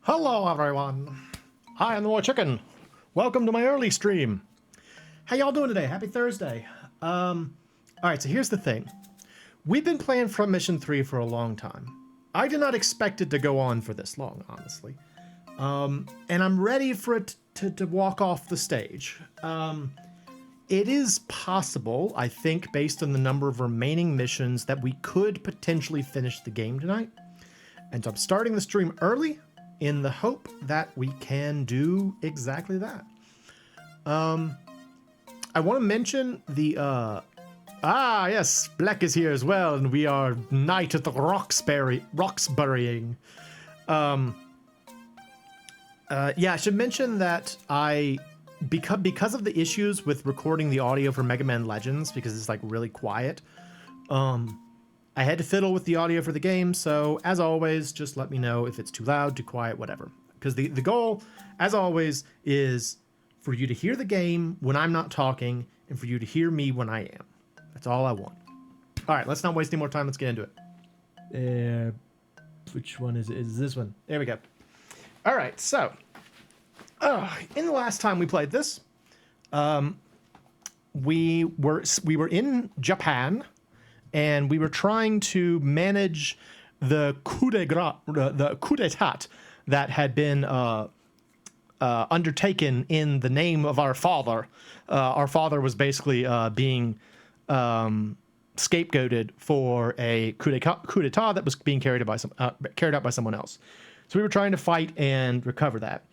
Hello everyone, I am the MoeChicken. Welcome to my early stream. How y'all doing today? Happy Thursday. Alright, so here's the thing. We've been playing Front Mission 3 for a long time. I did not expect it to go on for this long, honestly. And I'm ready for it to walk off the stage. It is possible, I think, based on the number of remaining missions, that we could potentially finish the game tonight. And so I'm starting the stream early in the hope that we can do exactly that. I want to mention the, yes, Black is here as well, and we are Night at the Rocks Burying. Yeah, I should mention that because of the issues with recording the audio for Mega Man Legends, because it's like really quiet, I had to fiddle with the audio for the game, so as always, just let me know if it's too loud, too quiet, whatever. Because the goal, as always, is for you to hear the game when I'm not talking, and for you to hear me when I am. That's all I want. Alright, let's not waste any more time, let's get into it. Which one is it? Is this one? There we go. Alright, so, in the last time we played this, we were in Japan, and we were trying to manage the coup d'etat that had been undertaken in the name of our father. Our father was basically being scapegoated for a coup d'etat that was being carried out by someone else. So we were trying to fight and recover that.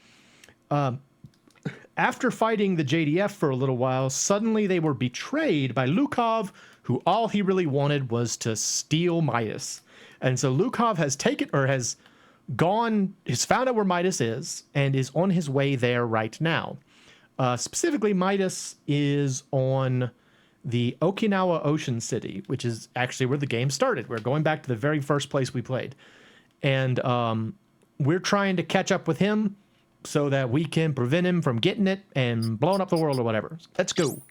After fighting the JDF for a little while, suddenly they were betrayed by Lukov, who all he really wanted was to steal Midas. And so Lukov has found out where Midas is and is on his way there right now. Specifically, Midas is on the Okinawa Ocean City, which is actually where the game started. We're going back to the very first place we played. And we're trying to catch up with him so that we can prevent him from getting it and blowing up the world or whatever. Let's go.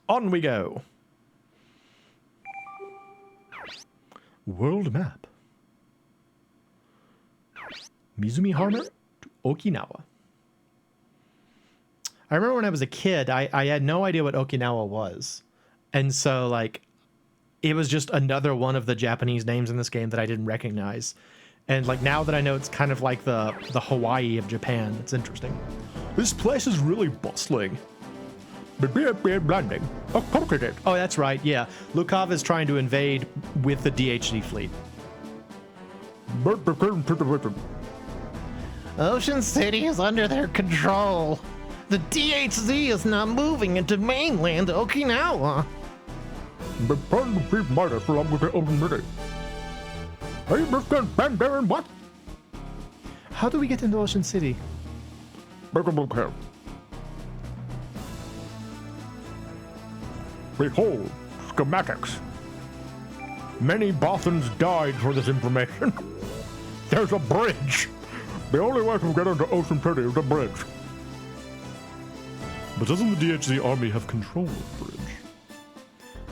On we go. World map. Mizumi Harbor to Okinawa. I remember when I was a kid, I had no idea what Okinawa was. And so, like, it was just another one of the Japanese names in this game that I didn't recognize. And, like, now that I know it's kind of like the Hawaii of Japan, it's interesting. This place is really bustling. Blinding. Oh, that's right. Yeah, Lukava is trying to invade with the DHZ fleet. Ocean City is under their control. The DHZ is now moving into mainland Okinawa. What? How do we get into Ocean City? Behold, schematics. Many Bothans died for this information. There's a bridge. The only way to get into Ocean City is the bridge. But doesn't the DHZ army have control of the bridge?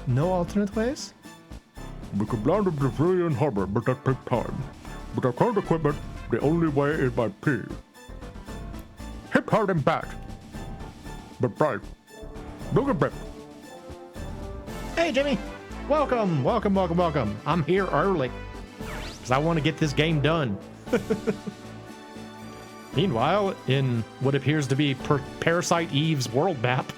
No alternate ways? We could land at the civilian harbor, but that takes time. With our current equipment, the only way is by P. Hip hard and back. But right. Look at that. Hey, Jimmy. Welcome. I'm here early. Because I want to get this game done. Meanwhile, in what appears to be Parasite Eve's world map.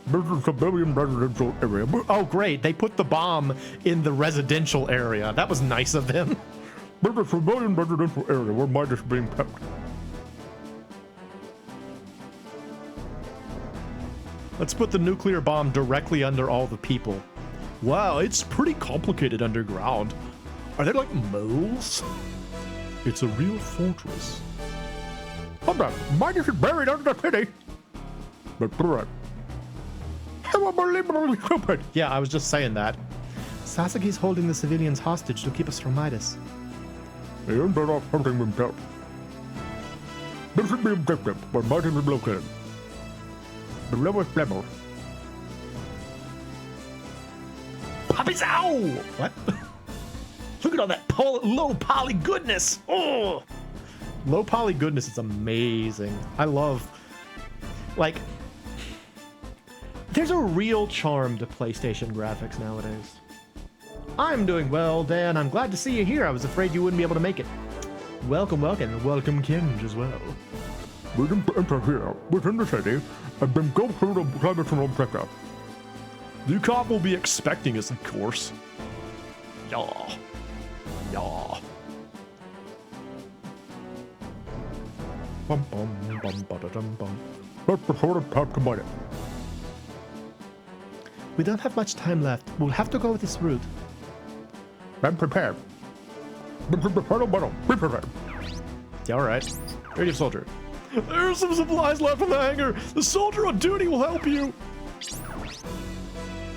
This is a civilian residential area. Oh, great. They put the bomb in the residential area. That was nice of them. This is a civilian residential area where might is being kept. Let's put the nuclear bomb directly under all the people. Wow, it's pretty complicated underground. Are there like moles? It's a real fortress. Hold on, might is buried under the city. That's correct. Unbelievably stupid. Yeah, I was just saying that. Sasaki's holding the civilians hostage to keep us from Midas. He ended up hurting himself. This should be objective, but Midas is located. The lowest level. Puppies, ow! What? Look at all that low poly goodness. Oh, low poly goodness is amazing. I love, like, there's a real charm to PlayStation graphics nowadays. I'm doing well, Dan. I'm glad to see you here. I was afraid you wouldn't be able to make it. Welcome, and welcome Kinge as well. We didn't enter here within the city and then go through the traditional checkup. The cop will be expecting us, of course. Yeah. Bum bum bum ba-da-dum bum. That's the sort of time to mine it. We don't have much time left. We'll have to go with this route. I'm prepared. Be prepared. Yeah, all right. Radio soldier. There's some supplies left in the hangar. The soldier on duty will help you.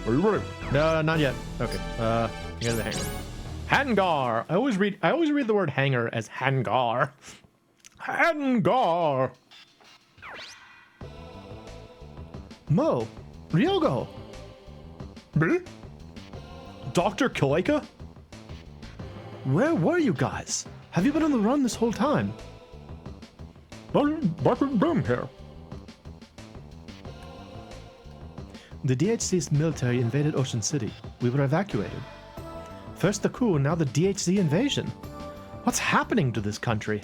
Are you ready? No, not yet. Okay. Go to the hangar. Hangar. I always read the word hangar as hangar. Hangar. Mo, Ryogo. Me? Dr. Koika? Where were you guys? Have you been on the run this whole time? What have you done here? The DHC's military invaded Ocean City. We were evacuated. First the coup, now the DHC invasion. What's happening to this country?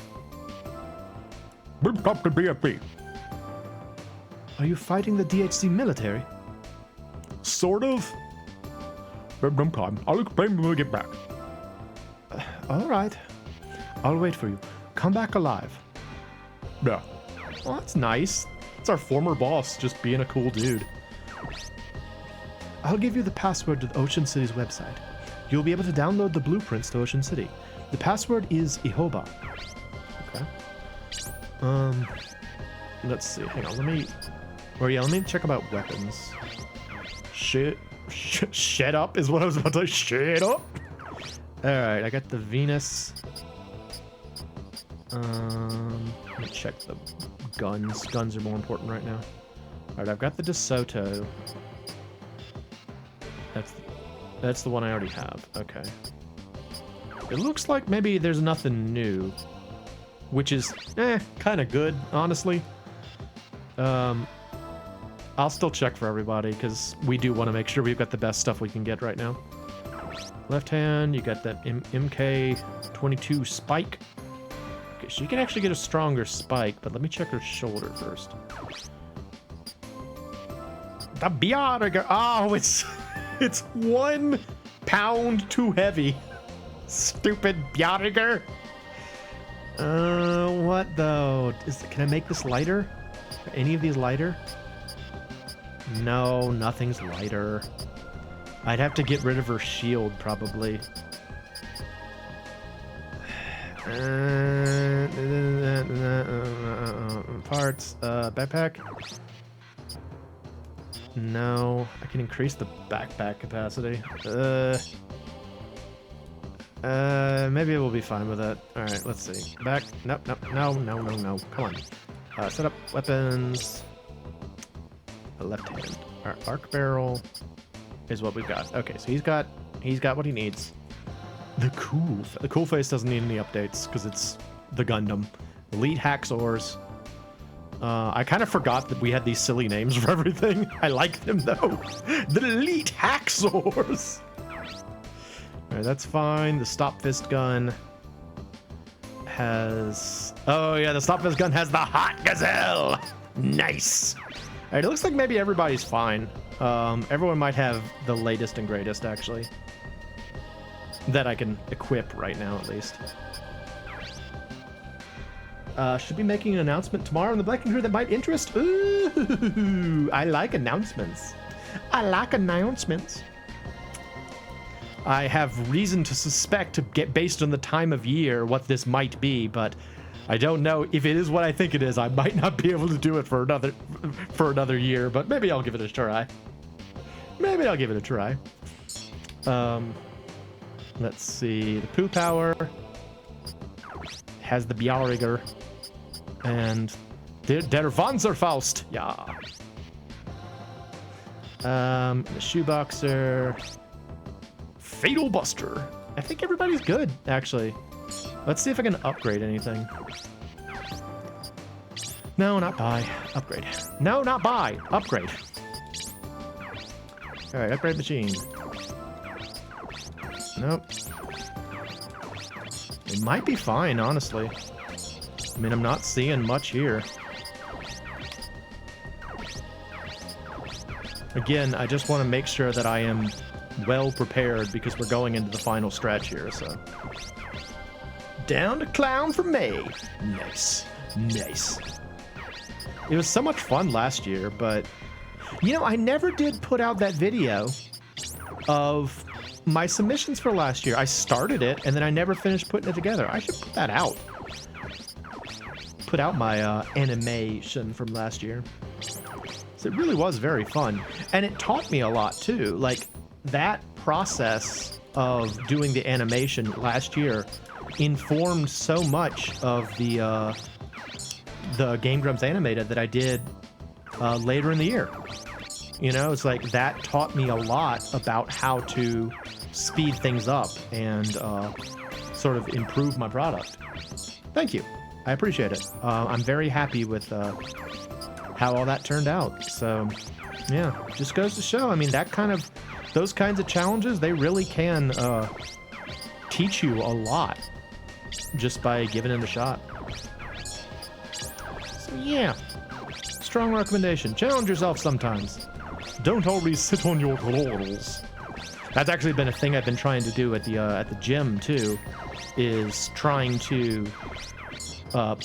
We've got the BFB. Are you fighting the DHC military? Sort of. There's no time. I'll explain when we get back. All right. I'll wait for you. Come back alive. Yeah. Well, that's nice. It's our former boss just being a cool dude. I'll give you the password to the Ocean City's website. You'll be able to download the blueprints to Ocean City. The password is Ihoba. Okay. Let's see. Hang on. Let me check about weapons. Shut up is what I was about to say. Shut up. All right. I got the Venus. Let me check the guns. Guns are more important right now. All right. I've got the DeSoto. That's the one I already have. Okay. It looks like maybe there's nothing new, which is kind of good, honestly. I'll still check for everybody because we do want to make sure we've got the best stuff we can get right now. Left hand, you got that MK22 spike. Okay, she can actually get a stronger spike, but let me check her shoulder first. The Bjarger. Oh, it's 1 pound too heavy. Stupid Bjarger. What though? Can I make this lighter? Are any of these lighter? No, nothing's lighter. I'd have to get rid of her shield probably. Parts, backpack. No, I can increase the backpack capacity. Maybe we'll be fine with that. All right, let's see. Back. Nope. No. Come on. Set up weapons. The left hand. Our arc barrel is what we've got. Okay, so he's got what he needs. The cool face doesn't need any updates because it's the Gundam. Elite Haxors. I kind of forgot that we had these silly names for everything. I like them though. The Elite Haxors. Alright, that's fine. The stop fist gun has... Oh yeah, the stop fist gun has the hot gazelle. Nice. Alright, it looks like maybe everybody's fine. Everyone might have the latest and greatest actually. That I can equip right now at least. Should be making an announcement tomorrow in the Black and Crew that might interest. Ooh, I like announcements. I have reason to suspect, to get based on the time of year, what this might be, but I don't know if it is what I think it is. I might not be able to do it for another year, but maybe I'll give it a try. Let's see. The Poo Power has the Bjarger and der Panzerfaust. Yeah. The Shoeboxer. Fatal Buster. I think everybody's good, actually. Let's see if I can upgrade anything. No, not buy. Upgrade. No, not buy. Upgrade. Alright, upgrade machine. Nope. It might be fine, honestly. I mean, I'm not seeing much here. Again, I just want to make sure that I am well prepared because we're going into the final stretch here, so. Down to clown for May. Nice. It was so much fun last year, but you know, I never did put out that video of my submissions for last year. I started it and then I never finished putting it together. I should put that out. Put out my animation from last year. So it really was very fun. And it taught me a lot too. Like that process of doing the animation last year informed so much of the Game Grumps animated that I did later in the year. You know, it's like that taught me a lot about how to speed things up and sort of improve my product. Thank you. I appreciate it. I'm very happy with how all that turned out. So, yeah, just goes to show. I mean, those kinds of challenges, they really can teach you a lot just by giving it a shot. So, yeah, strong recommendation. Challenge yourself sometimes. Don't always sit on your laurels. That's actually been a thing I've been trying to do at the gym too, is trying to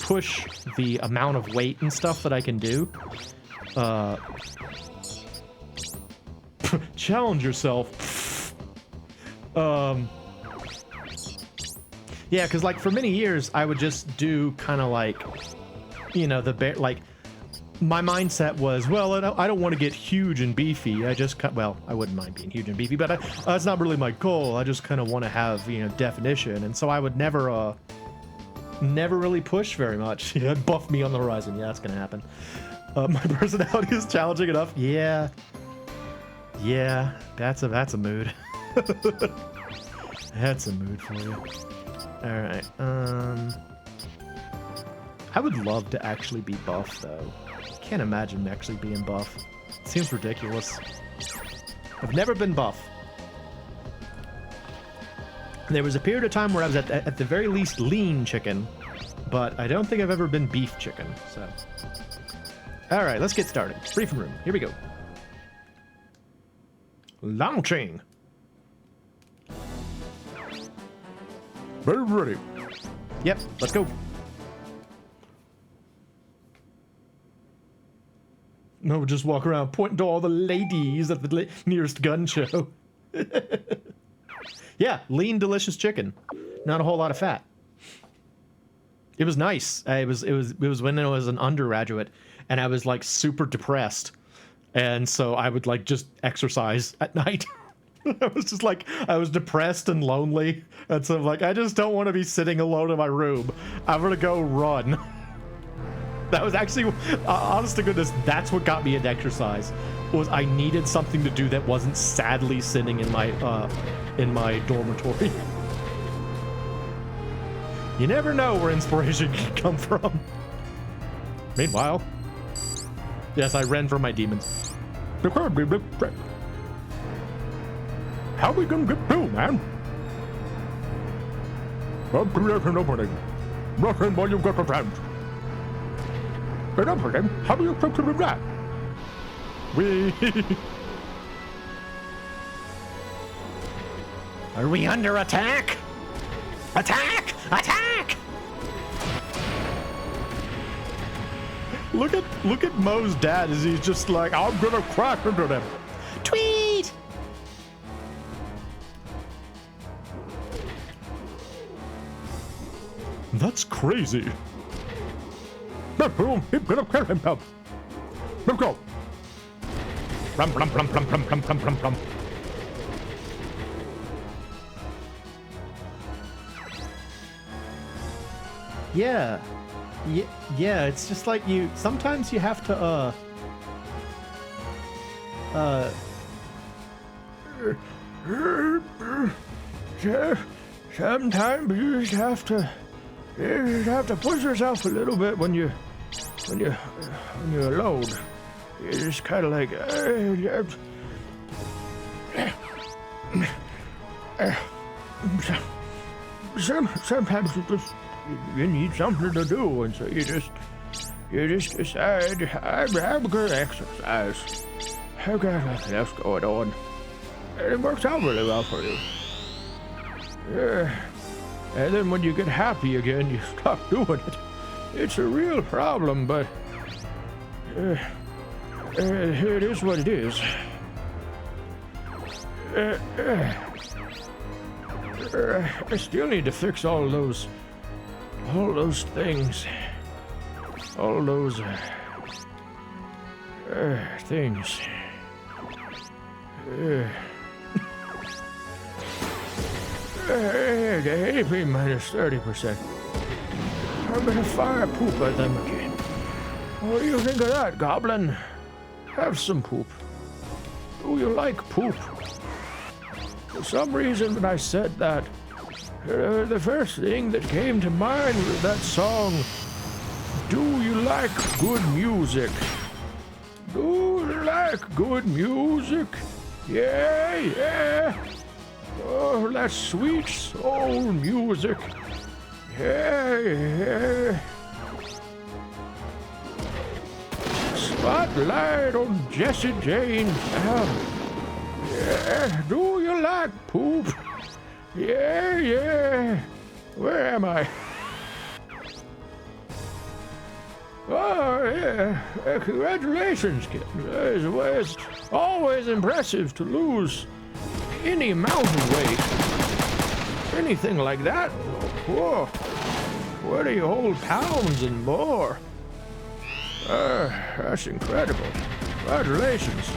push the amount of weight and stuff that I can do. Challenge yourself. Yeah, because like for many years I would just do kind of like, you know, my mindset was, well, I don't want to get huge and beefy. I wouldn't mind being huge and beefy, but that's not really my goal. I just kind of want to have, you know, definition. And so I would never really push very much. Yeah, buff me on the horizon. Yeah, that's going to happen. My personality is challenging enough. Yeah, that's a mood. That's a mood for you. All right. I would love to actually be buff, though. Can't imagine actually being buff. It seems ridiculous. I've never been buff. There was a period of time where I was at the very least lean chicken, but I don't think I've ever been beef chicken, so. All right, let's get started. Briefing room, here we go. Launching. Ready. Yep, let's go. No, just walk around pointing to all the ladies at the nearest gun show. Yeah, lean, delicious chicken. Not a whole lot of fat. It was nice. It was when I was an undergraduate, and I was like super depressed, and so I would like just exercise at night. I was just like, I was depressed and lonely, and so I'm like, I just don't want to be sitting alone in my room. I'm gonna go run. That was actually, honest to goodness, that's what got me into exercise. Was I needed something to do that wasn't sadly sitting in my dormitory. You never know where inspiration can come from. Meanwhile, yes, I ran from my demons. How we gonna get through, man? I'm creating opening. Nothing while you've got the chance. An opening? How do you expect to do that? Are we under attack? Attack! Attack! Look at Moe's dad as he's just like, I'm gonna crash into them. Tweet! That's crazy. He's gonna kill himself. Let's go. Plum, plum, plum, plum, plum, plum, plum, plum, plum. Yeah. Yeah, it's just like sometimes you have to, sometimes you just have to push yourself a little bit when you're alone. You're just kind of like, sometimes you need something to do, and so you just decide, I'm gonna exercise. I've got nothing else going on, and it works out really well for you. And then when you get happy again, you stop doing it. It's a real problem, but it is what it is. I still need to fix all those things. All those things. The AP minus 30%. I'm gonna fire poop at them again. What do you think of that, Goblin? Have some poop. Do you like poop? For some reason, when I said that, the first thing that came to mind was that song, Do You Like Good Music? Do you like good music? Yeah, yeah. Oh, that sweet soul music. Yeah, yeah. Spotlight on Jesse James. Yeah, do you like poop? Yeah, yeah. Where am I? Oh, yeah. Congratulations, kid. It's always impressive to lose any amount of weight. Anything like that. Whoa. 20 whole pounds and more. That's incredible. Congratulations.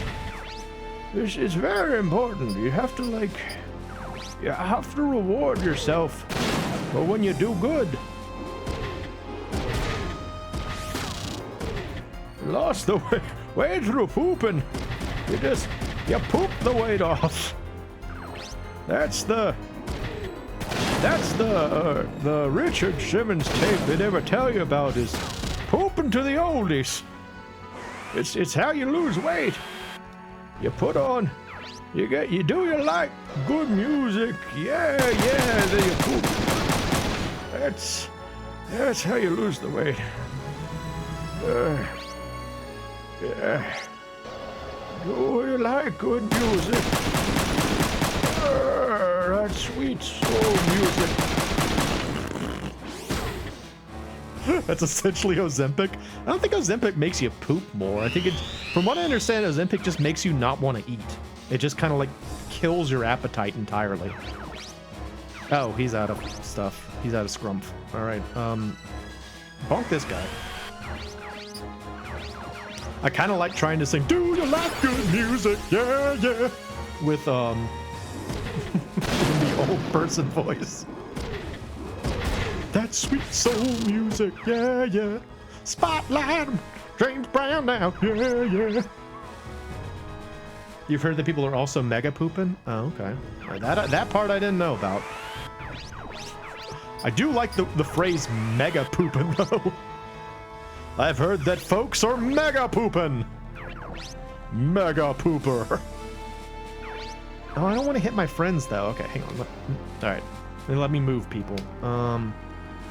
This is very important. You have to reward yourself for when you do good. Lost the weight through pooping. You poop the weight off. That's the Richard Simmons tape they never tell you about is pooping to the oldies. It's how you lose weight. You put on, you like good music. Yeah, then you poop. That's how you lose the weight. Yeah. Do you like good music? That sweet soul music. That's essentially Ozempic. I don't think Ozempic makes you poop more. I think it, from what I understand, Ozempic just makes you not want to eat. It just kind of like kills your appetite entirely. Oh, he's out of stuff. He's out of scrumph. All right, bonk this guy. I kind of like trying to sing, do you like good music? Yeah, yeah. With, the old person voice. That sweet soul music, yeah, yeah. Spotlight, James Brown now, yeah, yeah. You've heard that people are also mega pooping? Oh, okay. That part I didn't know about. I do like the phrase mega pooping, though. I've heard that folks are mega pooping. Mega pooper. Oh, I don't want to hit my friends, though. Okay, hang on. All right. Let me move people.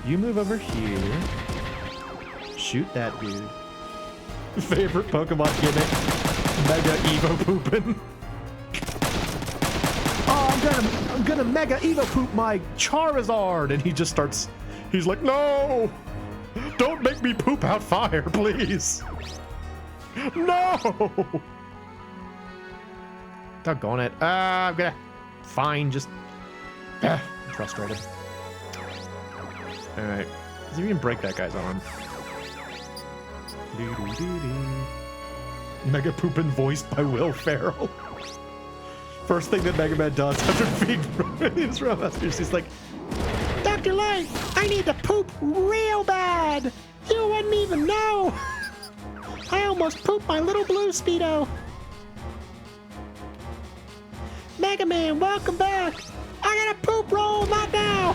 You move over here. Shoot that dude. Favorite Pokemon gimmick. Mega Evo pooping. Oh, I'm gonna Mega Evo poop my Charizard. And he just starts, he's like, no! Don't make me poop out fire, please. No! Doggone it. I'm gonna, fine, just, I'm frustrated. All right, let's see if we can break that guy's arm. Mega Poopin' voiced by Will Ferrell. First thing that Mega Man does after defeating his Robusters, he's like, Dr. Light, I need to poop real bad. You wouldn't even know. I almost pooped my little blue Speedo. Mega Man, welcome back. I got a poop roll, not now.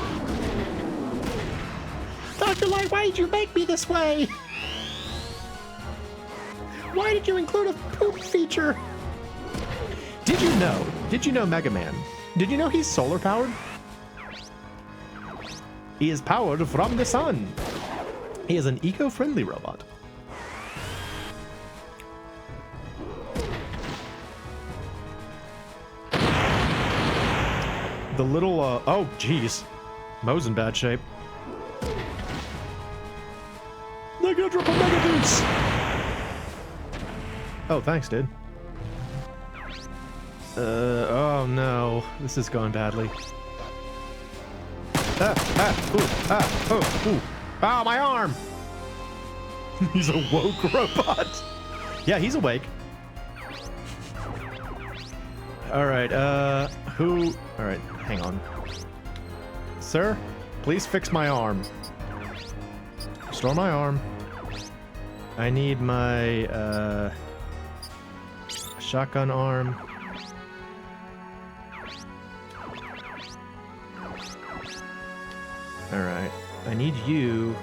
Dr. Light, why did you make me this way? Why did you include a poop feature? Did you know Mega Man? Did you know he's solar powered? He is powered from the sun. He is an eco-friendly robot. The little, oh, geez. Moe's in bad shape. Mega drop a Mega Deuce! Oh, thanks, dude. Oh no. This is going badly. Oh, my arm! He's a woke robot. Yeah, he's awake. Alright, alright, hang on. Sir, please fix my arm. Restore my arm. I need my, shotgun arm. Alright, I need you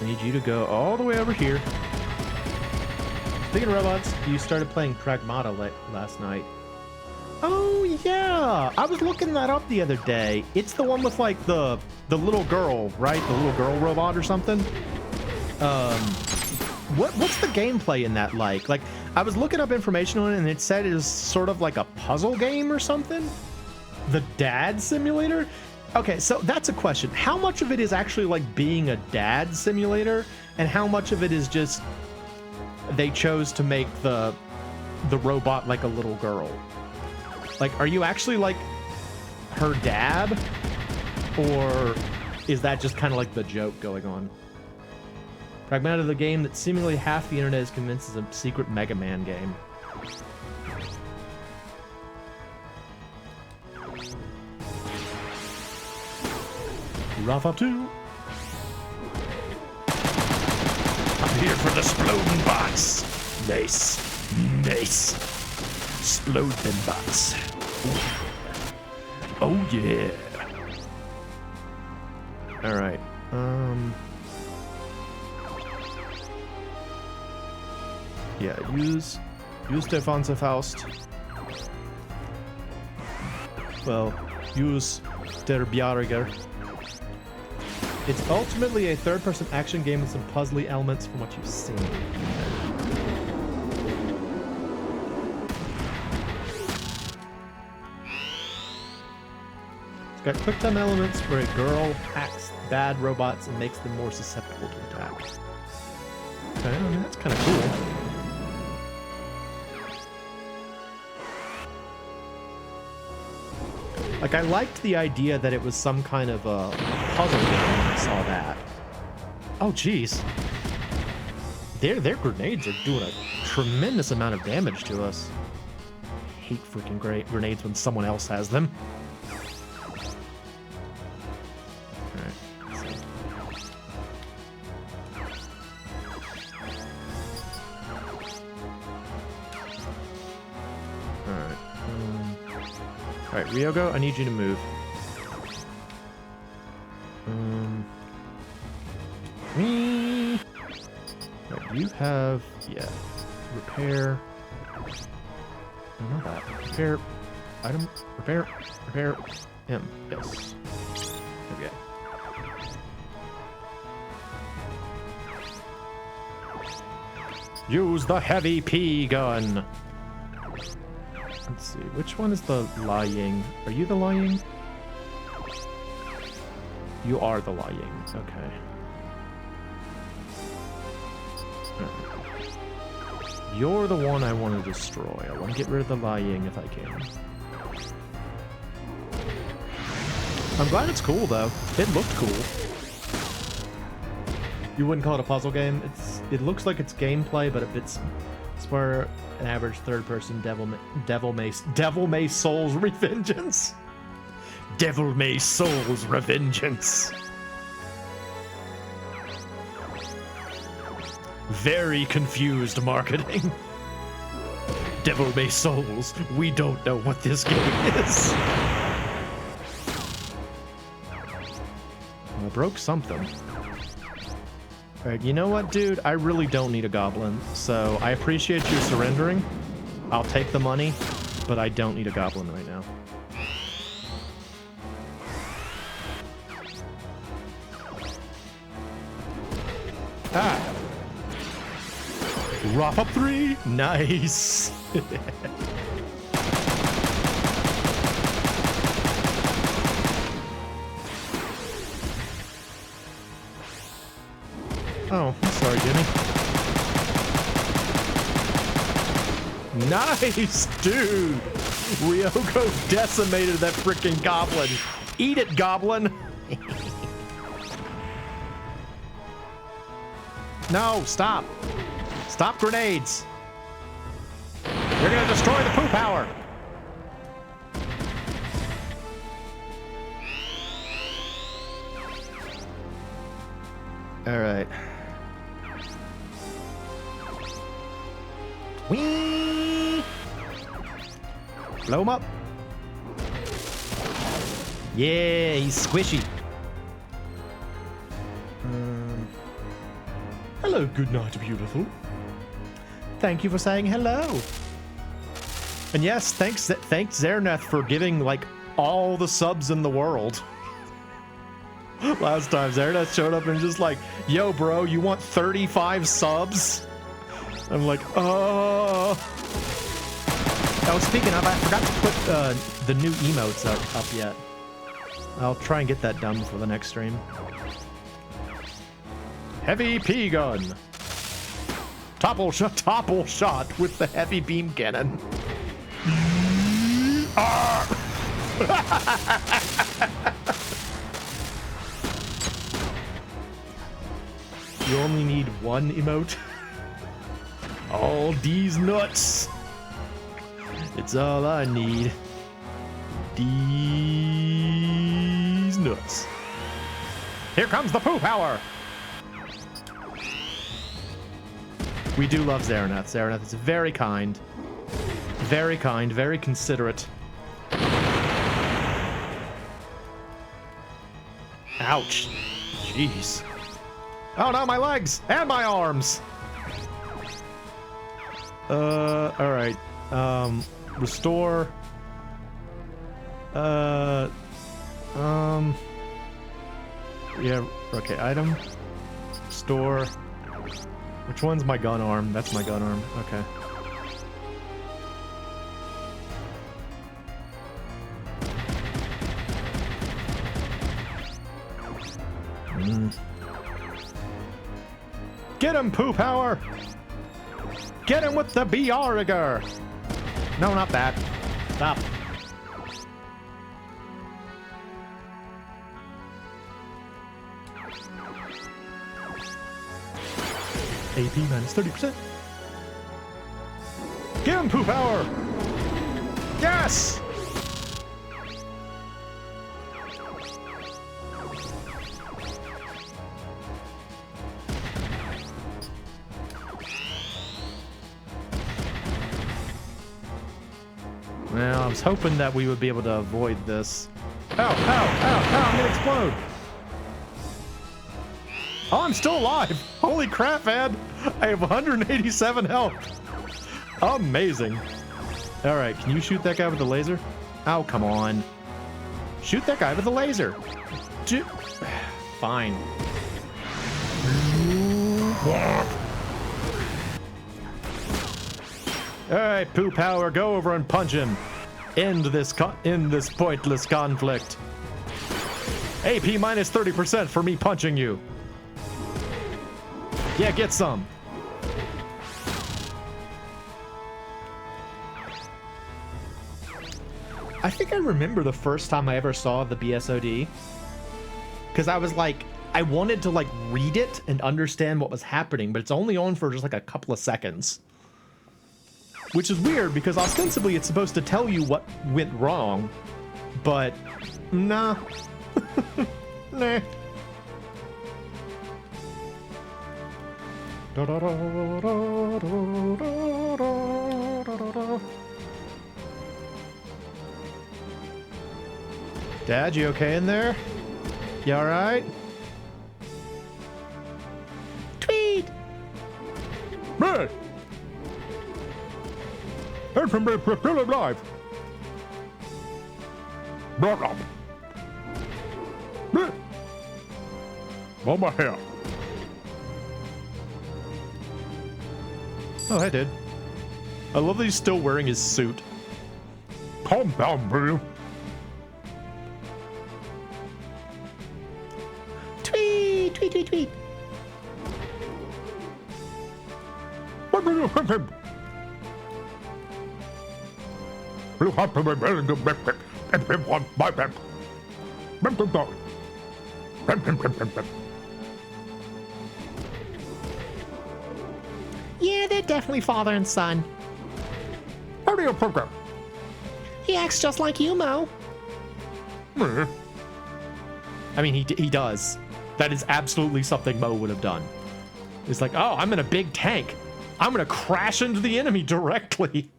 to go all the way over here. Speaking of robots, you started playing Pragmata last night. Oh yeah, I was looking that up the other day. It's the one with like the little girl, right? The little girl robot or something. What's the gameplay in that like? Like, I was looking up information on it and it said it is sort of like a puzzle game or something. The Dad Simulator? Okay, so that's a question. How much of it is actually like being a dad simulator, and how much of it is just they chose to make the robot like a little girl? Like, are you actually like her dad, or is that just kind of like the joke going on? Pragmata, the game that seemingly half the internet is convinced is a secret Mega Man game. Rafa 2. I'm here for the Splodin bots. Nice. Nice. Splode them bots. Oh yeah. Alright. Yeah, use der Faust. Well, use der Bjarger. It's ultimately a third-person action game with some puzzly elements from what you've seen. It's got quick time elements where a girl hacks bad robots and makes them more susceptible to attack. Okay, I mean, that's kind of cool. Like, I liked the idea that it was some kind of a puzzle game when I saw that. Oh, jeez. Their grenades are doing a tremendous amount of damage to us. I hate freaking grenades when someone else has them. Alright, let's see. Alright. Alright, Ryogo, I need you to move. Right, you have, yeah, repair. I know that. Repair, item, repair, M, yes. Okay. Use the heavy P gun. Let's see, which one is the lying? Are you the lying? You are the lying, okay. You're the one I want to destroy. I want to get rid of the lying if I can. I'm glad it's cool though. It looked cool. You wouldn't call it a puzzle game. It looks like it's gameplay, but it's for an average third-person Devil May Soul's Revengeance. Devil May Soul's Revengeance. Very confused marketing. Devil May Souls. We don't know what this game is. I broke something. Alright, you know what, dude? I really don't need a goblin, so I appreciate you surrendering. I'll take the money, but I don't need a goblin right now. Ah! Rough up 3! Nice! Oh, I'm sorry, Jimmy. Nice, dude! Ryogo decimated that freaking goblin. Eat it, goblin! No, stop! Stop grenades! You're gonna destroy the poo power! Alright. Whee! Blow him up. Yeah, he's squishy. Hello, good night, beautiful. Thank you for saying hello. And yes, thanks Zerneth for giving like all the subs in the world. Last time Zerneth showed up and just like, yo bro, you want 35 subs? I'm like, oh. Oh, speaking of, I forgot to put the new emotes up yet. I'll try and get that done before the next stream. Heavy P gun. Topple shot with the heavy beam cannon. You only need one emote. All these nuts. It's all I need. These nuts. Here comes the poo power. We do love Zerneth. Zerneth is very kind, very considerate. Ouch. Jeez. Oh no, my legs and my arms. All right. Restore. Yeah, okay, item. Store. Which one's my gun arm? That's my gun arm. Okay. Get him, Poo Power! Get him with the BR-rigger! No, not that. Stop. AP minus 30%. Get him, Poo Power! Yes! Well, I was hoping that we would be able to avoid this. Ow, ow, ow, ow, I'm gonna explode. Oh, I'm still alive. Holy crap, Ed. I have 187 health. Amazing. All right, can you shoot that guy with the laser? Oh, come on. Shoot that guy with the laser. Fine. All right, Poo Power, go over and punch him. End this pointless conflict. AP minus 30% for me punching you. Yeah, get some. I think I remember the first time I ever saw the BSOD. Because I was like, I wanted to like read it and understand what was happening, but it's only on for just like a couple of seconds. Which is weird because ostensibly it's supposed to tell you what went wrong, but nah. Nah. Dad, you okay in there? You alright? Tweet! Man! I'm from still alive. Blah, blah. On my hair. Oh, I did. I love that he's still wearing his suit. Calm down, Bill. Tweet, tweet, tweet, tweet. You have to be willing to make it. Everyone, my back. Yeah, they're definitely father and son. Audio program. He acts just like you, Mo. I mean, he does. That is absolutely something Mo would have done. It's like, oh, I'm in a big tank. I'm going to crash into the enemy directly.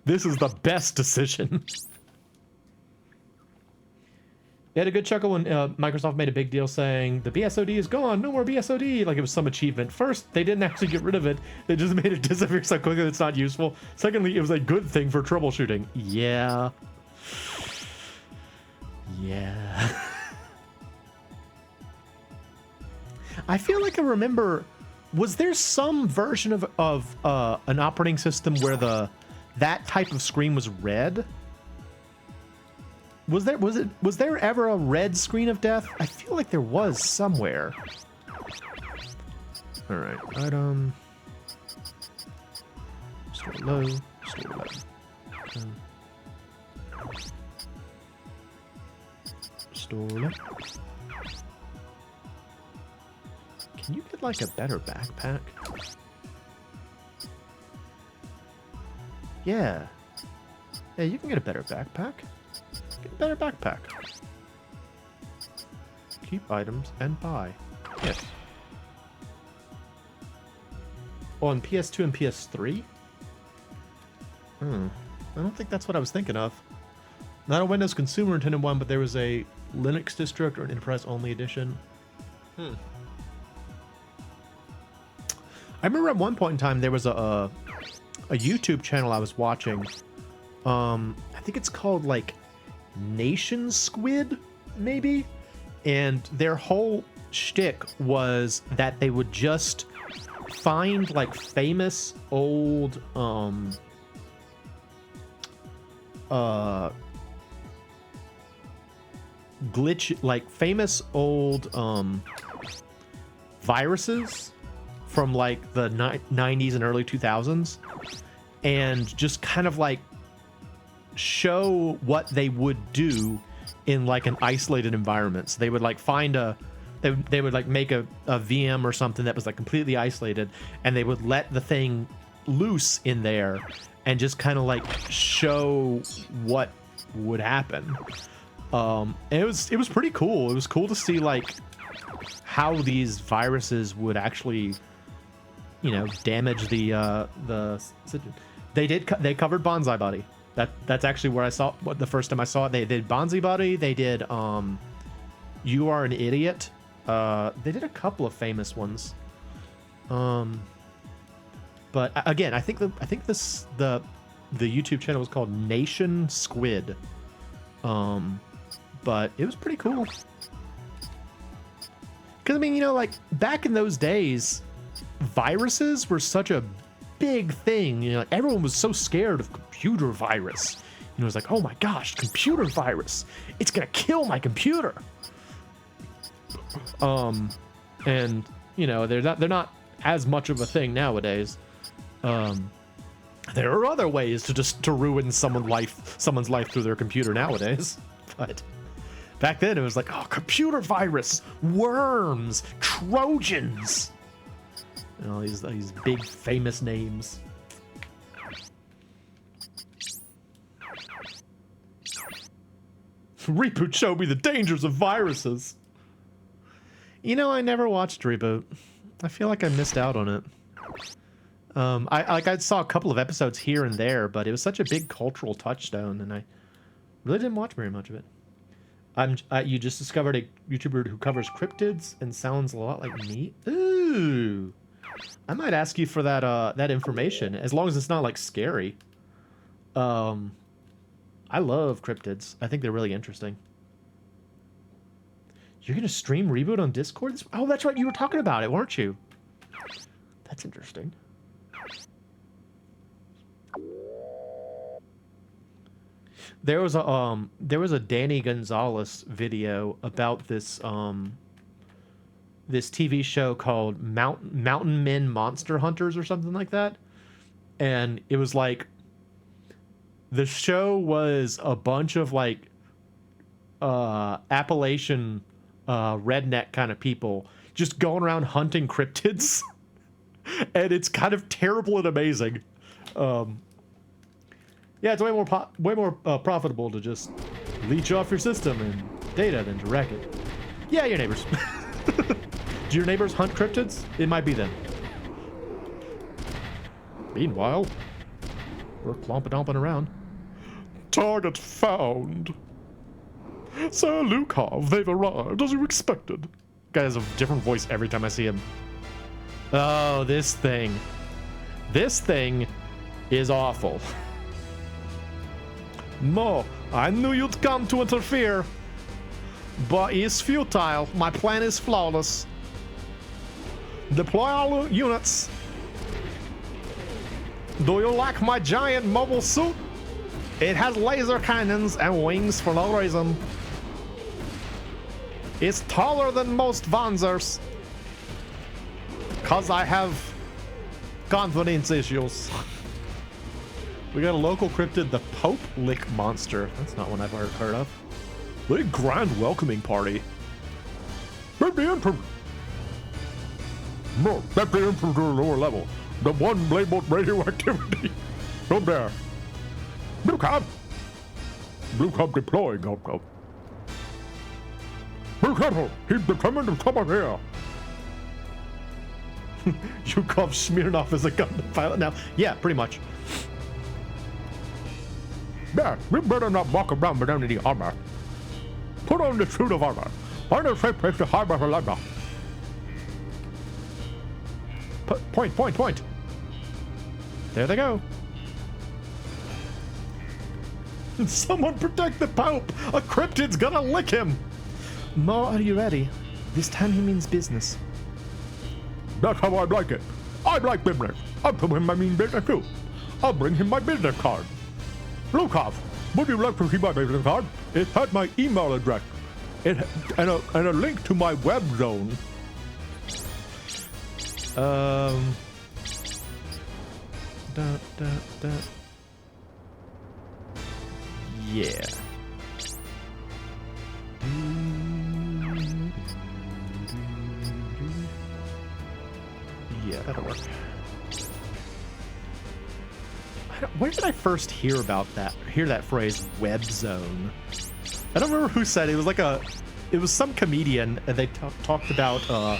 This is the best decision. They had a good chuckle when Microsoft made a big deal saying, the BSOD is gone, no more BSOD, like it was some achievement. First, they didn't actually get rid of it. They just made it disappear so quickly that it's not useful. Secondly, it was a good thing for troubleshooting. Yeah. Yeah. I feel like I remember, was there some version of an operating system where that type of screen was red? Was there ever a red screen of death? I feel like there was somewhere. All right, item. Store low, store low. Store low. Can you get like a better backpack? Yeah. Yeah, you can get a better backpack. Get a better backpack. Keep items and buy. Yes. Oh, on PS2 and PS3? I don't think that's what I was thinking of. Not a Windows Consumer intended one, but there was a Linux distro or an enterprise-only edition. I remember at one point in time there was a YouTube channel I was watching. I think it's called like Nation Squid, maybe? And their whole shtick was that they would just find like famous old famous old viruses from like the 90s and early 2000s, and just kind of like show what they would do in like an isolated environment. So they would like find they would like make a VM or something that was like completely isolated, and they would let the thing loose in there and just kind of like show what would happen. And it was pretty cool. It was cool to see like how these viruses would actually, you know, damage the they covered Bonsai Body. That's actually where I saw what the first time I saw it. They did Bonsai Body. They did You Are an Idiot. They did a couple of famous ones. But again, I think the YouTube channel was called Nation Squid. But it was pretty cool. Because I mean, you know, like back in those days, viruses were such a big thing. You know, like, everyone was so scared of computer virus. You know, it was like, oh my gosh, computer virus! It's gonna kill my computer. And you know, they're not as much of a thing nowadays. There are other ways to ruin someone's life through their computer nowadays, but back then it was like, oh, computer virus, worms, Trojans, and all these big famous names. Reboot showed me the dangers of viruses. You know, I never watched Reboot. I feel like I missed out on it. I saw a couple of episodes here and there, but it was such a big cultural touchstone, and I really didn't watch very much of it. You just discovered a YouTuber who covers cryptids and sounds a lot like me. Ooh, I might ask you for that information, as long as it's not like scary. I love cryptids. I think they're really interesting. You're gonna stream Reboot on Discord? Oh, that's right. You were talking about it, weren't you? That's interesting. There was a Danny Gonzalez video about this this TV show called Mountain Men Monster Hunters or something like that, and it was like the show was a bunch of like Appalachian redneck kind of people just going around hunting cryptids. And it's kind of terrible and amazing. Yeah, it's way more profitable to just leech off your system and data than to wreck it. Yeah, your neighbors. Do your neighbors hunt cryptids? It might be them. Meanwhile, we're clompa-domping around. Target found. Sir Lukov, they've arrived as you expected. Guy has a different voice every time I see him. Oh, this thing. This thing is awful. Mo, I knew you'd come to interfere. But it's futile. My plan is flawless. Deploy all units. Do you like my giant mobile suit? It has laser cannons and wings for no reason. It's taller than most Wanzers. Cause I have confidence issues. We got a local cryptid, the Pope Lick Monster. That's not one I've heard of. Big grand welcoming party. Let the Emperor. No, let the Emperor to the lower level. The one labeled radioactivity. From there. Blue Cub. Blue Cub deploying, Blue Cub. Blue Cub, he's determined to come up here. Yukov Smirnov is a gun pilot now. Yeah, pretty much. Yeah, we better not walk around without any armor. Put on the suit of armor. Find a safe place to hide my Lambda. Point. There they go. Someone protect the Pope! A cryptid's gonna lick him! Mo, are you ready? This time he means business. That's how I like it. I like business. I'll tell him I mean business too. I'll bring him my business card. Lukov, would you like to see my business card? It has my email address. And a link to my web zone. Yeah. Yeah, that'll work. Where did I first hear about that? Hear that phrase, web zone? I don't remember who said it. It was some comedian, and they talked about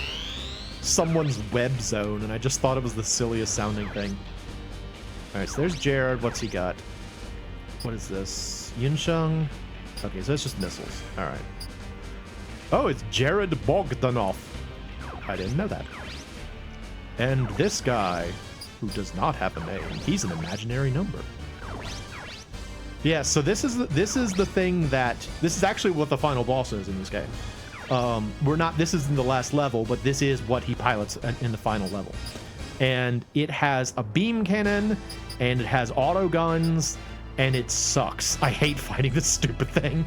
someone's web zone, and I just thought it was the silliest sounding thing. All right, so there's Jared. What's he got? What is this? Yunsheng? Okay, so it's just missiles. All right. Oh, it's Jared Bogdanov. I didn't know that. And this guy, who does not have a name, he's an imaginary number. Yeah, so this is the thing that this is actually what the final boss is in this game. This isn't the last level, but this is what he pilots in the final level. And it has a beam cannon, and it has auto guns, and it sucks. I hate fighting this stupid thing.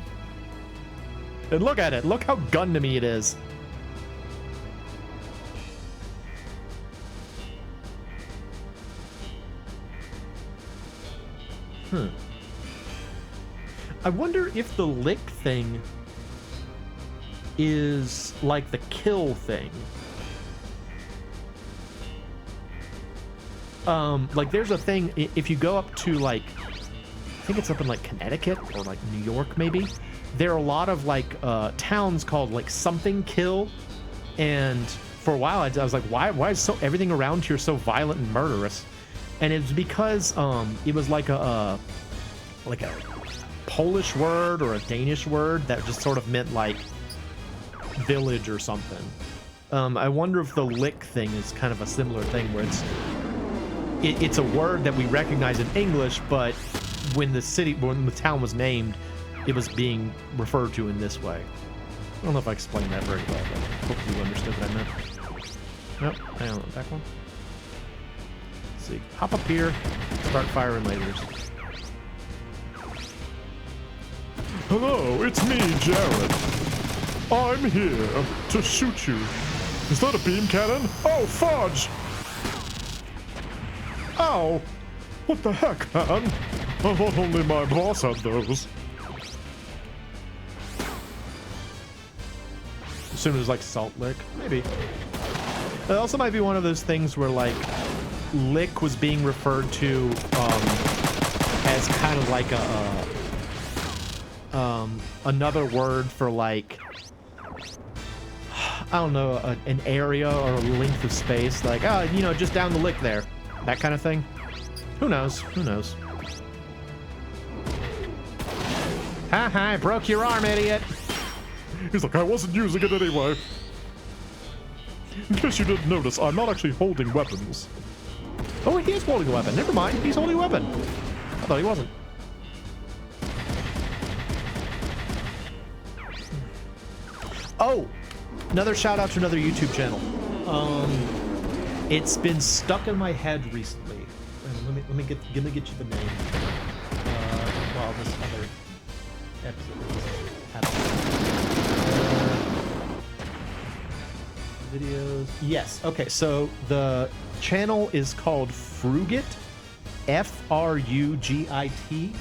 And look at it. Look how Gundam-y it is. I wonder if the lick thing is like the kill thing. Like there's a thing, if you go up to like, I think it's up in like Connecticut or like New York maybe, there are a lot of like towns called like something kill, and for a while I was like, why is everything around here so violent and murderous? And it's because it was like a Polish word or a Danish word that just sort of meant like village or something. I wonder if the lick thing is kind of a similar thing where it's a word that we recognize in English, but when the town was named, it was being referred to in this way. I don't know if I explained that very well, but hopefully you understood what I meant. Nope, hang on, back one. Let's see, hop up here, start firing lasers. Hello, it's me, Jared. I'm here to shoot you. Is that a beam cannon? Oh, fudge! Ow! What the heck, man? I thought only my boss had those. Assume it's like Salt Lick, maybe. It also might be one of those things where like lick was being referred to as kind of like another word for like, I don't know, an area or a length of space, like, oh, you know, just down the lick there, that kind of thing. Who knows? Who knows? Ha ha, I broke your arm, idiot. He's like, I wasn't using it anyway. In case you didn't notice, I'm not actually holding weapons. Oh, he is holding a weapon. Never mind, he's holding a weapon. I thought he wasn't. Oh, another shout out to another YouTube channel. It's been stuck in my head recently. Let me get you the name. While this other episode is happening. Videos. Yes. Okay. So the channel is called Frugit, Frugit,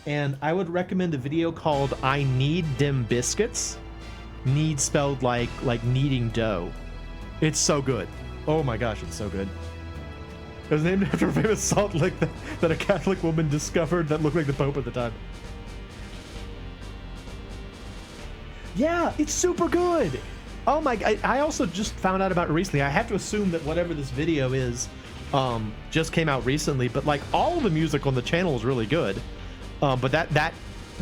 and I would recommend a video called "I Need Dem Biscuits." Need spelled like kneading dough. It's so good. Oh my gosh, it's so good. It was named after a famous salt lick that a Catholic woman discovered that looked like the Pope at the time. Yeah, it's super good. Oh my, I also just found out about it recently. I have to assume that whatever this video is just came out recently, but like all of the music on the channel is really good. But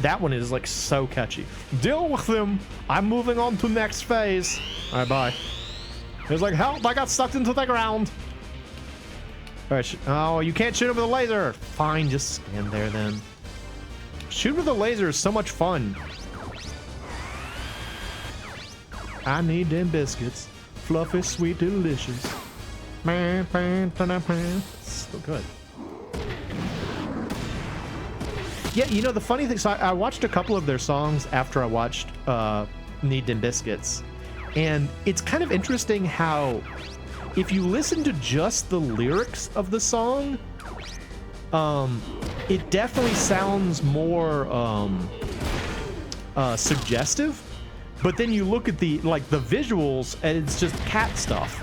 that one is like so catchy. Deal with him. I'm moving on to next phase. All right, bye. He's like, help, I got sucked into the ground. All right, oh, you can't shoot him with a laser. Fine, just stand there then. Shoot with a laser is so much fun. I need them biscuits. Fluffy, sweet, delicious. So good. Yeah, you know, the funny thing, so I watched a couple of their songs after I watched Need Them Biscuits. And it's kind of interesting how, if you listen to just the lyrics of the song, it definitely sounds more suggestive. But then you look at the visuals, and it's just cat stuff.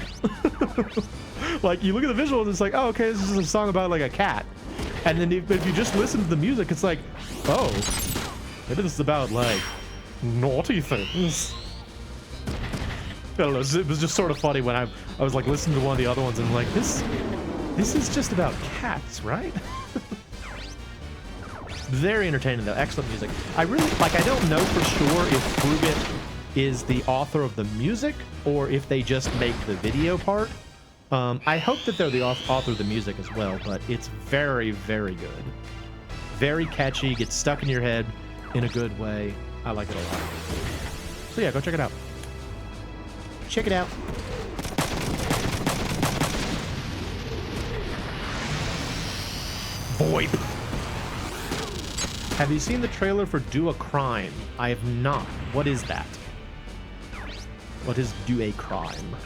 Like, you look at the visuals, it's like, oh, okay, this is a song about like a cat. And then if you just listen to the music, it's like, oh, maybe this is about like naughty things. I don't know. It was just sort of funny when I was like listening to one of the other ones and like, this is just about cats, right? Very entertaining though. Excellent music. I really like. I don't know for sure if Frugit is the author of the music or if they just make the video part. I hope that they're the author of the music as well, but it's very, very good. Very catchy, gets stuck in your head in a good way. I like it a lot. So yeah, go check it out. Check it out. VoIP. Have you seen the trailer for Do a Crime? I have not. What is that? What is Do a Crime?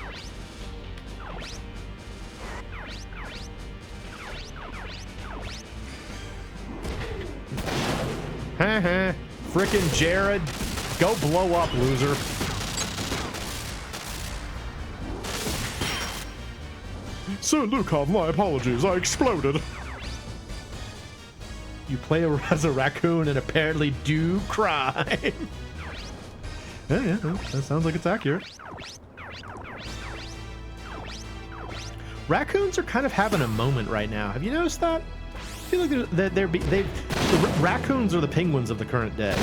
Frickin' Jared, go blow up, loser. Sir Lukov, my apologies, I exploded. You play as a raccoon and apparently do crime. Yeah, that sounds like it's accurate. Raccoons are kind of having a moment right now. Have you noticed that? I feel like raccoons are the penguins of the current day.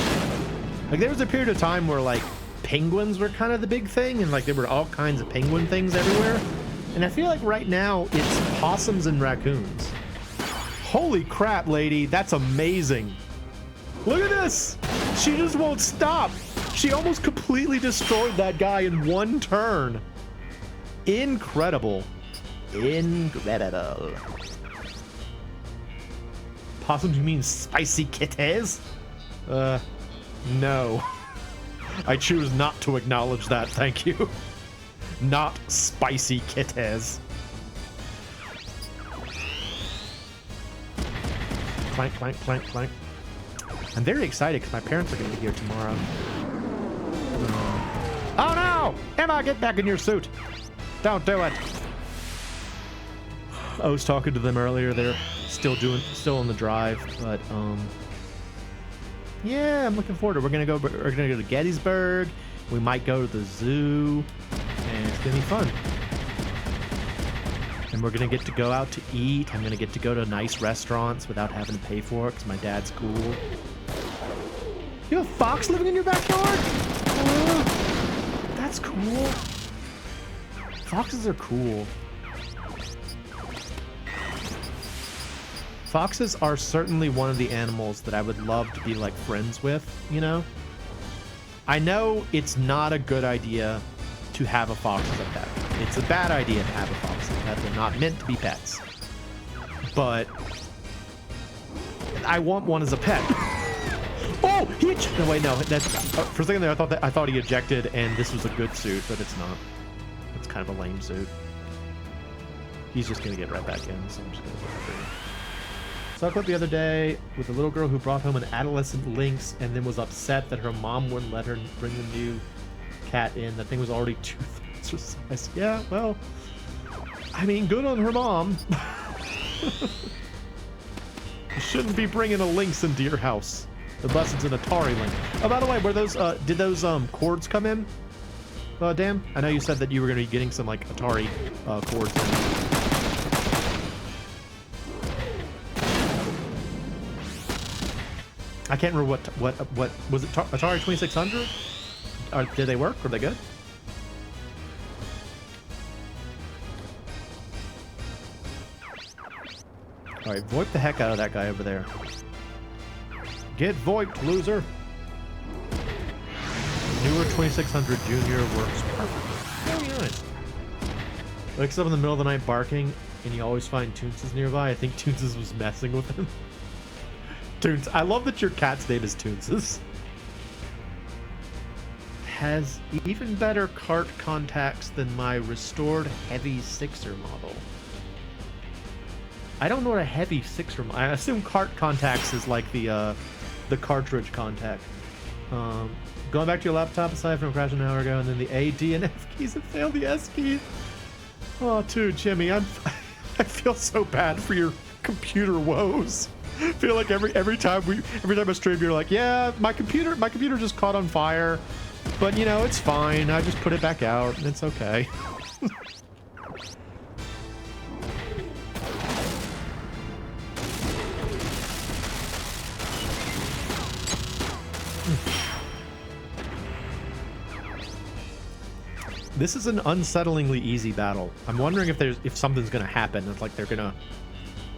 Like, there was a period of time where like penguins were kind of the big thing, and like there were all kinds of penguin things everywhere. And I feel like right now it's possums and raccoons. Holy crap, lady, that's amazing. Look at this. She just won't stop. She almost completely destroyed that guy in one turn. Incredible. Incredible. Possums, you mean spicy kitties? No. I choose not to acknowledge that, thank you. Not spicy kitties. Clank, clank, clank, clank. I'm very excited because my parents are going to be here tomorrow. Oh no! Emma, get back in your suit! Don't do it! I was talking to them earlier. They're still on the drive, but yeah, I'm looking forward to it. We're gonna go to Gettysburg. We might go to the zoo, and it's gonna be fun. And we're gonna get to go out to eat. I'm gonna get to go to nice restaurants without having to pay for it because my dad's cool. You have a fox living in your backyard? Oh, that's cool. Foxes are cool. Foxes are certainly one of the animals that I would love to be like friends with, you know? I know it's not a good idea to have a fox as a pet. It's a bad idea to have a fox as a pet. They're not meant to be pets. But I want one as a pet. Oh, no, wait, no. That's for a second there. I thought he ejected, and this was a good suit, but it's not. It's kind of a lame suit. He's just gonna get right back in, so I'm just gonna put it through. So I put the other day with a little girl who brought home an adolescent lynx and then was upset that her mom wouldn't let her bring the new cat in. That thing was already 2/3 her size. Yeah, well, I mean, good on her mom. You shouldn't be bringing a lynx into your house unless it's an Atari lynx. Oh, by the way, were those did those cords come in? Dan, I know you said that you were going to be getting some like Atari cords in. I can't remember what was it, Atari 2600? Did they work? Were they good? All right, VoIP the heck out of that guy over there. Get VoIPed, loser. Newer 2600 Junior works perfectly. Very nice. Wakes up in the middle of the night barking, and you always find Toonses nearby. I think Toonses was messing with him. Toons, I love that your cat's name is Toonses. Has even better cart contacts than my restored heavy 6er model. I don't know what a heavy 6er model. I assume cart contacts is like the cartridge contact. Going back to your laptop aside from crashing an hour ago, and then the A, D, and F keys have failed the S key. Oh, dude, Jimmy, I feel so bad for your computer woes. I feel like every time I stream, you're like, yeah, my computer just caught on fire, but you know, it's fine. I just put it back out, and it's okay. This is an unsettlingly easy battle. I'm wondering if something's gonna happen. It's like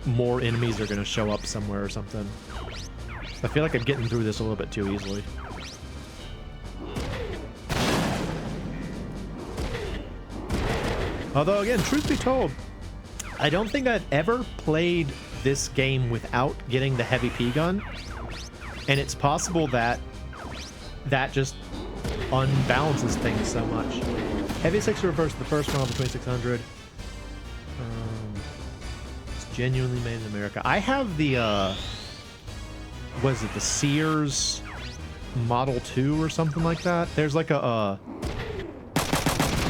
more enemies are gonna show up somewhere or something. I feel like I'm getting through this a little bit too easily. Although again, truth be told, I don't think I've ever played this game without getting the heavy P gun, and it's possible that just unbalances things so much. Heavy 6 refers to the first model of the 2600. It's genuinely made in America. I have the, what is it, the Sears Model 2 or something like that? There's like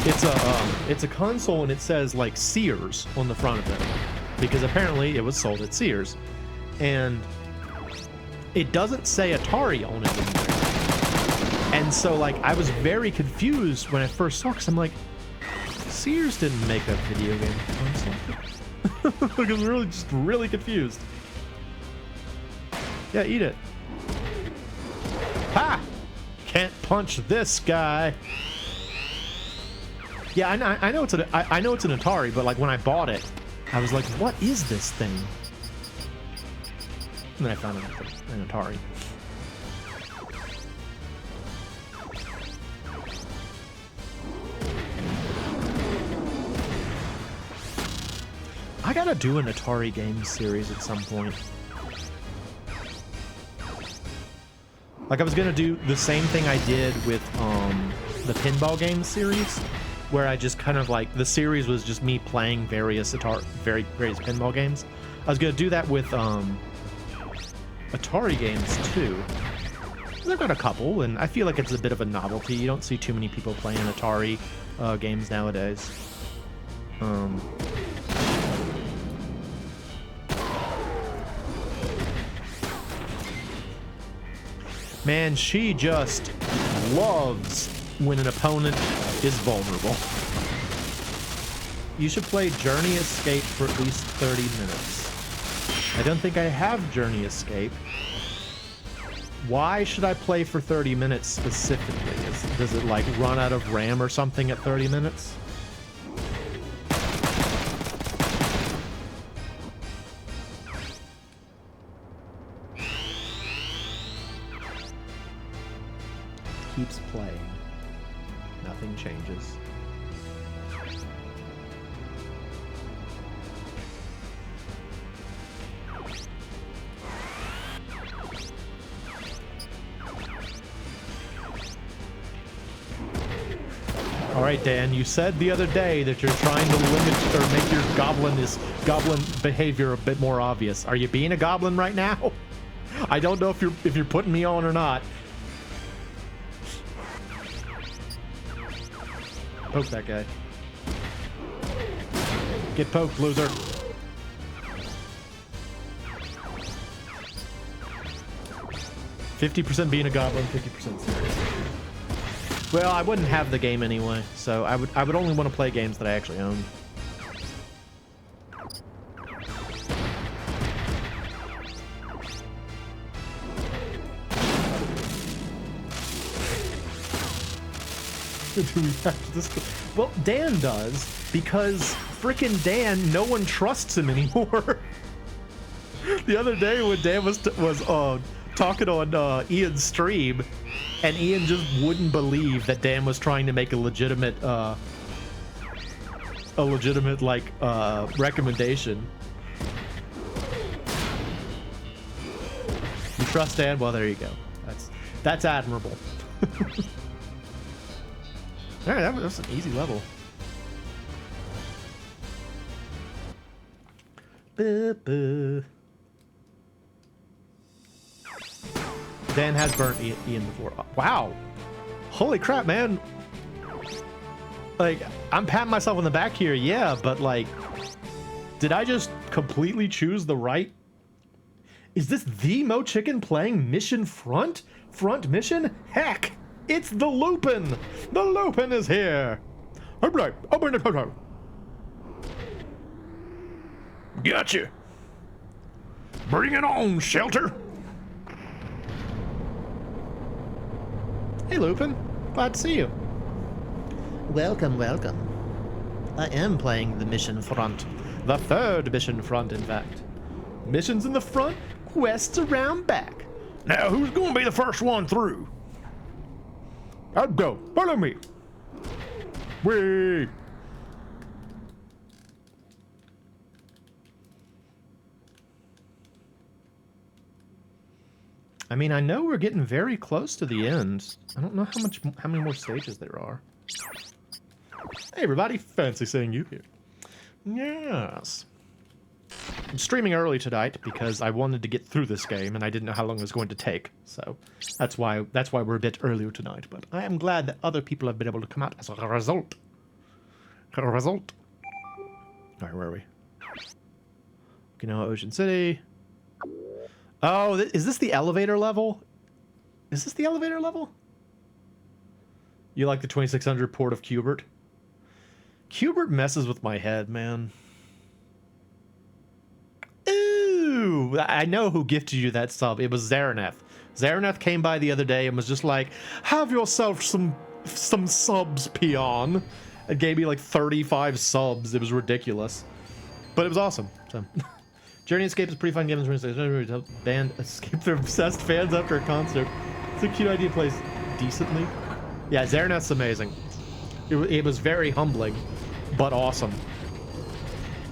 it's a console and it says like Sears on the front of it. Because apparently it was sold at Sears. And it doesn't say Atari on it anymore. And so, like, I was very confused when I first saw it, because I'm like, Sears didn't make a video game console. Like, I was really confused. Yeah, eat it. Ha! Can't punch this guy. Yeah, I know it's I know it's an Atari, but like when I bought it, I was like, what is this thing? And then I found an Atari. I gotta do an Atari game series at some point. Like, I was gonna do the same thing I did with the pinball game series, where I just kind of like, the series was just me playing various various pinball games. I was gonna do that with Atari games too. I've got a couple, and I feel like it's a bit of a novelty. You don't see too many people playing Atari games nowadays. Man, she just loves when an opponent is vulnerable. You should play Journey Escape for at least 30 minutes. I don't think I have Journey Escape. Why should I play for 30 minutes specifically? Does it like run out of RAM or something at 30 minutes? Keeps playing. Nothing changes. All right, Dan, you said the other day that you're trying to limit or make your goblin behavior a bit more obvious. Are you being a goblin right now? I don't know if you're putting me on or not. Poke that guy. Get poked, loser. %50 being a goblin, 50% serious. Well, I wouldn't have the game anyway, so I would only want to play games that I actually own. Do we have to discuss? Well, Dan does, because frickin' Dan, no one trusts him anymore. The other day when Dan was talking on Ian's stream, and Ian just wouldn't believe that Dan was trying to make a legitimate like recommendation. You trust Dan? Well, there you go. That's admirable. All right, that was an easy level. Dan has burnt Ian before. Wow. Holy crap, man. Like, I'm patting myself on the back here, yeah, but like, did I just completely choose the right? Is this the MoeChicken playing Mission Front? Front mission? Heck, it's the Lupin! The Lupin is here! I'm right. I'll bring the photo. Gotcha. Bring it on, Shelter. Hey, Lupin. Glad to see you. Welcome, welcome. I am playing the Mission Front. The third Mission Front, in fact. Missions in the front, quests around back. Now, who's gonna be the first one through? I'll go. Follow me. Whee! I mean, I know we're getting very close to the end. I don't know how many more stages there are. Hey, everybody. Fancy seeing you here. Yes. I'm streaming early tonight because I wanted to get through this game and I didn't know how long it was going to take. So that's why we're a bit earlier tonight. But I am glad that other people have been able to come out as a result. All right, where are we? Okinawa Ocean City. Oh, is this the elevator level? Is this the elevator level? You like the 2600 port of Qbert? Qbert messes with my head, man. Ooh, I know who gifted you that sub. It was Zaraneth. Zaraneth came by the other day and was just like, have yourself some subs, peon. And gave me like 35 subs. It was ridiculous. But it was awesome. So. Journey Escape is a pretty fun game. Band escape their obsessed fans after a concert. It's a cute idea. Plays decently. Yeah, Zaraneth's amazing. It was very humbling, but awesome.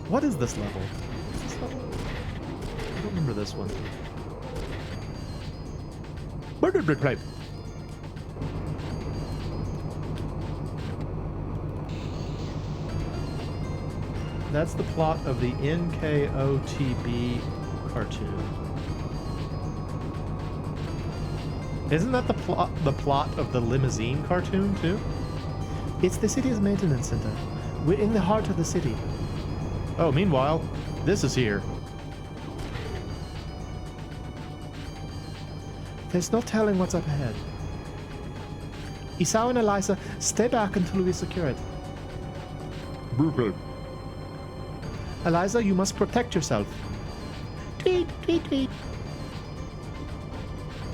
What is this level? Is this level? I don't remember this one. Where did we play? That's the plot of the NKOTB cartoon. Isn't that the plot of the limousine cartoon too? It's the city's maintenance center. We're in the heart of the city. Oh, meanwhile, this is here. There's no telling what's up ahead. Isao and Eliza, stay back until we secure it. Brooklyn. Eliza, you must protect yourself. Tweet, tweet, tweet.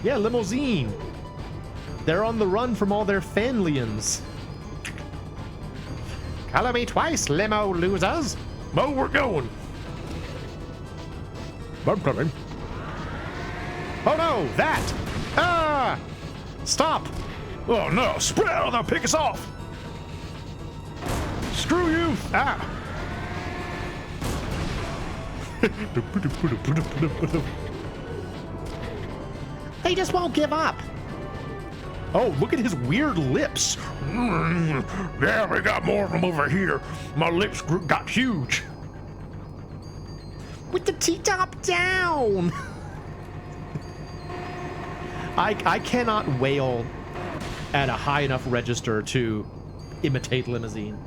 Yeah, limousine. They're on the run from all their fanlians. Color me twice, limo losers. Mo, we're going. I'm coming. Oh no, that! Ah! Stop! Oh no, Sprout, they'll pick us off. Screw you. Ah. They just won't give up. Oh, look at his weird lips. Yeah, we got more of them over here. My lips got huge. With the T-top down. I cannot wail at a high enough register to imitate limousine.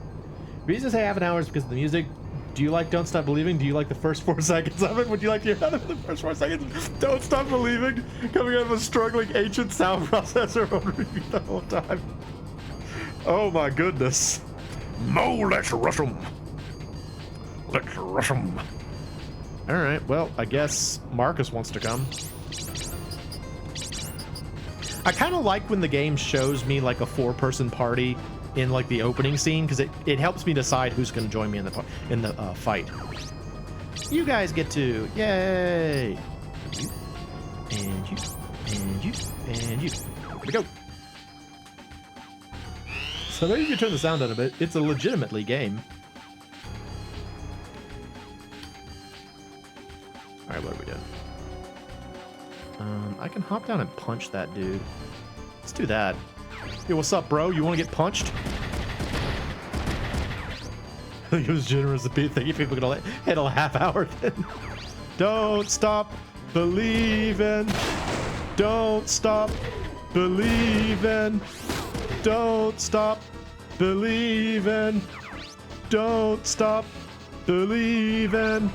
The reason I say half an hour is because of the music. Do you like Don't Stop Believing? Do you like the first 4 seconds of it? Would you like to hear the first 4 seconds? Don't Stop Believing, coming out of a struggling ancient sound processor on repeat the whole time. Oh my goodness. Mo, let's rush them. Let's rush them. All right, well, I guess Marcus wants to come. I kind of like when the game shows me like a 4-person party in like the opening scene, because it helps me decide who's going to join me in the fight. You guys get to, yay! You. And you. And you. And you. Here we go. So maybe if you turn the sound down a bit, it's a legitimately game. Alright, what are we doing? I can hop down and punch that dude. Let's do that. Hey, what's up, bro? You want to get punched? I think it was generous of thinking people could handle a half hour then. Don't stop believing. Don't stop believing. Don't stop believing. Don't stop believing.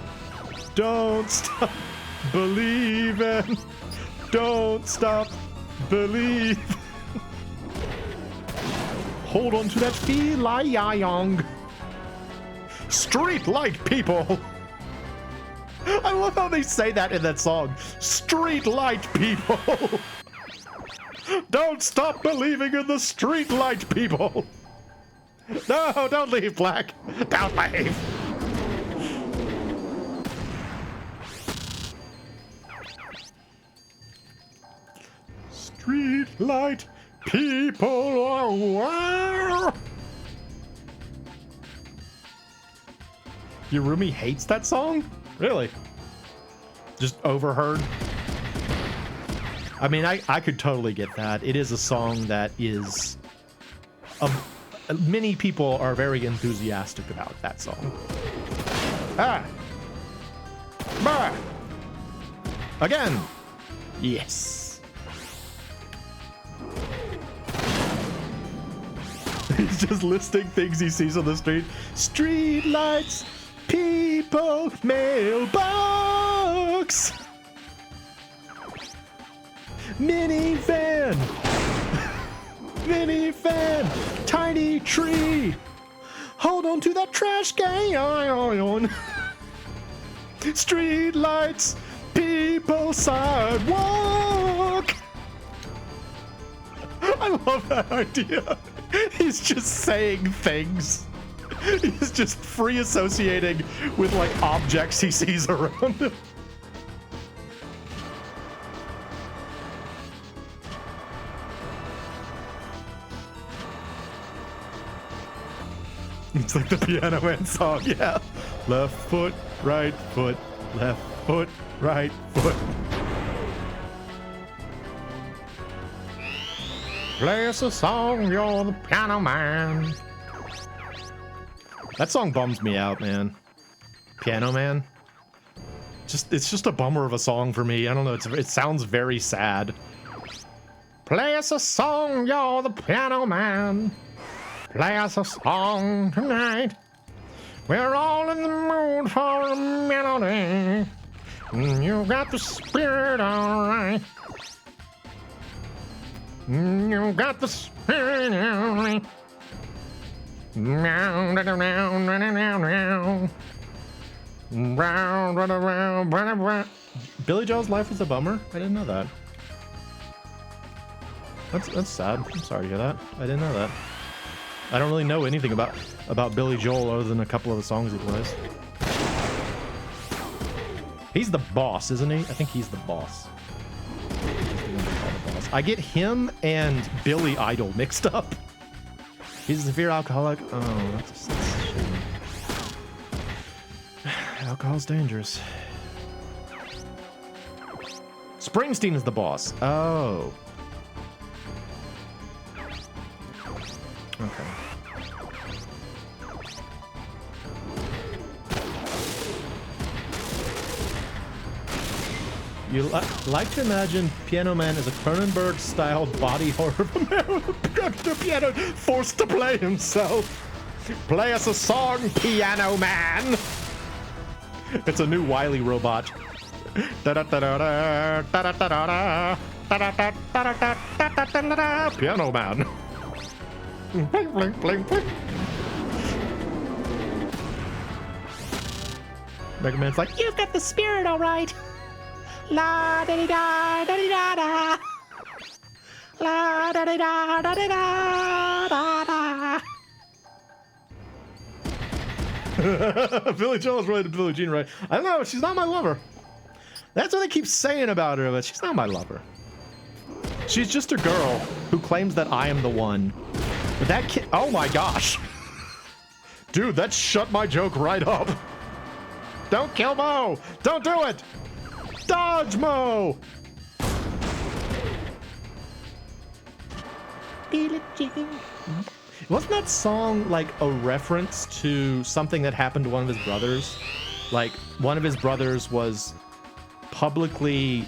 Don't stop believing. Don't stop believing. Hold on to that feeling. Street light people. I love how they say that in that song. Street light people. Don't stop believing in the street light people. No, don't leave, Black. Don't leave. Street light people. Your roomie hates that song? Really? Just overheard? I mean, I could totally get that. It is a song that is... many people are very enthusiastic about that song. Ah! Bah! Again! Yes! He's just listing things he sees on the street. Street lights! People, mailbox, minivan, minivan, tiny tree. Hold on to that trash can. Street lights, people, sidewalk. I love that idea. He's just saying things. He's just free associating with like objects he sees around him. It's like the Piano Man song, yeah. Left foot, right foot, left foot, right foot. Play us a song, you're the piano man. That song bums me out, man. Piano Man. It's just a bummer of a song for me. I don't know. It sounds very sad. Play us a song, you're the piano man. Play us a song tonight. We're all in the mood for a melody. You got the spirit, all right. You got the spirit, all right. Billy Joel's life is a bummer? I didn't know that. That's sad. I'm sorry to hear that. I didn't know that. I don't really know anything about Billy Joel other than a couple of the songs he plays. He's the boss, isn't he? I think he's the boss. I get him and Billy Idol mixed up. He's a severe alcoholic. Oh, that's a shame. Alcohol's dangerous. Springsteen is the boss. Oh. Okay. You like to imagine Piano Man as a Cronenberg-style body horror of a man with a piano forced to play himself. Play us a song, Piano Man. It's a new Wily robot. Piano Man. Blink, blink, blink, blink. Mega Man's like, you've got the spirit, all right. La da di da da di da da. La da di da da di da da da. Billy Joel is related to Billie Jean, right? I don't know. She's not my lover. That's what they keep saying about her, but she's not my lover. She's just a girl who claims that I am the one. But that kid, oh my gosh. Dude, that shut my joke right up. Don't kill Moe. Don't do it. Dodge Moe. Wasn't that song like a reference to something that happened to one of his brothers? Like one of his brothers was publicly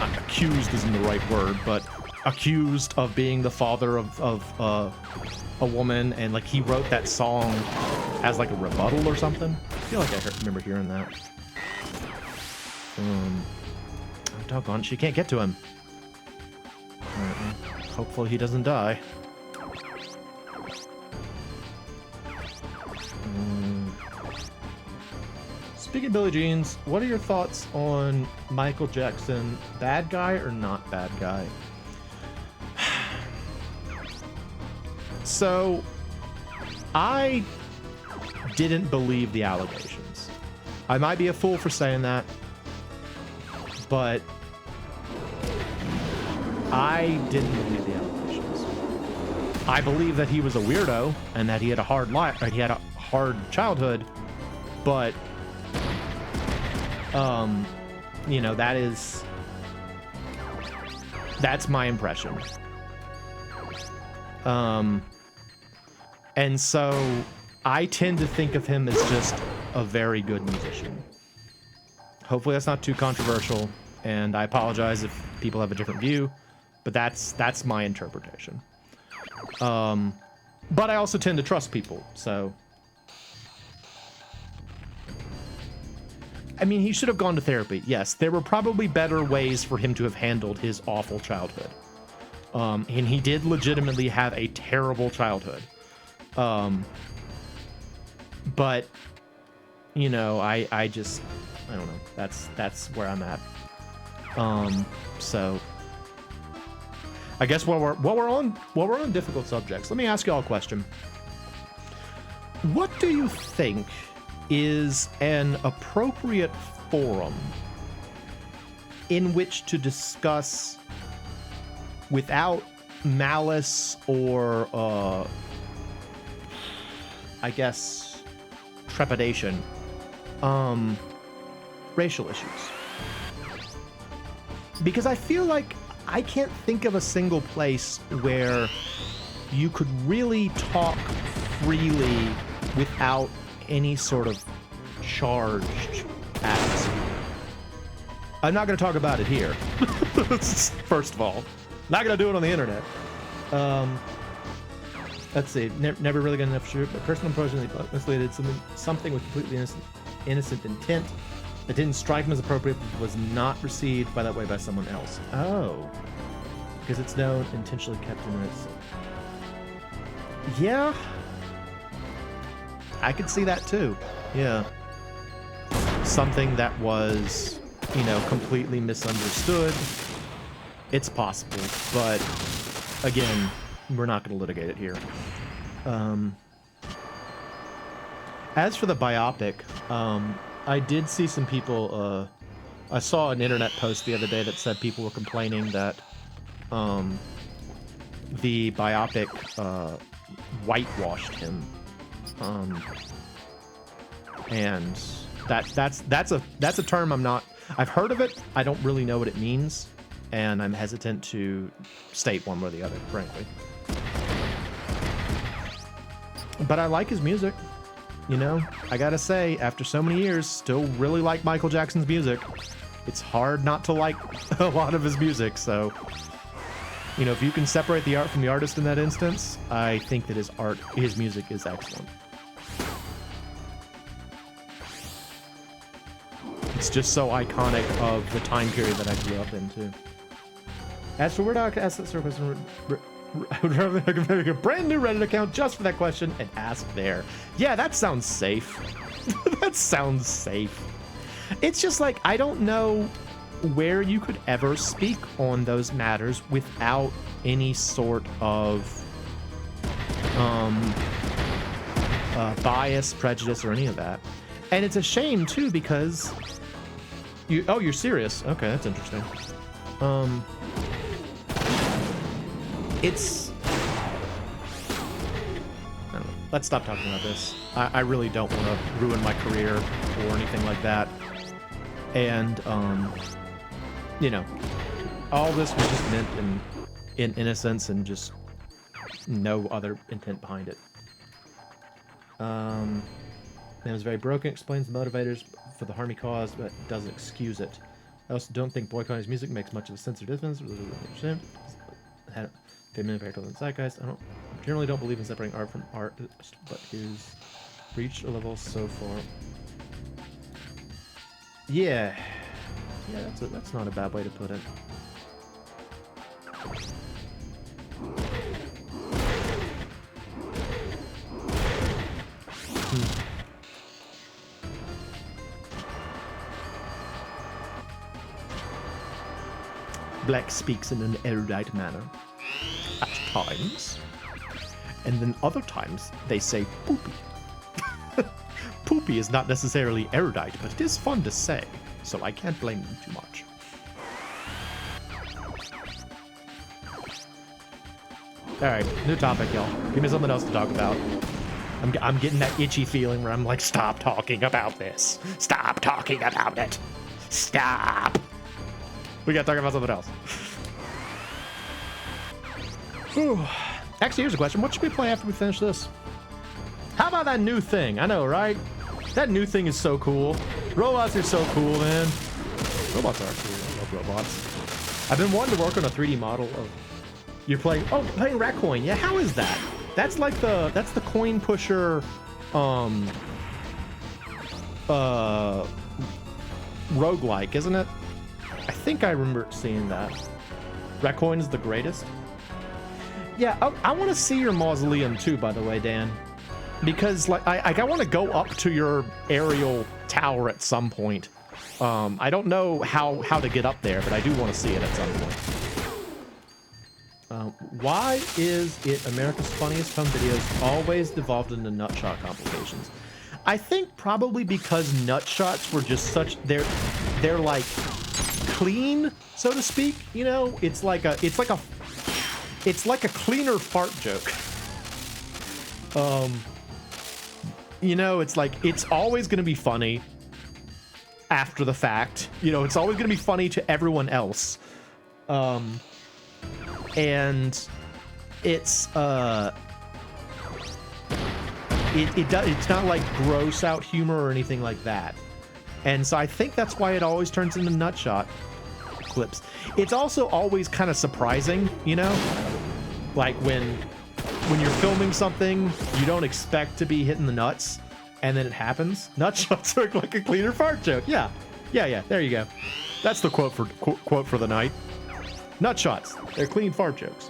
accused isn't the right word, but accused of being the father of a woman, and like he wrote that song as like a rebuttal or something. I feel like I remember hearing that. Oh, doggone it, she can't get to him. Hopefully he doesn't die. Speaking of Billie Jeans, what are your thoughts on Michael Jackson? Bad guy or not bad guy? So, I didn't believe the allegations. I might be a fool for saying that, but I didn't believe the allegations. I believe that he was a weirdo and that he had a hard life, he had a hard childhood, but you know, that's my impression. And so I tend to think of him as just a very good musician. Hopefully that's not too controversial, and I apologize if people have a different view, but that's my interpretation. But I also tend to trust people, so I mean, he should have gone to therapy. Yes, there were probably better ways for him to have handled his awful childhood. And he did legitimately have a terrible childhood. But, you know, I don't know. That's where I'm at. So I guess while we're on difficult subjects, let me ask y'all a question. What do you think is an appropriate forum in which to discuss without malice or I guess trepidation racial issues? Because I feel like I can't think of a single place where you could really talk freely without any sort of charged atmosphere. I'm not going to talk about it here. First of all, not going to do it on the internet. Let's see. Never really got enough sure, but personal approach misleaded something with completely innocent intent that didn't strike him as appropriate, was not received by that way by someone else. Oh, because it's known, intentionally kept in its. Yeah. I could see that too. Yeah. Something that was, you know, completely misunderstood. It's possible, but again, we're not going to litigate it here. As for the biopic, I did see some people, I saw an internet post the other day that said people were complaining that the biopic whitewashed him. And that's a term I've heard of it. I don't really know what it means, and I'm hesitant to state one way or the other, frankly. But I like his music, you know. I gotta say, after so many years, still really like Michael Jackson's music. It's hard not to like a lot of his music, so you know, if you can separate the art from the artist in that instance, I think that his music is excellent. It's just so iconic of the time period that I grew up in, too. As for where to ask that service, I would rather make a brand new Reddit account just for that question and ask there. Yeah, that sounds safe. That sounds safe. It's just like, I don't know where you could ever speak on those matters without any sort of bias, prejudice, or any of that. And it's a shame, too, because... you're serious? Okay, that's interesting. It's... I don't know. Let's stop talking about this. I really don't want to ruin my career or anything like that. And, you know, all this was just meant in innocence and just no other intent behind it. Man was very broken, explains the motivators for the harm he caused, but doesn't excuse it. I also don't think boycotting his music makes much of a sense or difference. Had feminine impact on the zeitgeist. I generally don't believe in separating art from art, but his reached a level so far. Yeah, that's not a bad way to put it. Black speaks in an erudite manner. At times. And then other times, they say poopy. Poopy is not necessarily erudite, but it is fun to say, so I can't blame them too much. Alright, new topic, y'all. Give me something else to talk about. I'm getting that itchy feeling where I'm like, stop talking about this. Stop talking about it. Stop. We gotta talk about something else. Actually, here's a question. What should we play after we finish this? How about that new thing? I know, right? That new thing is so cool. Robots are so cool, man. Robots are cool. I love robots. I've been wanting to work on a 3D model of... You're playing... Oh, playing Ratcoin. Yeah, how is that? That's like the... That's the coin pusher... roguelike, isn't it? I think I remember seeing that. Ratcoin is the greatest. Yeah, I want to see your mausoleum too, by the way, Dan. Because like I want to go up to your aerial tower at some point. I don't know how to get up there, but I do want to see it at some point. Why is it America's Funniest Home Videos always devolved into nutshot complications? I think probably because nutshots were just such they're like clean, so to speak. You know, it's like a cleaner fart joke. You know, it's like it's always going to be funny after the fact. You know, it's always going to be funny to everyone else. And it's it's not like gross out humor or anything like that. And so I think that's why it always turns into nutshot clips. It's also always kind of surprising, you know? Like when you're filming something, you don't expect to be hitting the nuts, and then it happens. Nutshots are like a cleaner fart joke. Yeah. There you go. That's the quote for the night. Nutshots. They're clean fart jokes.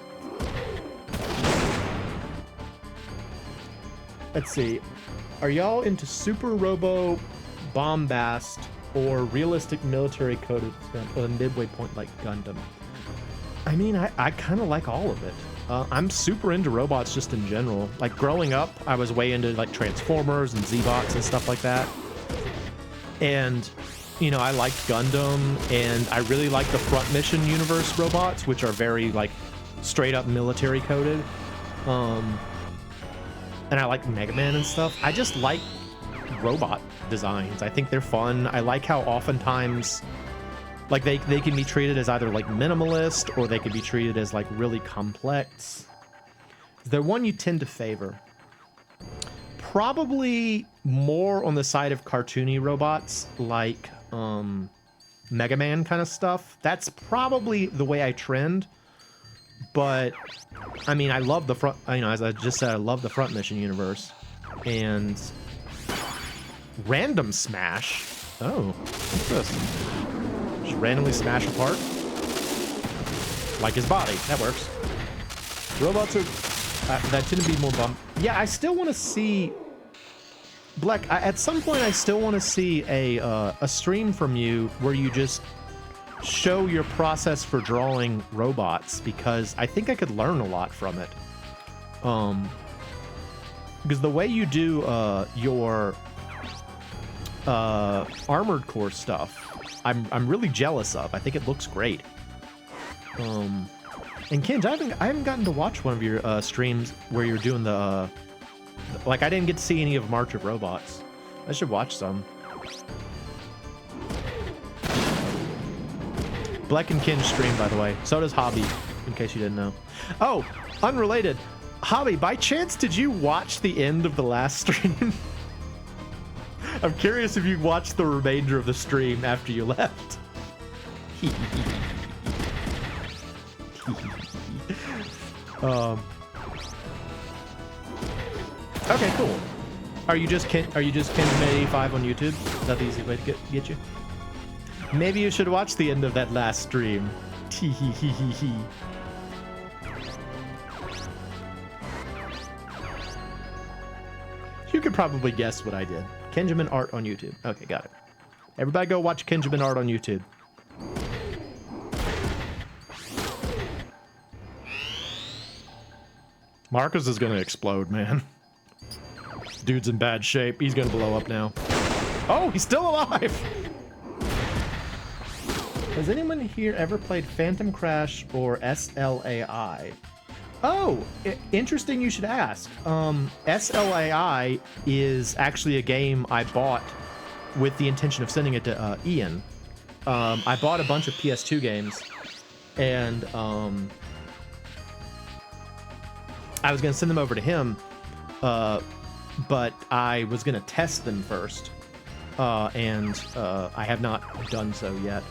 Let's see. Are y'all into super robo bombast or realistic military coded a midway point like Gundam? I mean, I kind of like all of it. I'm super into robots just in general. Like growing up, I was way into like Transformers and Z-Bots and stuff like that. And, you know, I liked Gundam, and I really like the Front Mission Universe robots, which are very like straight up military coded. And I like Mega Man and stuff. I just like robot designs. I think they're fun. I like how oftentimes like they can be treated as either like minimalist or they can be treated as like really complex. The one you tend to favor. Probably more on the side of cartoony robots like Mega Man kind of stuff. That's probably the way I trend. But I mean, I love the front, you know, as I just said, I love the Front Mission universe. And random smash. Oh, what's this? Just randomly smash apart. Like his body. That works. Robots are that tend to be more bump. Yeah, I still want to see Black. At some point, I still want to see a stream from you where you just show your process for drawing robots, because I think I could learn a lot from it. Because the way you do your Armored Core stuff, I'm really jealous of. I think it looks great. And Kinj, I haven't gotten to watch one of your streams where you're doing the like I didn't get to see any of March of Robots. I should watch some. Black and Kinj stream, by the way. So does Hobby, in case you didn't know. Oh, unrelated. Hobby, by chance, did you watch the end of the last stream? I'm curious if you watched the remainder of the stream after you left. Okay, cool. Are you just Kinjman85 on YouTube? Is that the easy way to get you? Maybe you should watch the end of that last stream. Tee-hee-hee-hee-hee. You could probably guess what I did. Kinjaman Art on YouTube. Okay, got it. Everybody go watch Kinjaman Art on YouTube. Marcus is gonna explode, man. Dude's in bad shape. He's gonna blow up now. Oh, he's still alive! Has anyone here ever played Phantom Crash or SLAI? Oh, interesting you should ask. SLAI is actually a game I bought with the intention of sending it to Ian. I bought a bunch of PS2 games, and I was going to send them over to him, but I was going to test them first, and I have not done so yet.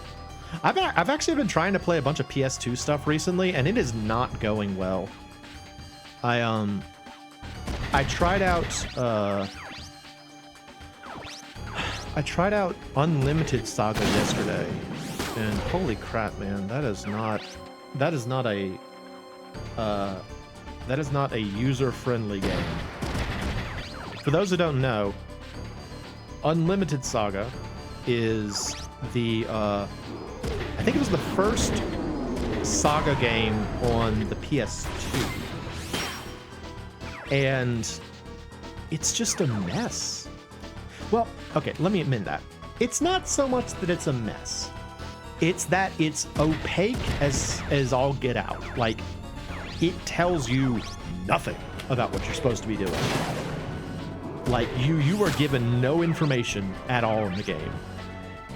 I've actually been trying to play a bunch of PS2 stuff recently, and it is not going well. I tried out Unlimited Saga yesterday, and holy crap, man, that is not a user-friendly game. For those who don't know, Unlimited Saga is the I think it was the first Saga game on the PS2. And it's just a mess. Well, okay, let me admit that. It's not so much that it's a mess. It's that it's opaque as all get out. Like, it tells you nothing about what you're supposed to be doing. Like, you are given no information at all in the game.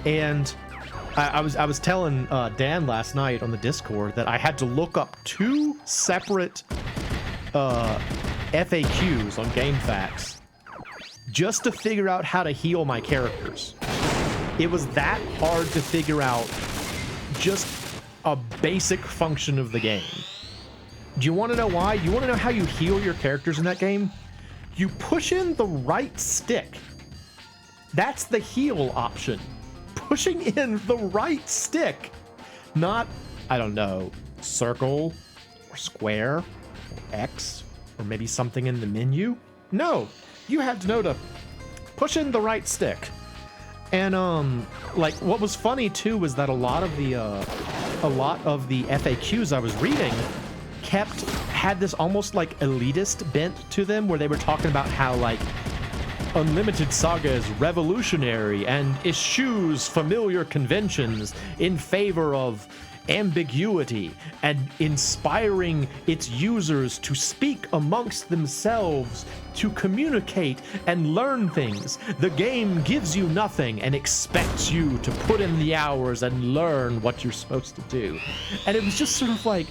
And I was telling Dan last night on the Discord that I had to look up 2 separate FAQs on GameFAQs just to figure out how to heal my characters. It was that hard to figure out just a basic function of the game. Do you want to know why? You want to know how you heal your characters in that game? You push in the right stick. That's the heal option. Pushing in the right stick. Not, I don't know, circle or square or X or maybe something in the menu. No, you had to know to push in the right stick. And like what was funny too was that a lot of the FAQs I was reading had this almost like elitist bent to them, where they were talking about how like Unlimited Saga is revolutionary and eschews familiar conventions in favor of ambiguity and inspiring its users to speak amongst themselves, to communicate and learn things. The game gives you nothing and expects you to put in the hours and learn what you're supposed to do. And it was just sort of like,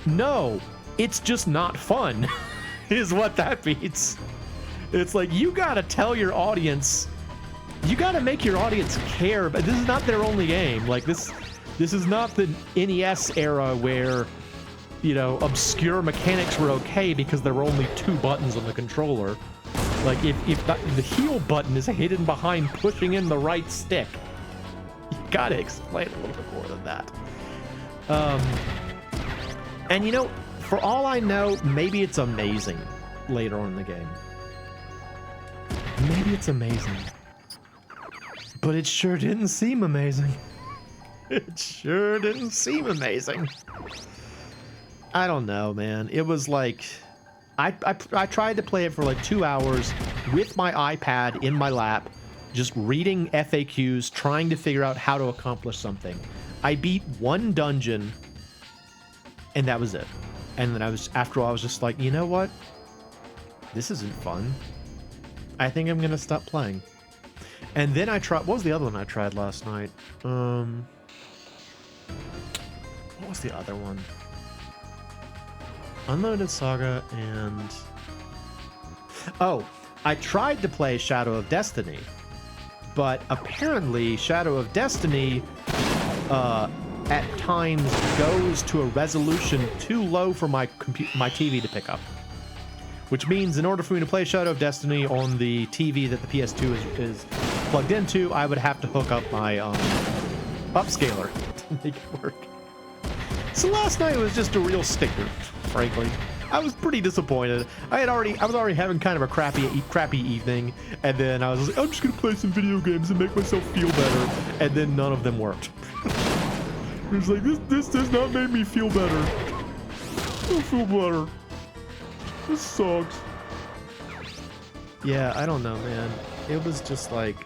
no, it's just not fun, is what that means. It's like, you gotta tell your audience, you gotta make your audience care, but this is not their only game. Like, this is not the NES era where, you know, obscure mechanics were okay because there were only 2 buttons on the controller. Like, if the heal button is hidden behind pushing in the right stick, you gotta explain a little bit more than that. And you know, for all I know, maybe it's amazing later on in the game. Maybe it's amazing. But it sure didn't seem amazing. It sure didn't seem amazing. I don't know, man. It was like, I tried to play it for like 2 hours with my iPad in my lap, just reading FAQs, trying to figure out how to accomplish something. I beat 1 dungeon And that was it. And then after all, I was just like, you know what? This isn't fun. I think I'm gonna stop playing. And then I tried, what was the other one I tried last night? What was the other one? Unlimited Saga and... Oh, I tried to play Shadow of Destiny, but apparently Shadow of Destiny at times goes to a resolution too low for my TV to pick up. Which means in order for me to play Shadow of Destiny on the TV that the PS2 is plugged into, I would have to hook up my upscaler to make it work. So last night was just a real stinker, frankly. I was pretty disappointed. I was already having kind of a crappy evening, and then I was like, I'm just gonna play some video games and make myself feel better, and then none of them worked. It was like, this does not make me feel better. I don't feel better. This sucks. Yeah, I don't know, man. It was just like,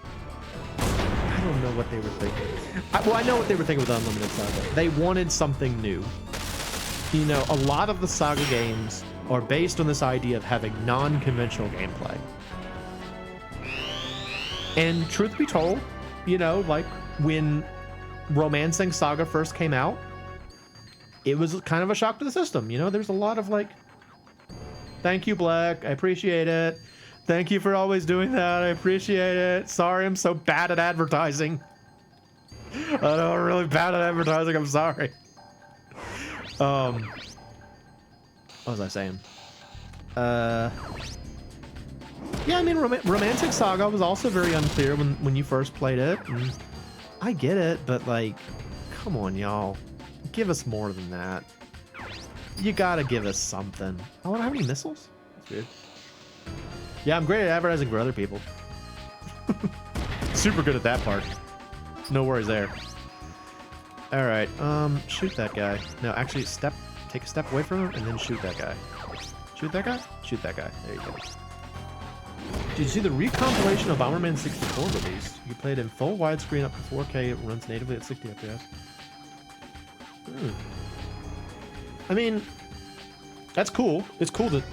I don't know what they were thinking. Well, I know what they were thinking with Unlimited Saga. They wanted something new. You know, a lot of the Saga games are based on this idea of having non-conventional gameplay. And truth be told, you know, like when Romancing Saga first came out, it was kind of a shock to the system. You know, there's a lot of like, thank you, Black. I appreciate it. Thank you for always doing that. I appreciate it. Sorry, I'm so bad at advertising. I know I'm really bad at advertising. I'm sorry. What was I saying? Yeah, I mean, Romantic Saga was also very unclear when you first played it. And I get it, but like, come on, y'all. Give us more than that. You gotta give us something. Oh, I don't have any missiles? That's weird. Yeah, I'm great at advertising for other people. Super good at that part. No worries there. Alright, shoot that guy. No, actually, take a step away from him and then shoot that guy. Shoot that guy? Shoot that guy. There you go. Did you see the recompilation of Bomberman 64 released? You play it in full widescreen up to 4K. It runs natively at 60 FPS. I mean, that's cool. It's cool to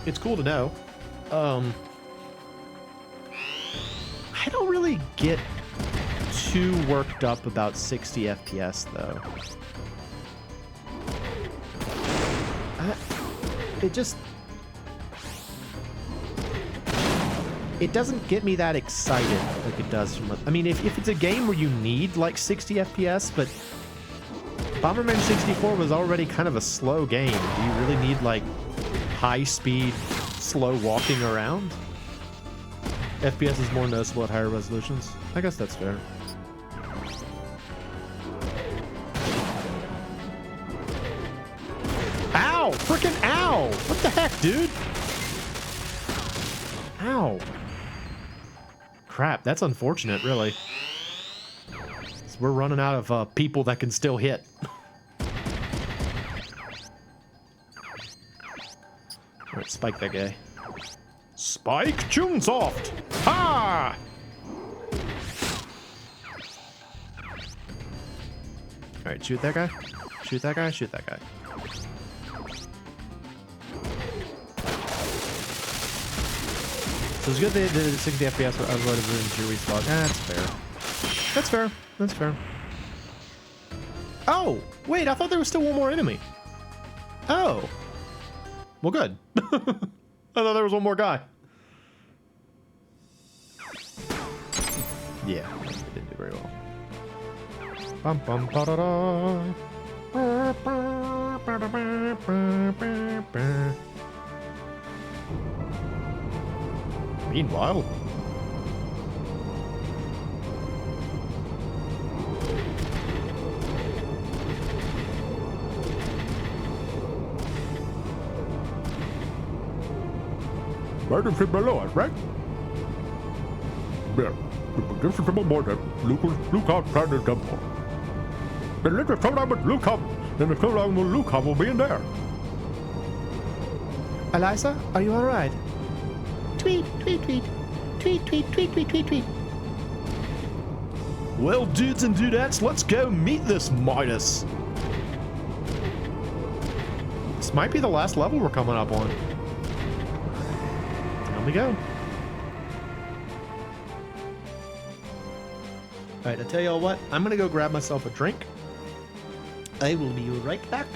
know. I don't really get too worked up about 60 FPS though. It doesn't get me that excited like it does from. I mean, if it's a game where you need like 60 FPS, but Bomberman 64 was already kind of a slow game. Do you really need like high speed, slow walking around? FPS is more noticeable at higher resolutions. I guess that's fair. Ow! Frickin' ow! What the heck, dude? Ow. Crap, that's unfortunate, really. So we're running out of people that can still hit. Alright, spike that guy. Spike Chunsoft! Ha! Alright, shoot that guy. Shoot that guy, shoot that guy. So it's good they did 60 FPS, otherwise it was in Jury's spot. That's fair. That's fair. That's fair. Oh! Wait, I thought there was still one more enemy. Oh. Well, good. I thought there was one more guy. Yeah, it didn't do very well. Bum bum ba da da. Meanwhile, Right below us, right? Yeah. This is the moment that Lucas tried to jump for. Then let's throw down with Lucas, then the throw down with Lucas will be in there. Eliza, are you all right? Tweet, tweet, tweet. Tweet, tweet, tweet, tweet, tweet, tweet. Well, dudes and dudettes, let's go meet this Midas. This might be the last level we're coming up on. Here we go. All right, I tell y'all what, I'm gonna go grab myself a drink. I will be right back.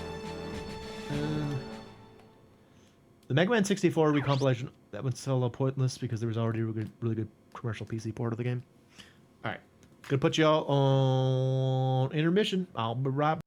The Mega Man 64 recompilation, that one's solo pointless because there was already a really good commercial PC port of the game. All right, gonna put y'all on intermission. I'll be right back.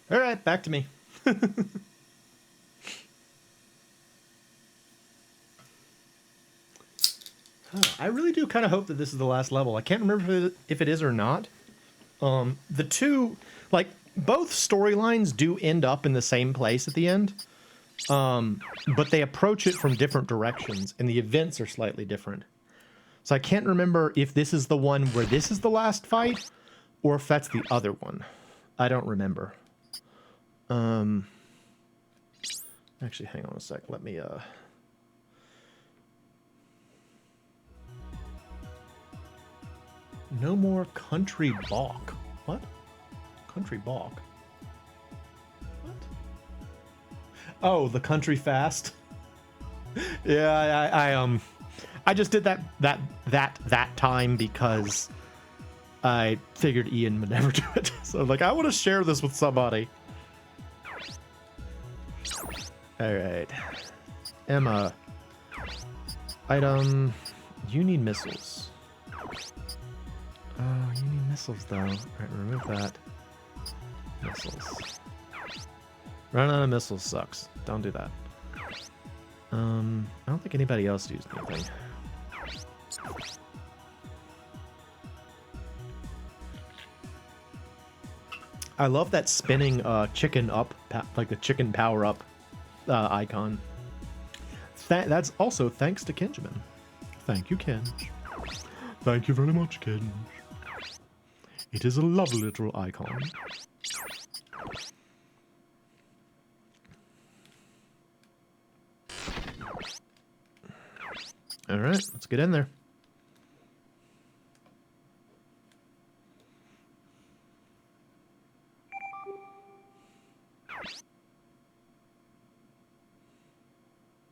All right, back to me. I really do kind of hope that this is the last level. I can't remember if it is or not. The two, like, both storylines do end up in the same place at the end, but they approach it from different directions, and the events are slightly different. So I can't remember if this is the one where this is the last fight, or if that's the other one. I don't remember. Actually, hang on a sec. Let me, No more country balk. What? Country balk? What? Oh, the country fast. Yeah, I just did that time because I figured Ian would never do it. So I'm like, I want to share this with somebody. All right, Emma. Item. You need missiles. Oh, you need missiles though. All right, remove that. Missiles. Running out of missiles sucks. Don't do that. I don't think anybody else used anything. I love that spinning chicken up, like the chicken power up icon. That's also thanks to Kenjamin. Thank you, Ken. Thank you very much, Ken. It is a lovely little icon. All right, let's get in there.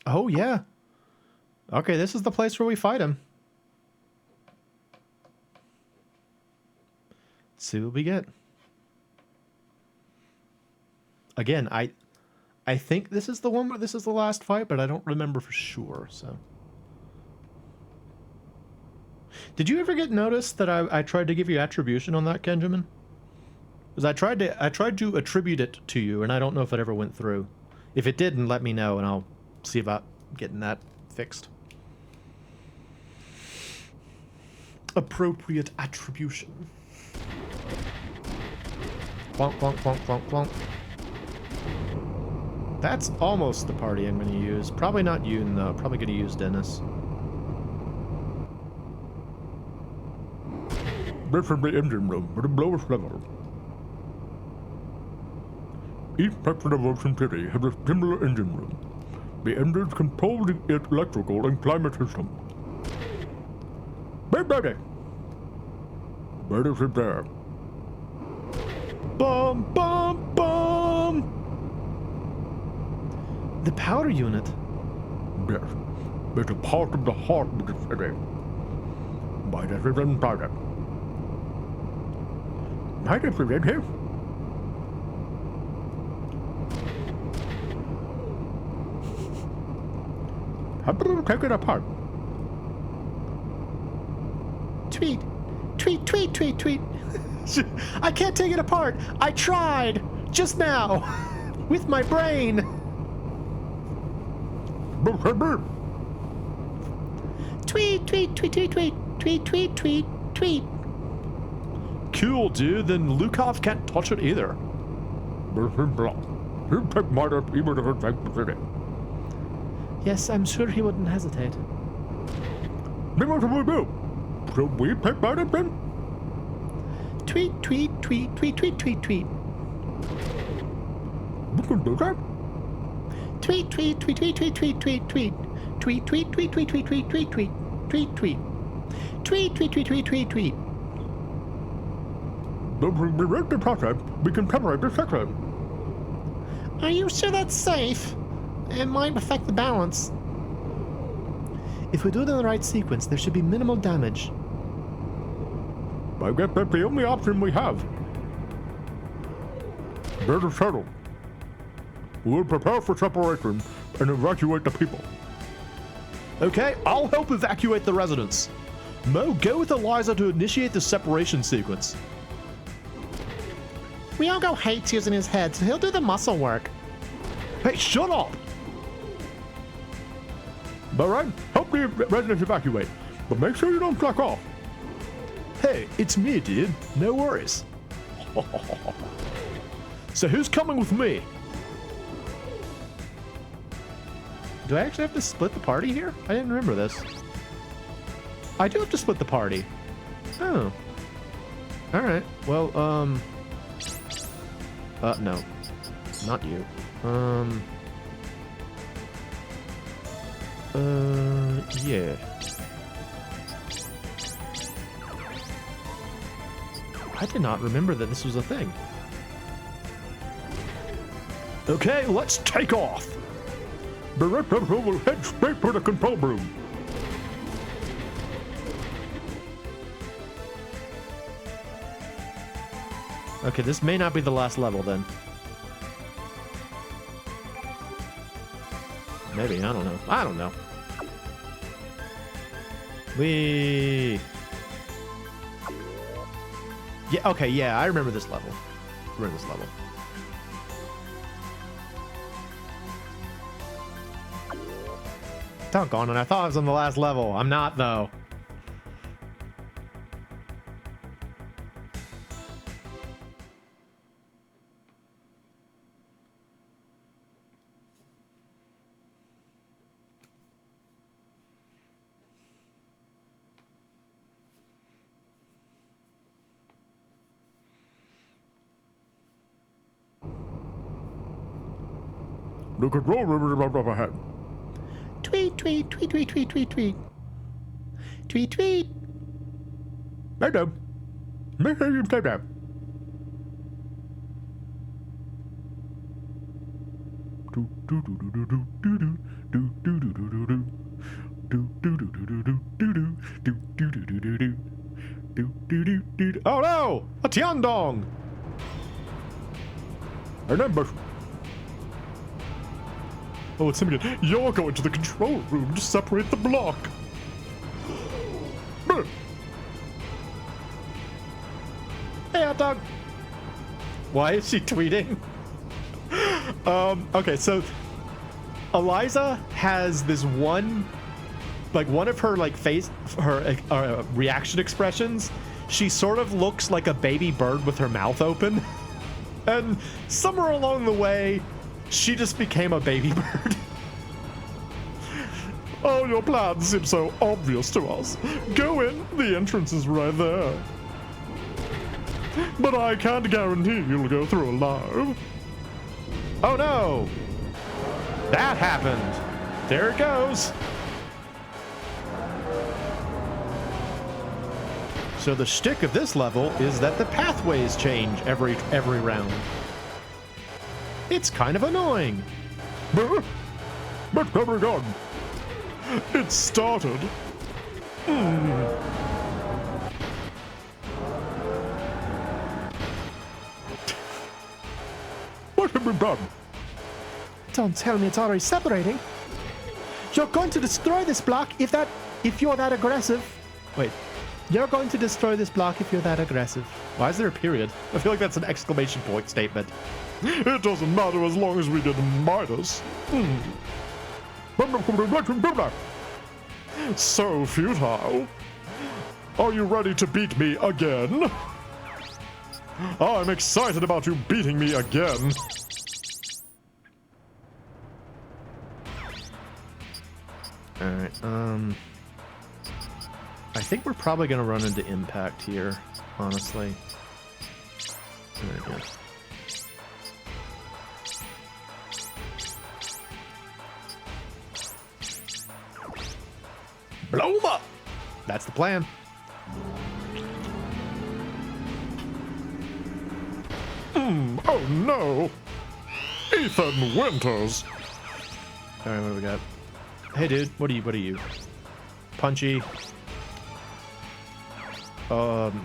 Oh, yeah. Okay, this is the place where we fight him. Let's see what we get. Again, I think this is the one where this is the last fight, but I don't remember for sure, so. Did you ever get noticed that I tried to give you attribution on that, Kenjamin? Because I tried to attribute it to you, and I don't know if it ever went through. If it didn't, let me know, and I'll see about getting that fixed. Appropriate attribution. Clonk, clonk, clonk, clonk, clonk. That's almost the party I'm going to use. Probably not Yoon, though. Probably going to use Dennis. This is the engine room with the lowest level. Each section of Ocean City has a similar engine room. The engines control the electrical and climate system. Hey, Betty! Betty's in there. Bum, bum, bum! The powder unit. Yes, it's a part of the heart of the city. Might as well inside it. Might as well in here. How about we take it apart? Tweet, tweet, tweet, tweet, tweet. I can't take it apart. I tried just now with my brain. Tweet, tweet, tweet, tweet, tweet, tweet, tweet, tweet, tweet. Cool, dude. Then Lukov can't touch it either. He'll take mine even if it takes the city. Yes, I'm sure he wouldn't hesitate. Then what do we do? Should we take mine then? Tweet, tweet, tweet, tweet, tweet, tweet, tweet. We can do that. Tweet, tweet, tweet, tweet, tweet, tweet, tweet, tweet. Tweet, tweet, tweet, tweet, tweet, tweet, tweet, tweet. Tweet, tweet. Tweet, tweet, tweet, tweet, tweet, tweet. When we read the process, we can separate the section. Are you sure that's safe? It might affect the balance. If we do it in the right sequence, there should be minimal damage. I guess that's the only option we have. There's a shuttle. We'll prepare for separation and evacuate the people. Okay, I'll help evacuate the residents. Mo, go with Eliza to initiate the separation sequence. Ryogo hates using his head, so he'll do the muscle work. Hey, shut up! Alright, help the residents evacuate, but make sure you don't slack off. Hey, it's me, dude. No worries. So who's coming with me? Do I actually have to split the party here? I didn't remember this. I do have to split the party. Oh. Alright, well, no. Not you. Yeah. I did not remember that this was a thing. Okay, let's take off. The rest of them will head straight for the control room. Okay, this may not be the last level then. Maybe, I don't know. I don't know. Yeah, okay, yeah, I remember this level. We're in this level. Doggone it, I thought I was on the last level. I'm not, though. The control room is about up ahead. Tweet, tweet, tweet, tweet, tweet, tweet, tweet. Tweet, tweet. Madam, make sure you stay there. Oh no! A Tiandong! An ambush. Oh, it's him again. You're going to the control room to separate the block. Hey, hot dog. Why is she tweeting? Okay, so Eliza has this one, like one of her like face, her reaction expressions. She sort of looks like a baby bird with her mouth open. And somewhere along the way, she just became a baby bird. Oh, your plans seem so obvious to us. Go in, the entrance is right there. But I can't guarantee you'll go through alive. Oh no! That happened. There it goes. So the shtick of this level is that the pathways change every round. It's kind of annoying. But Polygons, it started. What have we done? Don't tell me it's already separating. You're going to destroy this block if you're that aggressive. Wait. You're going to destroy this block if you're that aggressive. Why is there a period? I feel like that's an exclamation point statement. It doesn't matter as long as we didn't Midas. So futile. Are you ready to beat me again? I'm excited about you beating me again. Alright, I think we're probably going to run into impact here, honestly. There we go. Blow them up! That's the plan. Oh no! Ethan Winters! Alright, what do we got? Hey dude, what are you? Punchy.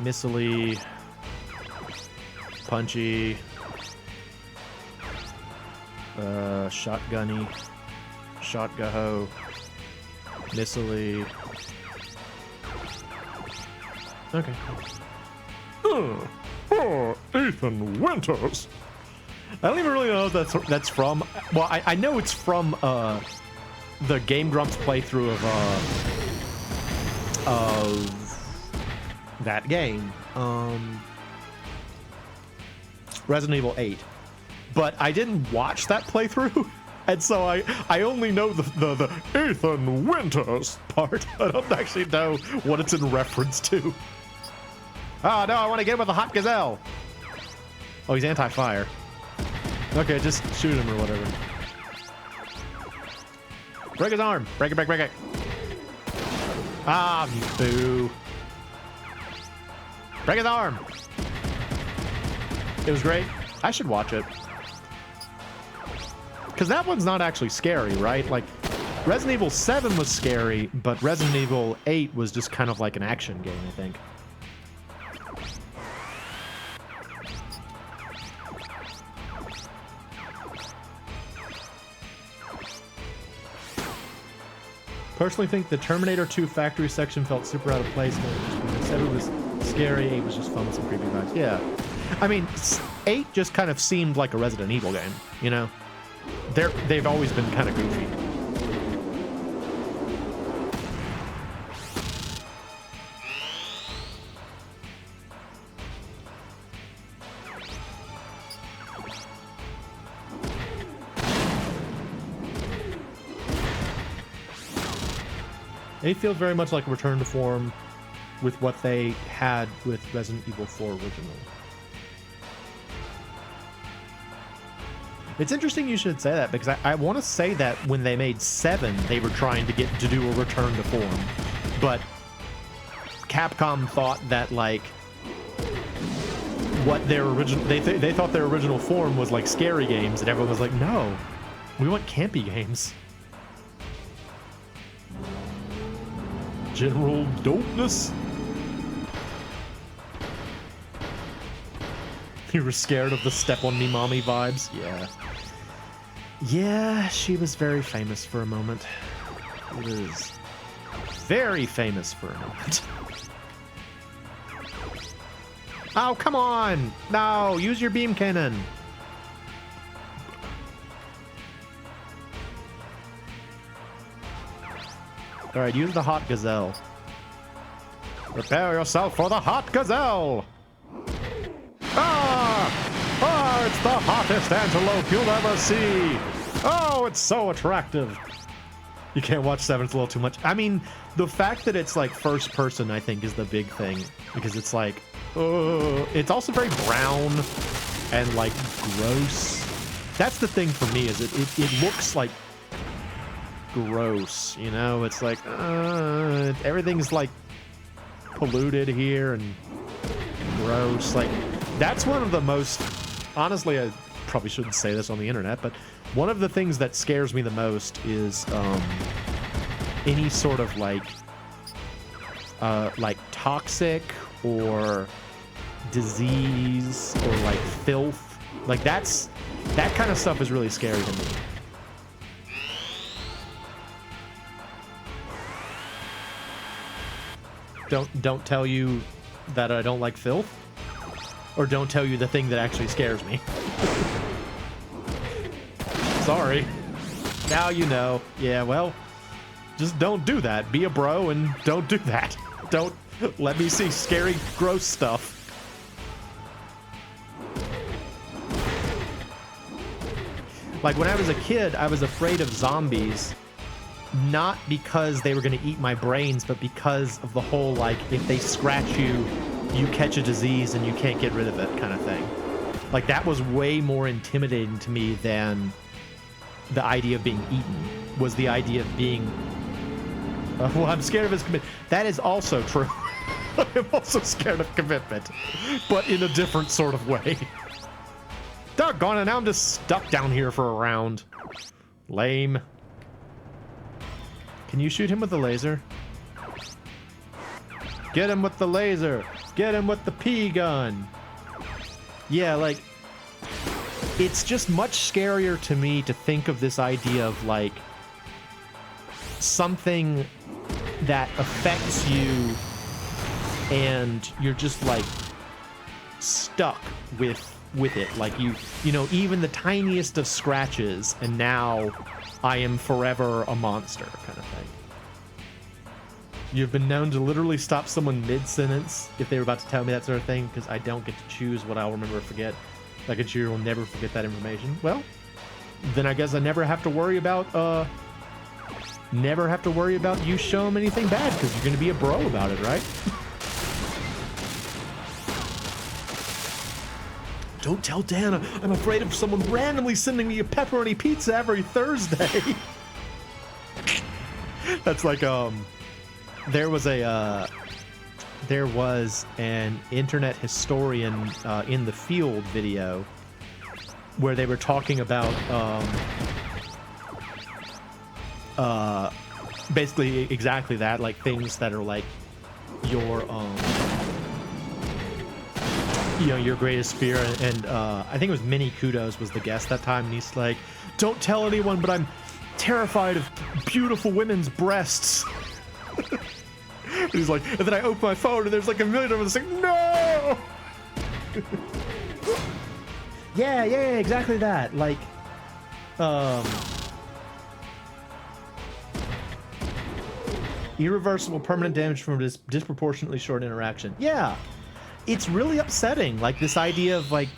Missile-y. Punchy. Shotgunny. Shotgaho. Missile-y. Okay. Ethan Winters! I don't even really know if that's from. Well, I know it's from the Game Grumps playthrough of that game, Resident Evil 8. But I didn't watch that playthrough, and so I only know the Ethan Winters part. I don't actually know what it's in reference to. Oh no, I want to get him with a hot gazelle. Oh, he's anti-fire. Okay, just shoot him or whatever. Break his arm. Break it. Ah, you boo. Break his arm. It was great. I should watch it. Because that one's not actually scary, right? Like, Resident Evil 7 was scary, but Resident Evil 8 was just kind of like an action game, I think. Personally think the Terminator 2 factory section felt super out of place. But 7 was scary, 8 was just fun with some creepy vibes. Yeah. I mean, 8 just kind of seemed like a Resident Evil game, you know? They've always been kind of goofy. It feels very much like a return to form with what they had with Resident Evil 4 original. It's interesting you should say that, because I want to say that when they made 7, they were trying to get to do a return to form. But Capcom thought that, like, what their original... They thought their original form was, like, scary games, and everyone was like, no, we want campy games. General dopeness. You were scared of the step on me mommy vibes? Yeah. Yeah, she was very famous for a moment. It was very famous for a moment. Oh, come on! No, use your beam cannon. All right, use the hot gazelle. Prepare yourself for the hot gazelle. Ah, it's the hottest antelope you'll ever see. Oh, it's so attractive. You can't watch 7, it's a little too much. I mean, the fact that it's like first person, I think, is the big thing. Because it's like, it's also very brown and like gross. That's the thing for me, is it looks like gross, you know? It's like, everything's like polluted here and gross. Like, that's one of the most, honestly, I probably shouldn't say this on the internet, but one of the things that scares me the most is any sort of like toxic or disease or like filth. Like that kind of stuff is really scary to me. Don't tell you that I don't like filth, or don't tell you the thing that actually scares me. Sorry. Now you know. Yeah, well, just don't do that. Be a bro and don't do that. Don't let me see scary, gross stuff. Like when I was a kid, I was afraid of zombies, not because they were going to eat my brains, but because of the whole, like, if they scratch you, you catch a disease and you can't get rid of it kind of thing. Like, that was way more intimidating to me than the idea of being eaten, was the idea of being, well, I'm scared of his commitment. That is also true. I'm also scared of commitment, but in a different sort of way. Doggone it, now I'm just stuck down here for a round. Lame. Can you shoot him with the laser? Get him with the laser! Get him with the P gun! Yeah, like, it's just much scarier to me to think of this idea of, like, something that affects you and you're just, like, stuck with it. Like, you know, even the tiniest of scratches, and now I am forever a monster kind of thing. You've been known to literally stop someone mid-sentence if they were about to tell me that sort of thing, because I don't get to choose what I'll remember or forget. Like a cheer will never forget that information. Well, then I guess I never have to worry about you showing them anything bad, because you're gonna be a bro about it, right? Don't tell Dan. I'm afraid of someone randomly sending me a pepperoni pizza every Thursday. That's like, there was an internet historian in the field video where they were talking about basically exactly that, like things that are like your you know, your greatest fear. And I think it was Mini Kudos was the guest that time, and he's like, don't tell anyone, but I'm terrified of beautiful women's breasts. He's like, and then I open my phone and there's like a million of them. It's like, no. yeah, exactly that. Like, irreversible permanent damage from this disproportionately short interaction. Yeah, it's really upsetting. Like this idea of like,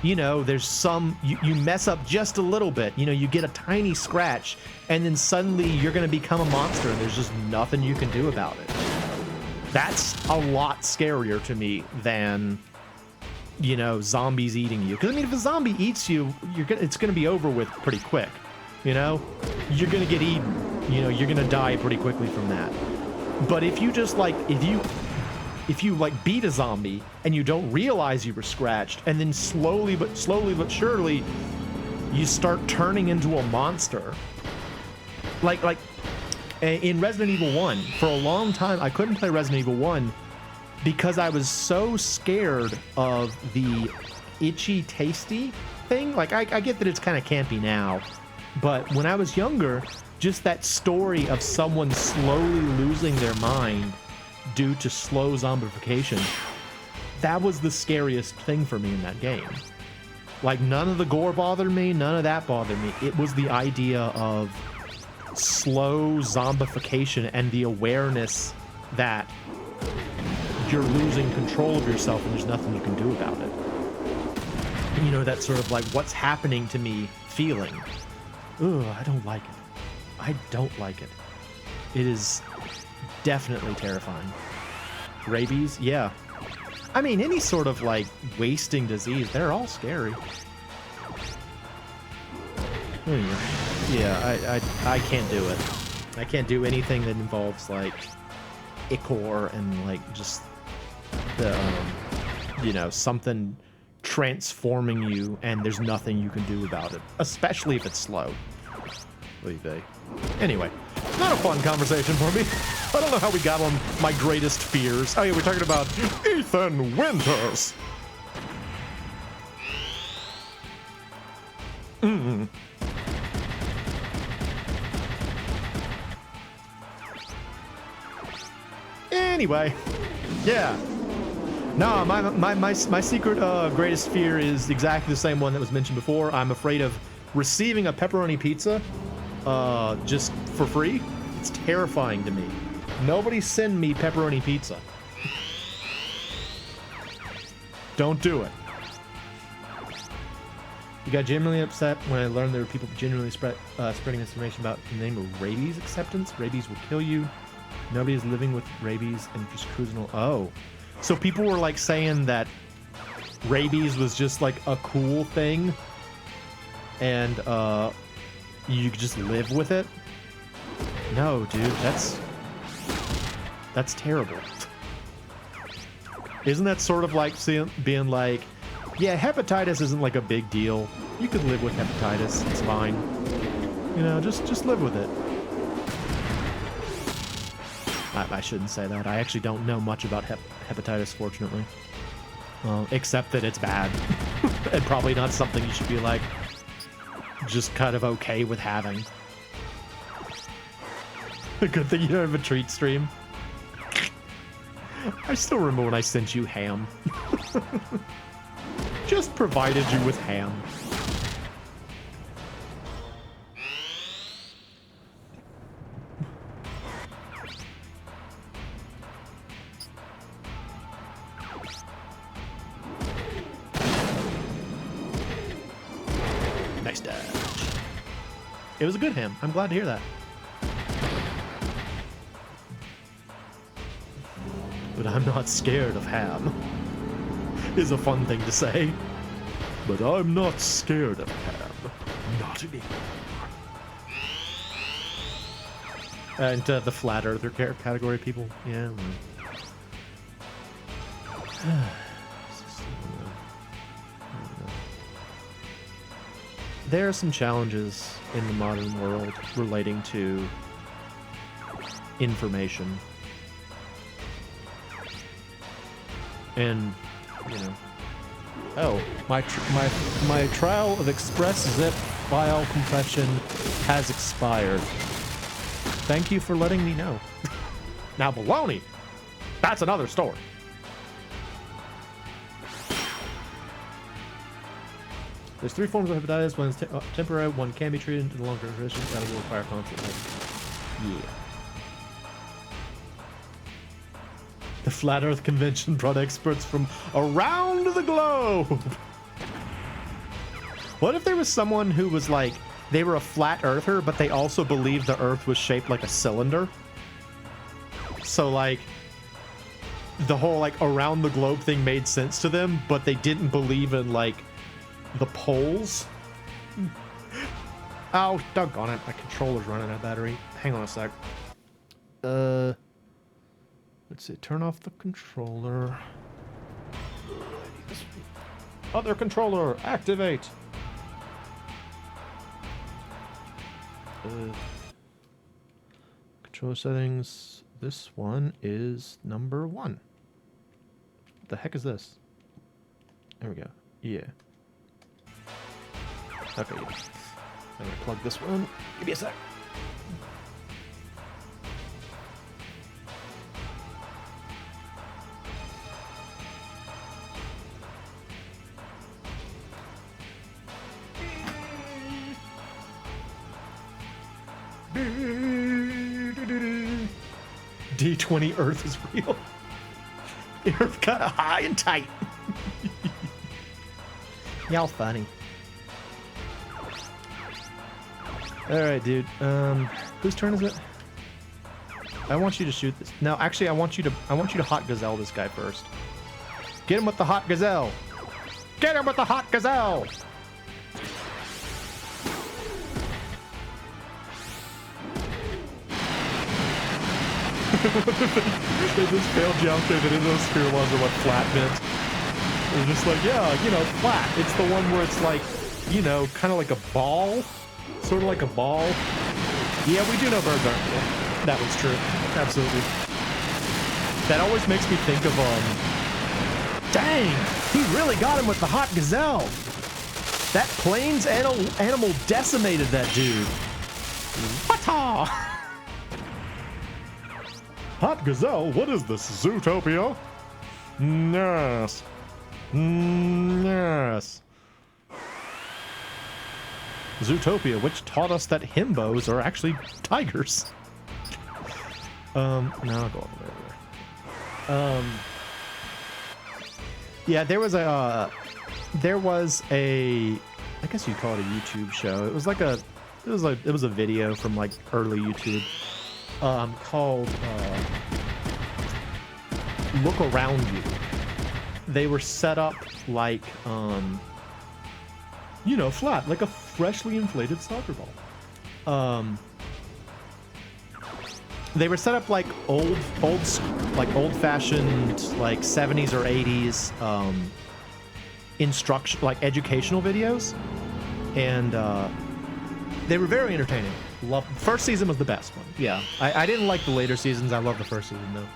you know, there's some, you mess up just a little bit, you know, you get a tiny scratch and then suddenly you're going to become a monster and there's just nothing you can do about it. That's a lot scarier to me than, you know, zombies eating you. Because, I mean, if a zombie eats you, it's going to be over with pretty quick, you know? You're going to get eaten. You know, you're going to die pretty quickly from that. But if you just, like, if you like beat a zombie and you don't realize you were scratched, and then slowly but surely you start turning into a monster. Like in Resident Evil 1, for a long time I couldn't play Resident Evil 1 because I was so scared of the itchy tasty thing. Like, I get that it's kind of campy now, but when I was younger, just that story of someone slowly losing their mind due to slow zombification, that was the scariest thing for me in that game. Like, none of the gore bothered me, none of that bothered me. It was the idea of slow zombification and the awareness that you're losing control of yourself and there's nothing you can do about it. And, you know, that sort of like, what's happening to me feeling. Ugh, I don't like it. I don't like it. It is definitely terrifying. Rabies? Yeah. I mean, any sort of, like, wasting disease, they're all scary. Yeah, I can't do it. I can't do anything that involves, like, ichor and, like, just the, you know, something transforming you and there's nothing you can do about it. Especially if it's slow. Anyway, not a fun conversation for me. I don't know how we got on my greatest fears. Oh yeah, we're talking about Ethan Winters. Anyway, yeah. No, my secret greatest fear is exactly the same one that was mentioned before. I'm afraid of receiving a pepperoni pizza just for free. It's terrifying to me. Nobody send me pepperoni pizza. Don't do it. You got genuinely upset when I learned there were people genuinely spreading information about the name of rabies acceptance. Rabies will kill you. Nobody is living with rabies and just cruising. Oh, so people were like saying that rabies was just like a cool thing, and you could just live with it. No, dude, that's terrible. Isn't that sort of like being like, yeah, hepatitis isn't like a big deal. You could live with hepatitis. It's fine. You know, just live with it. I shouldn't say that. I actually don't know much about hepatitis, fortunately. Except that it's bad. And probably not something you should be like, just kind of okay with having. A good thing you don't have a treat stream. I still remember when I sent you ham. Just provided you with ham. Nice dodge. It was a good ham. I'm glad to hear that. But I'm not scared of ham. Is a fun thing to say. But I'm not scared of ham. Not anymore. And the flat earther category people. Yeah. There are some challenges in the modern world relating to information. And, you know, oh, my trial of Express Zip file compression has expired. Thank you for letting me know. Now, baloney, that's another story. There's 3 forms of hepatitis. One is temporary, one can be treated into the longer duration. That will require constant. Yeah. The Flat Earth Convention brought experts from around the globe. What if there was someone who was like, they were a flat earther, but they also believed the Earth was shaped like a cylinder? So like, the whole like around the globe thing made sense to them, but they didn't believe in like the poles. Oh, doggone it. My controller's running out of battery. Hang on a sec. Let's see. Turn off the controller. Other controller, activate. Controller settings. This one is number 1. What the heck is this? There we go. Yeah. Okay. I'm gonna plug this one. Give me a sec. D20 Earth is real. Earth kind of high and tight. Y'all funny. All right, dude. Whose turn is it? I want you to shoot this. No, actually, I want you to hot gazelle this guy first. Get him with the hot gazelle. Get him with the hot gazelle. They just failed geometry. They didn't know sphere was or what flat meant. They're just like, yeah, you know, flat. It's the one where it's like, you know, kind of like a ball. Sort of like a ball. Yeah, we do know birds aren't real. That was true. Absolutely. That always makes me think of, dang, he really got him with the hot gazelle. That plains animal decimated that dude. Wata! Hot gazelle? What is this, Zootopia? Yes. Yes. Zootopia, which taught us that himbos are actually tigers. No, I'll go all the way over there. Yeah, there was a, I guess you'd call it a YouTube show. It was like it was a video from like early YouTube, called Look Around You. They were set up like, you know, flat, like a freshly inflated soccer ball. They were set up like old-fashioned, like 70s or 80s instruction, like educational videos, and they were very entertaining. First season was the best one. Yeah, I didn't like the later seasons. I love the first season though.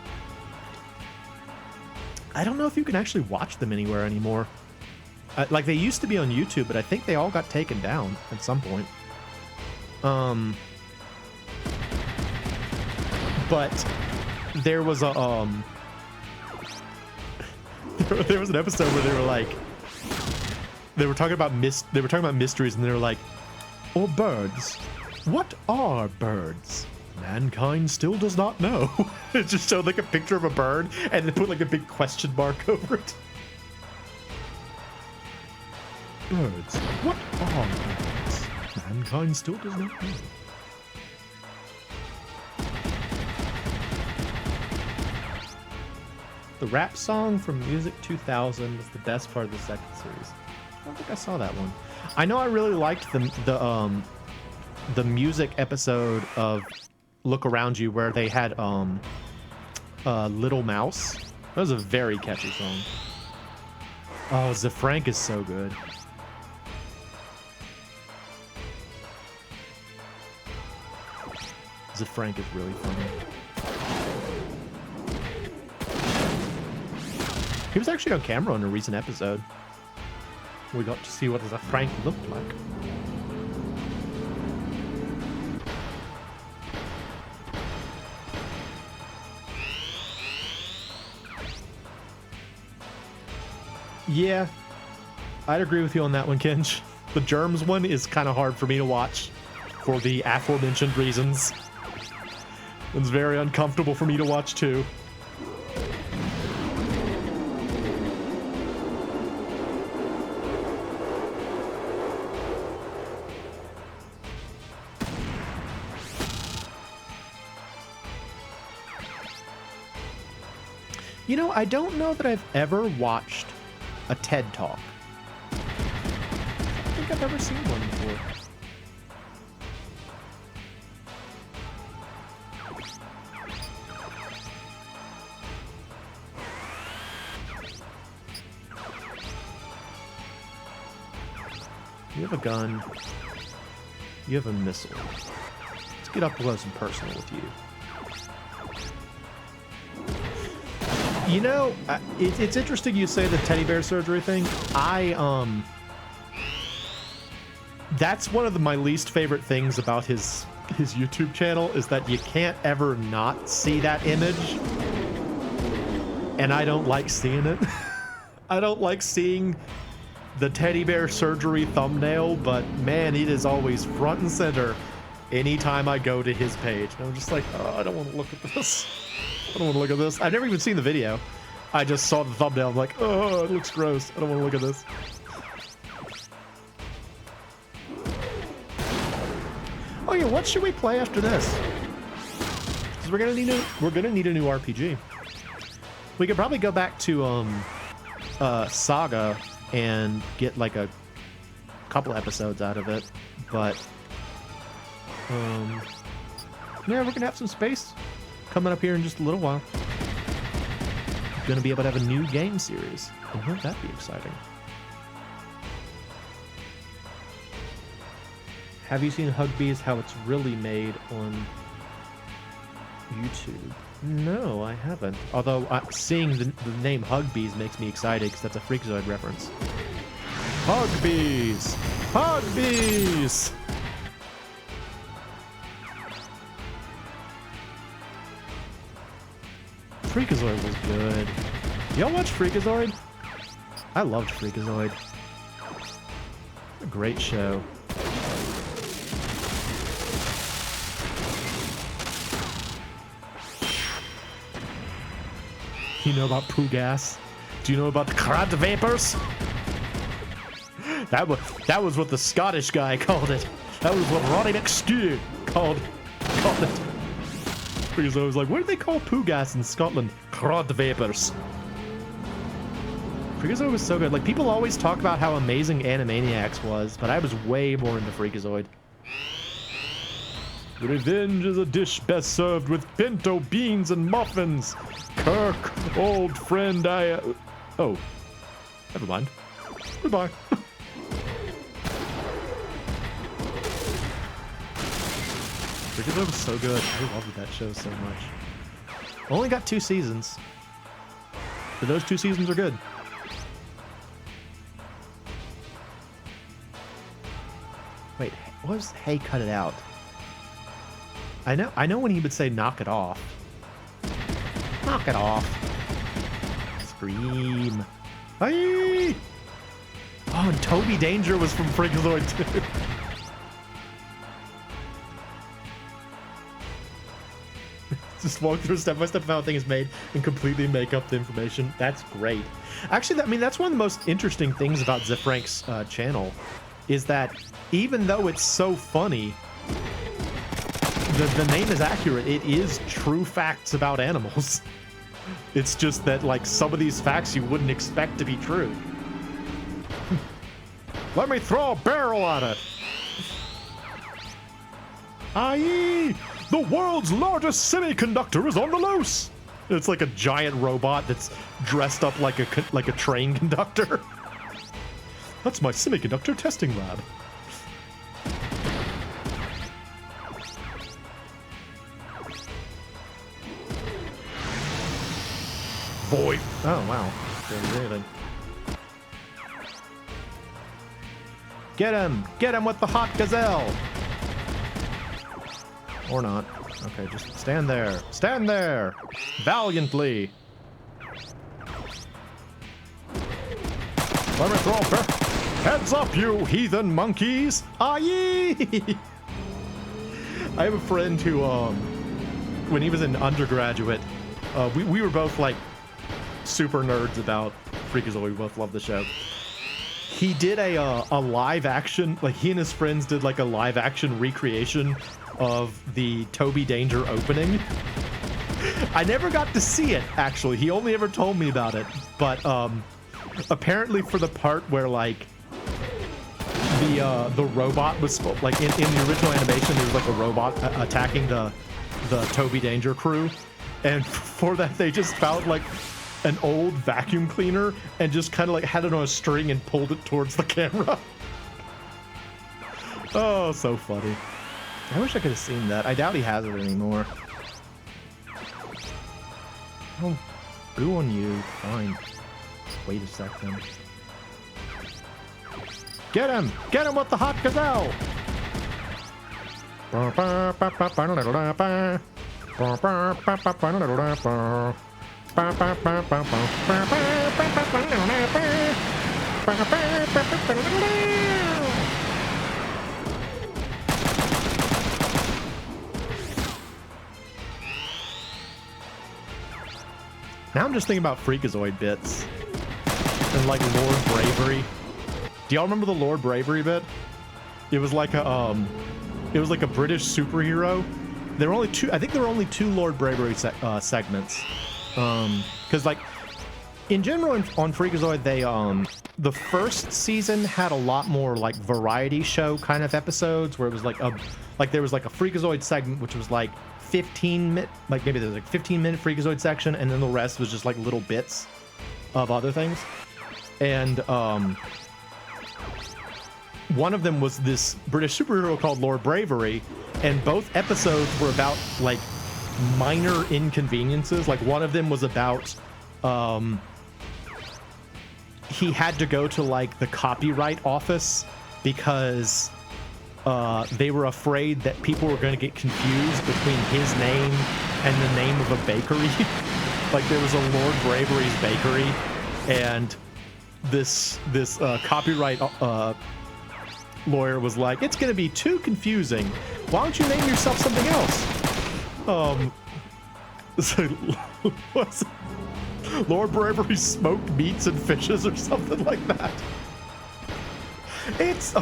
I don't know if you can actually watch them anywhere anymore. Like they used to be on YouTube, but I think they all got taken down at some point. But there was a there was an episode where they were talking about mysteries, and they were like, "Or birds? What are birds? Mankind still does not know." It just showed like a picture of a bird, and they put like a big question mark over it. Birds. What are birds? Mankind still does not know. The rap song from Music 2000 was the best part of the second series. I don't think I saw that one. I know I really liked the music episode of Look Around You where they had Little Mouse. That was a very catchy song. Oh, Zafrank is so good. Zafrank is really funny. He was actually on camera in a recent episode. We got to see what Zafrank looked like. Yeah, I'd agree with you on that one, Kinch. The Germs one is kind of hard for me to watch for the aforementioned reasons. It's very uncomfortable for me to watch too. You know, I don't know that I've ever watched a TED Talk. I don't think I've ever seen one before. You have a gun. You have a missile. Let's get up close and personal with you. You know, it's interesting you say the teddy bear surgery thing. That's one of my least favorite things about his YouTube channel is that you can't ever not see that image. And I don't like seeing it. I don't like seeing the teddy bear surgery thumbnail, but man, it is always front and center anytime I go to his page. And I'm just like, oh, I don't want to look at this. I don't want to look at this. I've never even seen the video. I just saw the thumbnail. I'm like, oh, it looks gross. I don't want to look at this. Oh yeah, what should we play after this? Because we're gonna need a new RPG. We could probably go back to Saga and get like a couple episodes out of it, but yeah, we're gonna have some space coming up here in just a little while. Gonna be able to have a new game series, and won't that be exciting? Have you seen Hugbees, how it's really made on YouTube? No, I haven't. Although seeing the name Hugbees makes me excited because that's a Freakazoid reference. Hugbees! Hugbees! Freakazoid was good. Y'all watch Freakazoid? I loved Freakazoid. A great show. You know about poo gas? Do you know about the crud vapors? That was what the Scottish guy called it. That was what Ronnie McStew called it. Because I was like, what do they call poo gas in Scotland? Crud vapors. Freakazoid was so good. Like, people always talk about how amazing Animaniacs was, but I was way more into Freakazoid. Revenge is a dish best served with pinto beans and muffins. Kirk, old friend, oh, never mind. Goodbye. Freakazoid was so good. I loved that show so much. Only got 2 seasons, but those 2 seasons are good. Wait, what was Hey, cut it out? I know when he would say knock it off. Knock it off. Scream. Hey! Oh, and Toby Danger was from Freakazoid too. Just walk through step by step of how a thing is made and completely make up the information. That's great. Actually, I mean, that's one of the most interesting things about Zifrank's channel is that even though it's so funny, the name is accurate. It is true facts about animals. It's just that, like, some of these facts you wouldn't expect to be true. Let me throw a barrel at it. Aye! The world's largest semiconductor is on the loose. It's like a giant robot that's dressed up like a train conductor. That's my semiconductor testing lab. Boy. Oh, wow. Really? Get him! Get him with the hot gazelle! Or not. Okay, just stand there. Stand there! Valiantly! Let me throw a heads up, you heathen monkeys! Aye! I have a friend who, when he was an undergraduate, we were both, like, super nerds about Freakazoid. We both love the show. He did a live action, like, he and his friends did, like, a live action recreation of the Toby Danger opening. I never got to see it, actually. He only ever told me about it. But, apparently for the part where, like, the robot was, like, in the original animation, there was, like, a robot attacking the Toby Danger crew. And for that, they just found, like, an old vacuum cleaner and just kind of, like, had it on a string and pulled it towards the camera. Oh, so funny. I wish I could have seen that. I doubt he has it anymore. Oh, boo on you. Fine. Wait a second. Get him! Get him with the hot gazelle! Now I'm just thinking about Freakazoid bits and like Lord Bravery. Do y'all remember the Lord Bravery bit? It was like a British superhero. There were only two. I think there were only two Lord Bravery segments. Because like in general on Freakazoid, they the first season had a lot more like variety show kind of episodes where it was like there was like a Freakazoid segment which was like 15-minute, like maybe there was like 15-minute Freakazoid section, and then the rest was just like little bits of other things. And one of them was this British superhero called Lord Bravery, and both episodes were about like minor inconveniences. Like one of them was about he had to go to like the copyright office because they were afraid that people were going to get confused between his name and the name of a bakery. Like there was a Lord Bravery's bakery, and this copyright lawyer was like, it's going to be too confusing. Why don't you name yourself something else? So what's Lord Bravery smoked meats and fishes or something like that. It's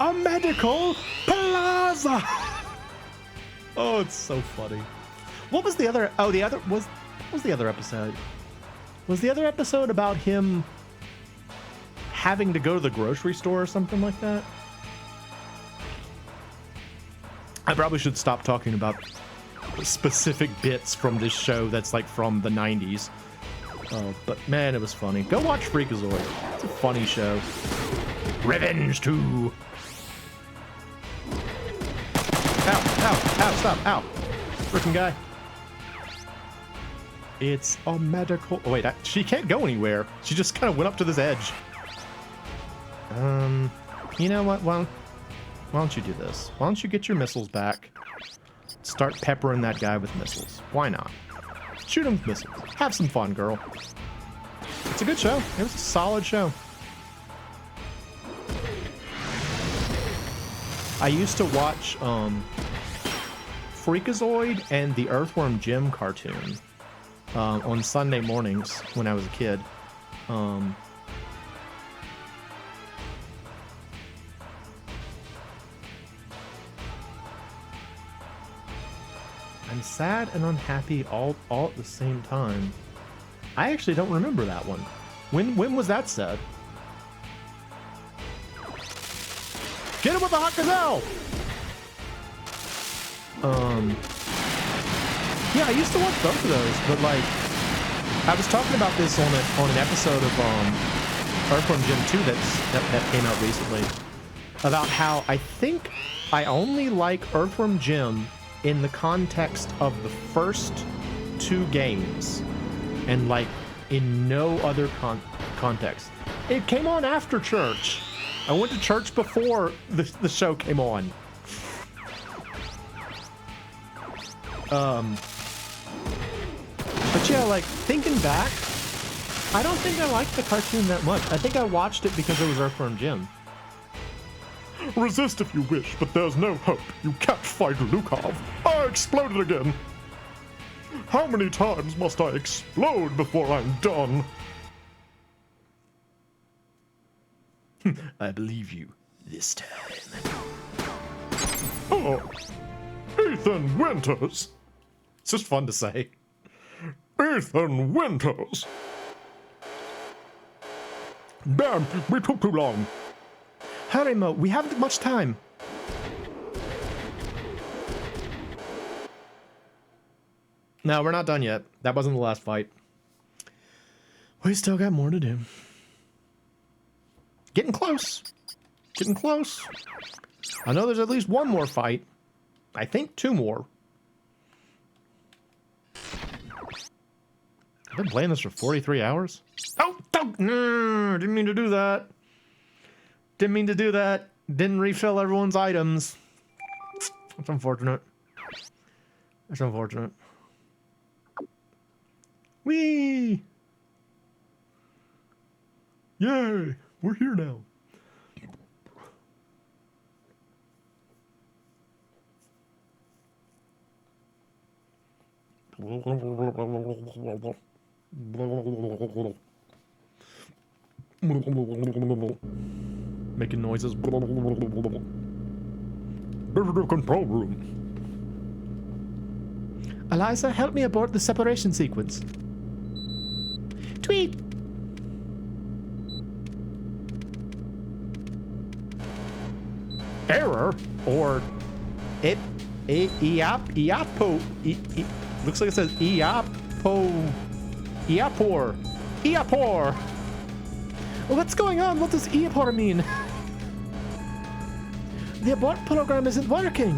a medical plaza. Oh, it's so funny. What was the other? Oh, what was the other episode? Was the other episode about him having to go to the grocery store or something like that? I probably should stop talking about specific bits from this show that's like from the 90s. Oh, but man, it was funny. Go watch Freakazoid. It's a funny show. Revenge 2. Ow, stop, ow. Freaking guy. It's a medical... Oh, wait, she can't go anywhere. She just kind of went up to this edge. You know what? Why don't you do this? Why don't you get your missiles back? Start peppering that guy with missiles. Why not? Shoot him with missiles. Have some fun, girl. It's a good show. It was a solid show. I used to watch Freakazoid and the Earthworm Jim cartoon on Sunday mornings when I was a kid. I'm sad and unhappy all at the same time. I actually don't remember that one. When was that said? Get him with the hot gazelle! Yeah, I used to watch both of those, but like, I was talking about this on an episode of Earthworm Jim 2 that came out recently, about how I think I only like Earthworm Jim in the context of the first 2 games, and like in no other context. It came on after church. I went to church before the show came on. But yeah, like thinking back, I don't think I liked the cartoon that much. I think I watched it because it was Earthworm Jim. Resist if you wish, but there's no hope. You can't fight Lukov. I exploded again. How many times must I explode before I'm done? I believe you this time. Oh, Ethan Winters. It's just fun to say. Ethan Winters. Damn, we took too long. Hurry, Mo. We haven't much time. No, we're not done yet. That wasn't the last fight. We still got more to do. Getting close. Getting close. I know there's at least one more fight. I think 2 more. I've been playing this for 43 hours. Oh, no, didn't mean to do that. Didn't mean to do that. Didn't refill everyone's items. That's unfortunate. That's unfortunate. Whee! Yay! We're here now. Making noises. Visitor control room. Eliza, help me abort the separation sequence. Tweet! Error or Iapo. Looks like it says Iapor. What's going on? What does Iapor mean? The abort program isn't working.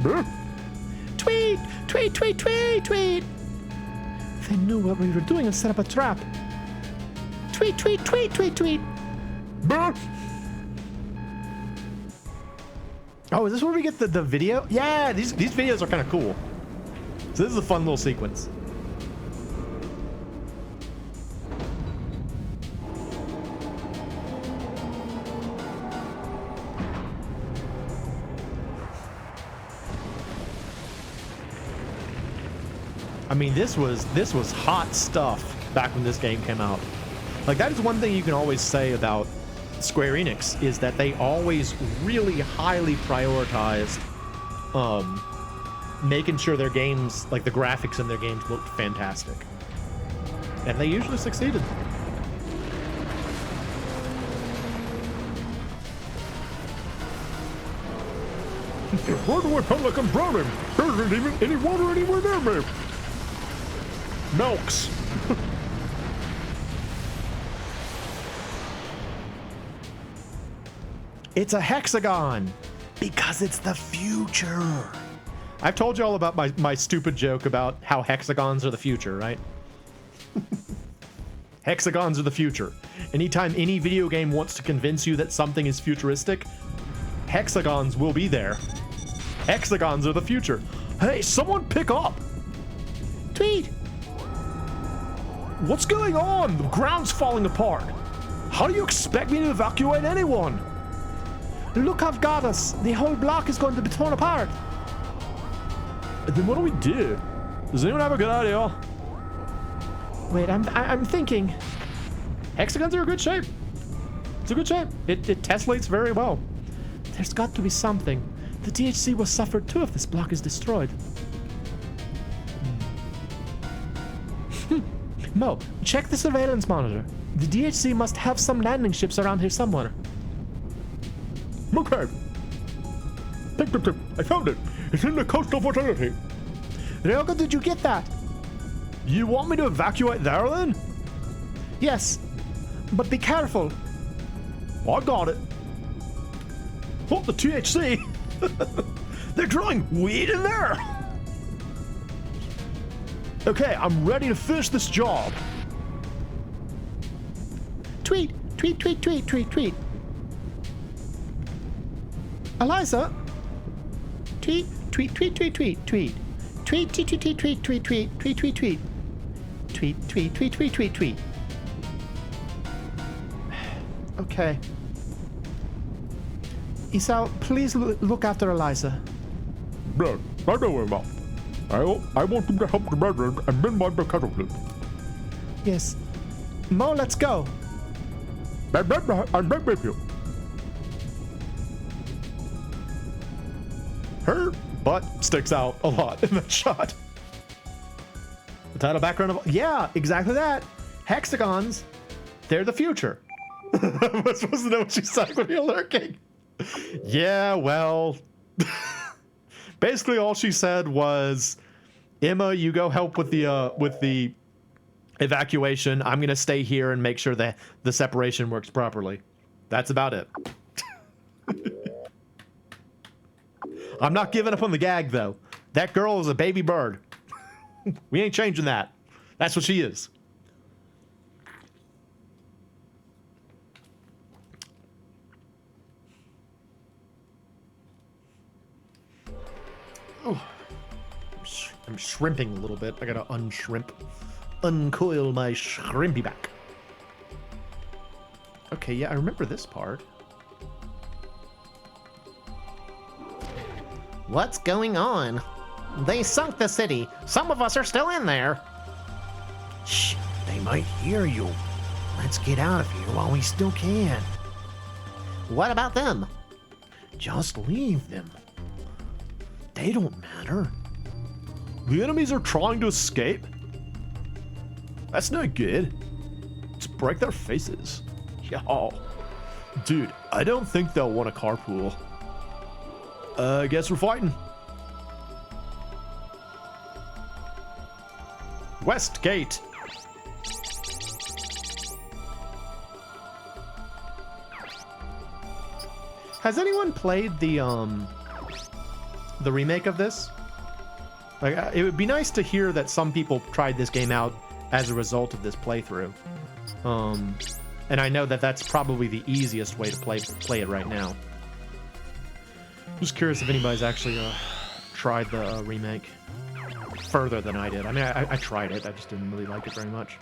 Huh? Tweet! Tweet, tweet, tweet, tweet! They knew what we were doing and set up a trap. Tweet, tweet, tweet, tweet, tweet! Huh? Oh, is this where we get the video? Yeah, these videos are kind of cool. So this is a fun little sequence. I mean, this was hot stuff back when this game came out. Like, that is one thing you can always say about Square Enix, is that they always really highly prioritized making sure their games, like the graphics in their games, looked fantastic. And they usually succeeded. Why do I feel like I'm drowning? There isn't even any water anywhere near me. Milks. It's a hexagon because it's the future. I've told you all about my stupid joke about how hexagons are the future, right? Hexagons are the future. Anytime any video game wants to convince you that something is futuristic, hexagons will be there. Hexagons are the future. Hey, someone pick up! Tweet! What's going on? The ground's falling apart. How do you expect me to evacuate anyone? Look, I've got us. The whole block is going to be torn apart. Then what do we do? Does anyone have a good idea? Wait, I'm thinking. Hexagons are in good shape. It's a good shape. It tessellates very well. There's got to be something. The DHC will suffer too if this block is destroyed. Mo, check the surveillance monitor. The DHC must have some landing ships around here somewhere. Okay. Tip. I found it. It's in the coastal vicinity. Ryoga, did you get that? You want me to evacuate there then? Yes, but be careful. I got it. What, the THC? They're growing weed in there? Okay, I'm ready to finish this job. Tweet, tweet, tweet, tweet, tweet, tweet. Eliza? Tweet, tweet, tweet, tweet, tweet, tweet. Tweet, tweet, tweet, tweet, tweet, tweet, tweet, tweet, tweet, tweet. Tweet, tweet, tweet, tweet, tweet, tweet. Okay. Isao, please look after Eliza. Yes, I know him. I want him to help the brethren and minimize the casualties. Yes. Mo, let's go. I'm back with you. Her butt sticks out a lot in that shot. The title background of... Yeah, exactly that. Hexagons, they're the future. I was supposed to know what she said when you're lurking. Yeah, well... Basically all she said was, Emma, you go help with the evacuation. I'm going to stay here and make sure that the separation works properly. That's about it. I'm not giving up on the gag, though. That girl is a baby bird. We ain't changing that. That's what she is. I'm shrimping a little bit. I gotta uncoil my shrimpy back. Okay, yeah, I remember this part. What's going on? They sunk the city. Some of us are still in there. Shh, they might hear you. Let's get out of here while we still can. What about them? Just leave them. They don't matter. The enemies are trying to escape? That's not good. Just break their faces. Yo. Dude, I don't think they'll want a carpool. I guess we're fighting. West Gate. Has anyone played the remake of this? Like, it would be nice to hear that some people tried this game out as a result of this playthrough. And I know that that's probably the easiest way to play it right now. Just curious if anybody's actually tried the remake further than I did. I mean, I tried it. I just didn't really like it very much.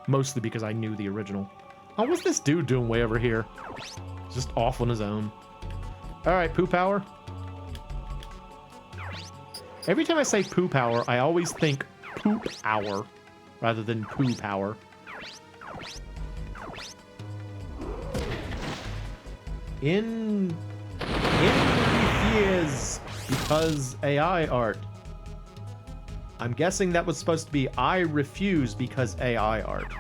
Mostly because I knew the original. Oh, what's this dude doing way over here? Just off on his own. All right, poo power. Every time I say poo power, I always think poop hour rather than poo power. In years because AI art. I'm guessing that was supposed to be I refuse because AI art.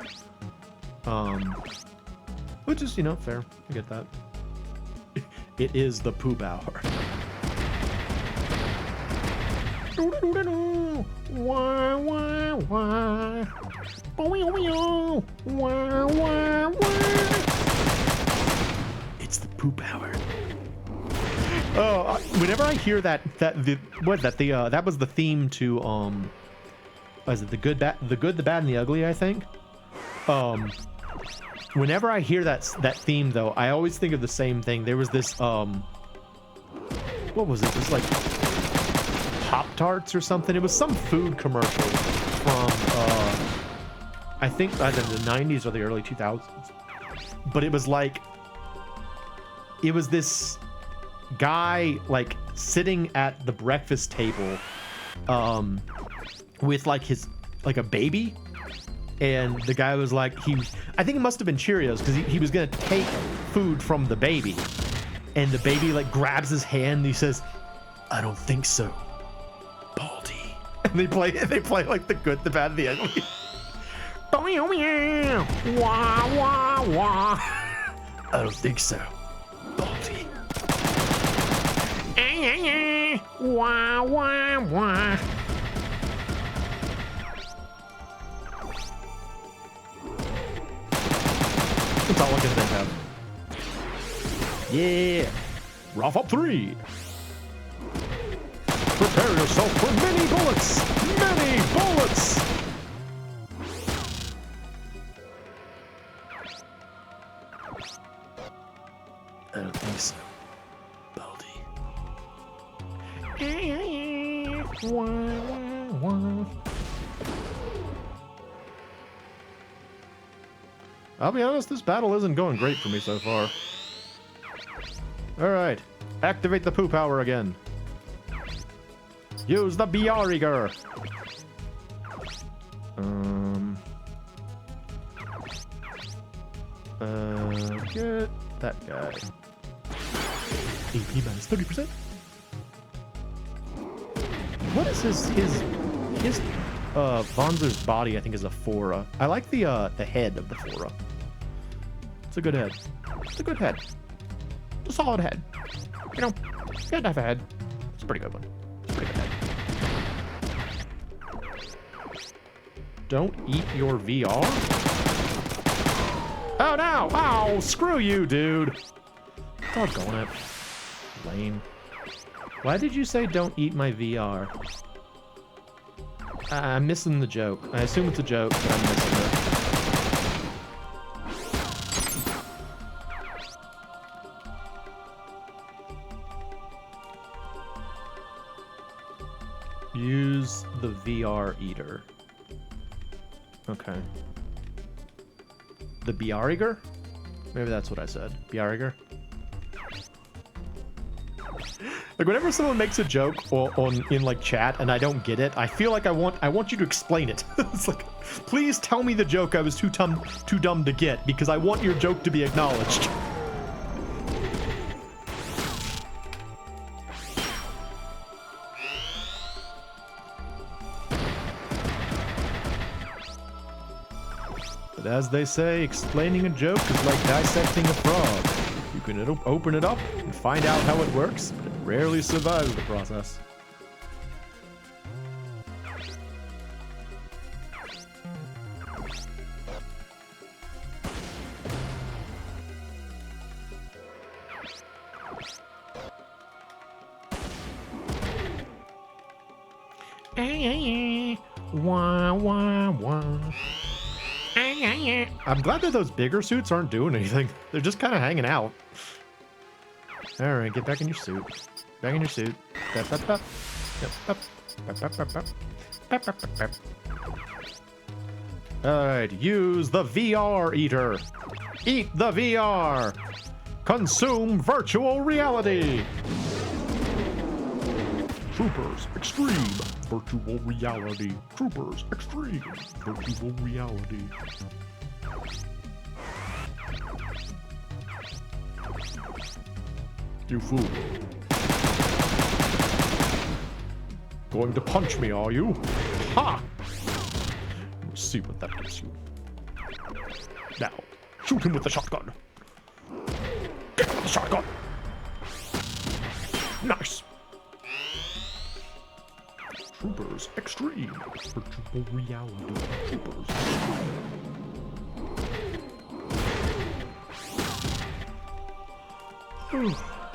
Which is, you know, fair. I get that. It is the poop hour. It's the poop hour. Oh, whenever I hear that was the theme to was it the good, the bad, and the ugly? I think. Whenever I hear that theme, though, I always think of the same thing. There was this what was it? This like Pop-Tarts or something. It was some food commercial from I think either the 90s or the early 2000s. But it was like it was this guy like sitting at the breakfast table with like a baby. And the guy was like, I think it must have been Cheerios, because he was going to take food from the baby. And the baby, like, grabs his hand and he says, "I don't think so, Baldy." And they play like the good, the bad, and the ugly. Wah, wah, wah. "I don't think so, Baldy." Wah, wah, wah. That's all I can think of. Yeah. Rough up 3. Prepare yourself for many bullets. Many bullets. I don't think so, Baldy. I'll be honest, this battle isn't going great for me so far. Alright. Activate the poo power again. Use the Bjarriger. Get that guy. AP minus 30%. What is his Vonzer's body, I think, is a Fora. I like the head of the Fora. It's a good head. It's a good head. It's a solid head. You know, you gotta have a head. It's a pretty good one. It's a pretty good head. Don't eat your VR? Oh no! Oh, screw you, dude! Doggone it. Lame. Why did you say don't eat my VR? I'm missing the joke. I assume it's a joke, but I'm missing it. Use the VR eater. Okay. The Bjarriger? Maybe that's what I said. Bjarriger? Like whenever someone makes a joke in like chat and I don't get it, I feel like I want you to explain it. It's like, please tell me the joke I was too dumb to get because I want your joke to be acknowledged. But as they say, explaining a joke is like dissecting a frog. You can open it up and find out how it works, but it rarely survives the process. Wah, wah, wah. I'm glad that those bigger suits aren't doing anything. They're just kind of hanging out. All right, get back in your suit. Back in your suit. Bep, bep, bep. Yep, bep. Bep, bep, bep, bep. Bep, bep, bep, bep. All right, use the VR eater. Eat the VR. Consume virtual reality. Troopers Extreme Virtual Reality. Troopers Extreme Virtual Reality. You fool. Going to punch me, are you? Ha! Let's see what that gives you. Now, shoot him with the shotgun. Get the shotgun. Nice. Troopers Extreme Virtual Reality. Troopers Extreme.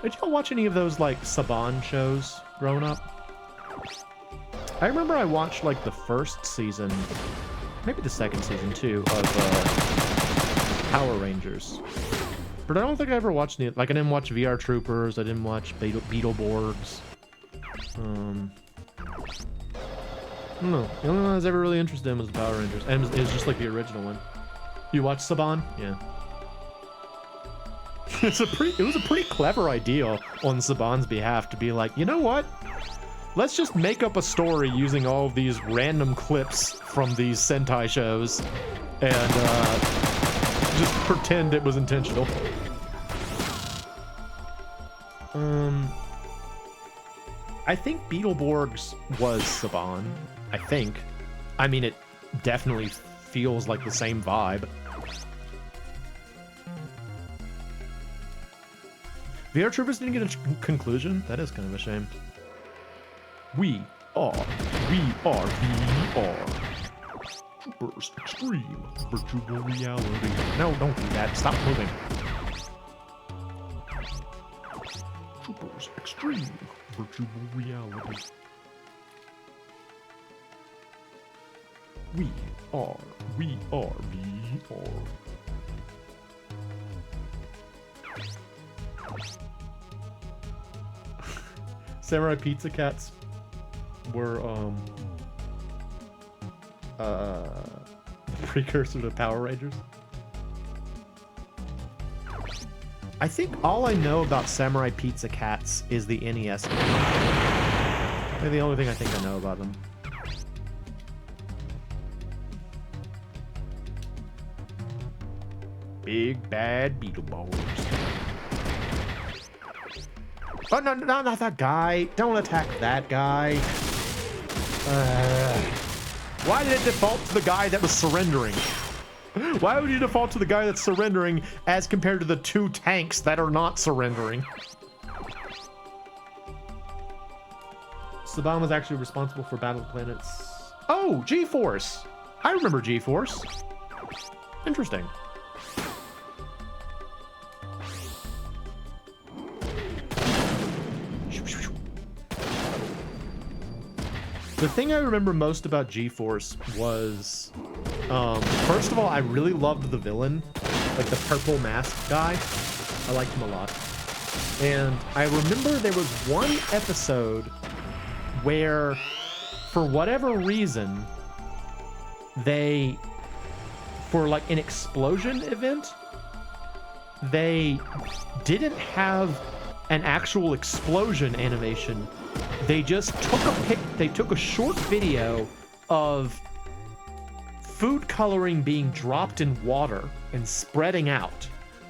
Did y'all watch any of those like Saban shows growing up? I remember I watched like the first season, maybe the second season too, of Power Rangers. But I don't think I ever watched any, like I didn't watch VR Troopers, I didn't watch Beetleborgs. I don't know. The only one I was ever really interested in was the Power Rangers. And it was just like the original one. You watched Saban? Yeah. It was a pretty clever idea on Saban's behalf to be like, you know what? Let's just make up a story using all of these random clips from these Sentai shows and just pretend it was intentional. I think Beetleborgs was Saban. I think. I mean, it definitely feels like the same vibe. VR Troopers didn't get a conclusion? That is kind of a shame. We are VR. Troopers Extreme Virtual Reality. No, don't do that. Stop moving. Troopers Extreme Virtual Reality. We are VR. Samurai Pizza Cats were the precursor to Power Rangers. I think all I know about Samurai Pizza Cats is the NES game. They're the only thing I think I know about them. Big bad Beetleborgs. Oh, no, not that guy. Don't attack that guy. Why did it default to the guy that was surrendering? Why would you default to the guy that's surrendering as compared to the two tanks that are not surrendering? Saban was actually responsible for Battle Planets. Oh, G-Force. I remember G-Force. Interesting. The thing I remember most about G-Force was, first of all, I really loved the villain, like the purple mask guy. I liked him a lot. And I remember there was one episode where for whatever reason, they, for like an explosion event, they didn't have an actual explosion animation. They just took a short video of food coloring being dropped in water and spreading out,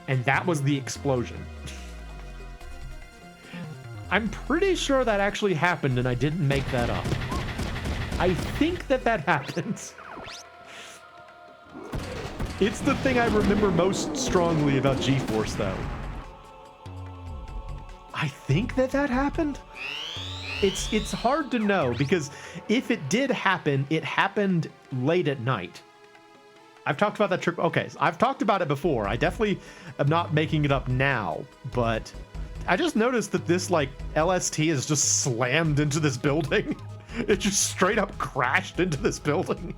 and that was the explosion. I'm pretty sure that actually happened, and I didn't make that up. I think that happened. It's the thing I remember most strongly about G-Force, though. I think that happened. It's hard to know, because if it did happen, it happened late at night. I've talked about that trip. Okay, so I've talked about it before. I definitely am not making it up now, but I just noticed that this like LST is just slammed into this building. It just straight up crashed into this building.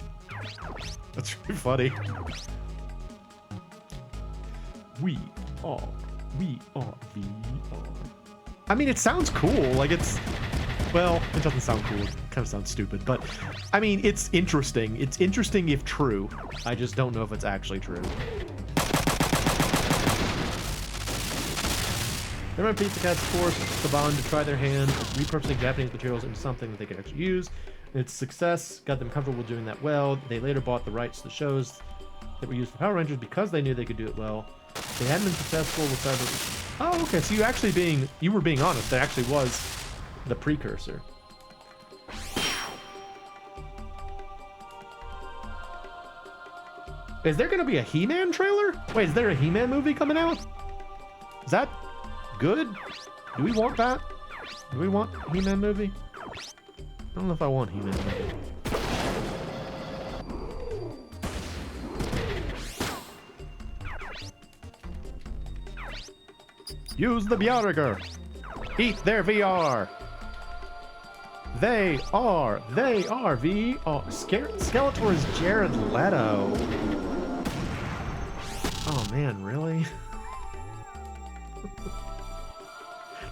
That's really funny. We are VR. I mean, it sounds cool. Like it's, well, it doesn't sound cool. It kind of sounds stupid, but I mean, it's interesting. It's interesting if true. I just don't know if it's actually true. Remember, Pizza Cat's forced Saban to try their hand at repurposing Japanese materials into something that they could actually use. Its success got them comfortable doing that well. They later bought the rights to the shows that were used for Power Rangers because they knew they could do it well. They hadn't been successful with Cyber. Oh, okay. So you were being honest. That actually was the precursor. Is there going to be a He-Man trailer? Wait, is there a He-Man movie coming out? Is that good? Do we want that? Do we want He-Man movie? I don't know if I want He-Man movie. Use the Bjarger. Eat their VR. They are VR. Skeletor is Jared Leto. Oh man, really?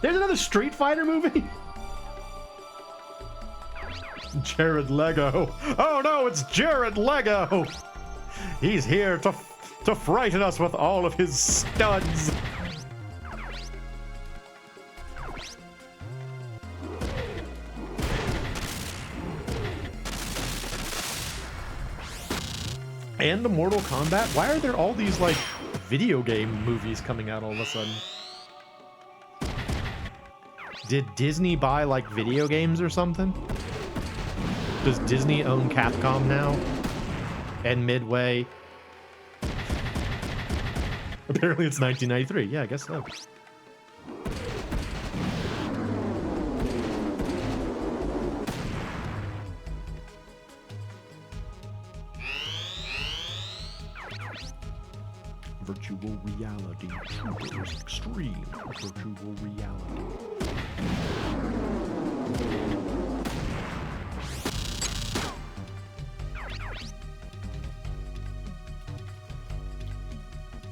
There's another Street Fighter movie? Jared Lego. Oh no, it's Jared Lego. He's here to frighten us with all of his studs. And the Mortal Kombat? Why are there all these, like, video game movies coming out all of a sudden? Did Disney buy, like, video games or something? Does Disney own Capcom now? And Midway? Apparently it's 1993. Yeah, I guess so. Virtual reality. Troopers Extreme. Virtual reality.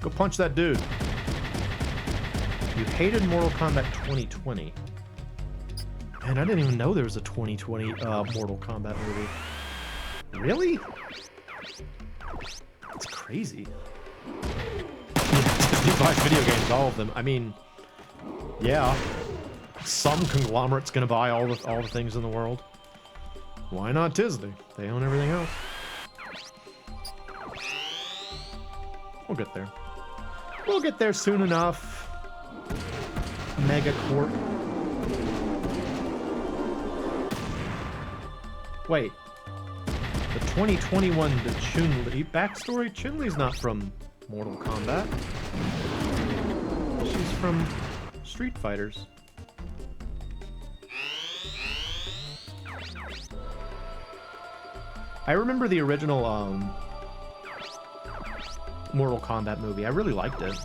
Go punch that dude. You hated Mortal Kombat 2020. Man, I didn't even know there was a 2020 Mortal Kombat movie. Really? That's crazy. Disney buys video games, all of them. I mean, yeah. Some conglomerate's gonna buy all the things in the world. Why not Disney? They own everything else. We'll get there. We'll get there soon enough. Megacorp. Wait. The 2021 the Chun-Li backstory? Chun-Li's not from Mortal Kombat. She's from Street Fighters. I remember the original Mortal Kombat movie. I really liked it.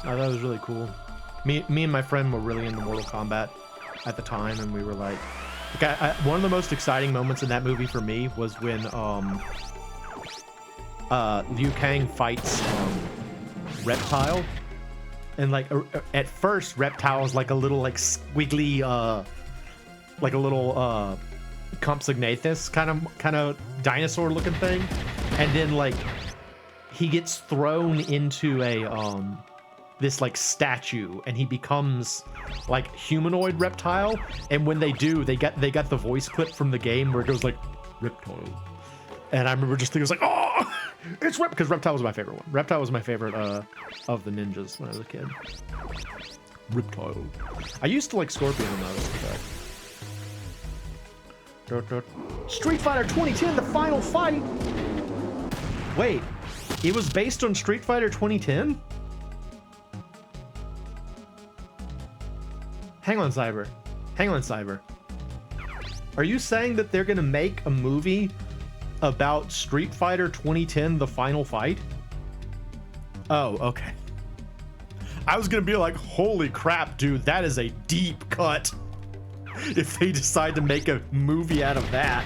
I thought it was really cool. Me and my friend were really into Mortal Kombat at the time, and we were like, one of the most exciting moments in that movie for me was when Liu Kang fights Reptile, And like at first, Reptile is like a little like squiggly, like a little Compsognathus kind of dinosaur looking thing, and then like he gets thrown into a this like statue, and he becomes like humanoid Reptile. And when they do, they got the voice clip from the game where it goes like Reptile. And I remember just thinking, it was like, oh, it's because Reptile was my favorite one. Reptile was my favorite of the ninjas when I was a kid. Reptile. I used to like Scorpion in those. Street Fighter 2010, the final fight. Wait, it was based on Street Fighter 2010? Hang on, Cyber. Hang on, Cyber. Are you saying that they're gonna make a movie about Street Fighter 2010, the final fight? Oh, okay. I was gonna be like, holy crap, dude, that is a deep cut. If they decide to make a movie out of that.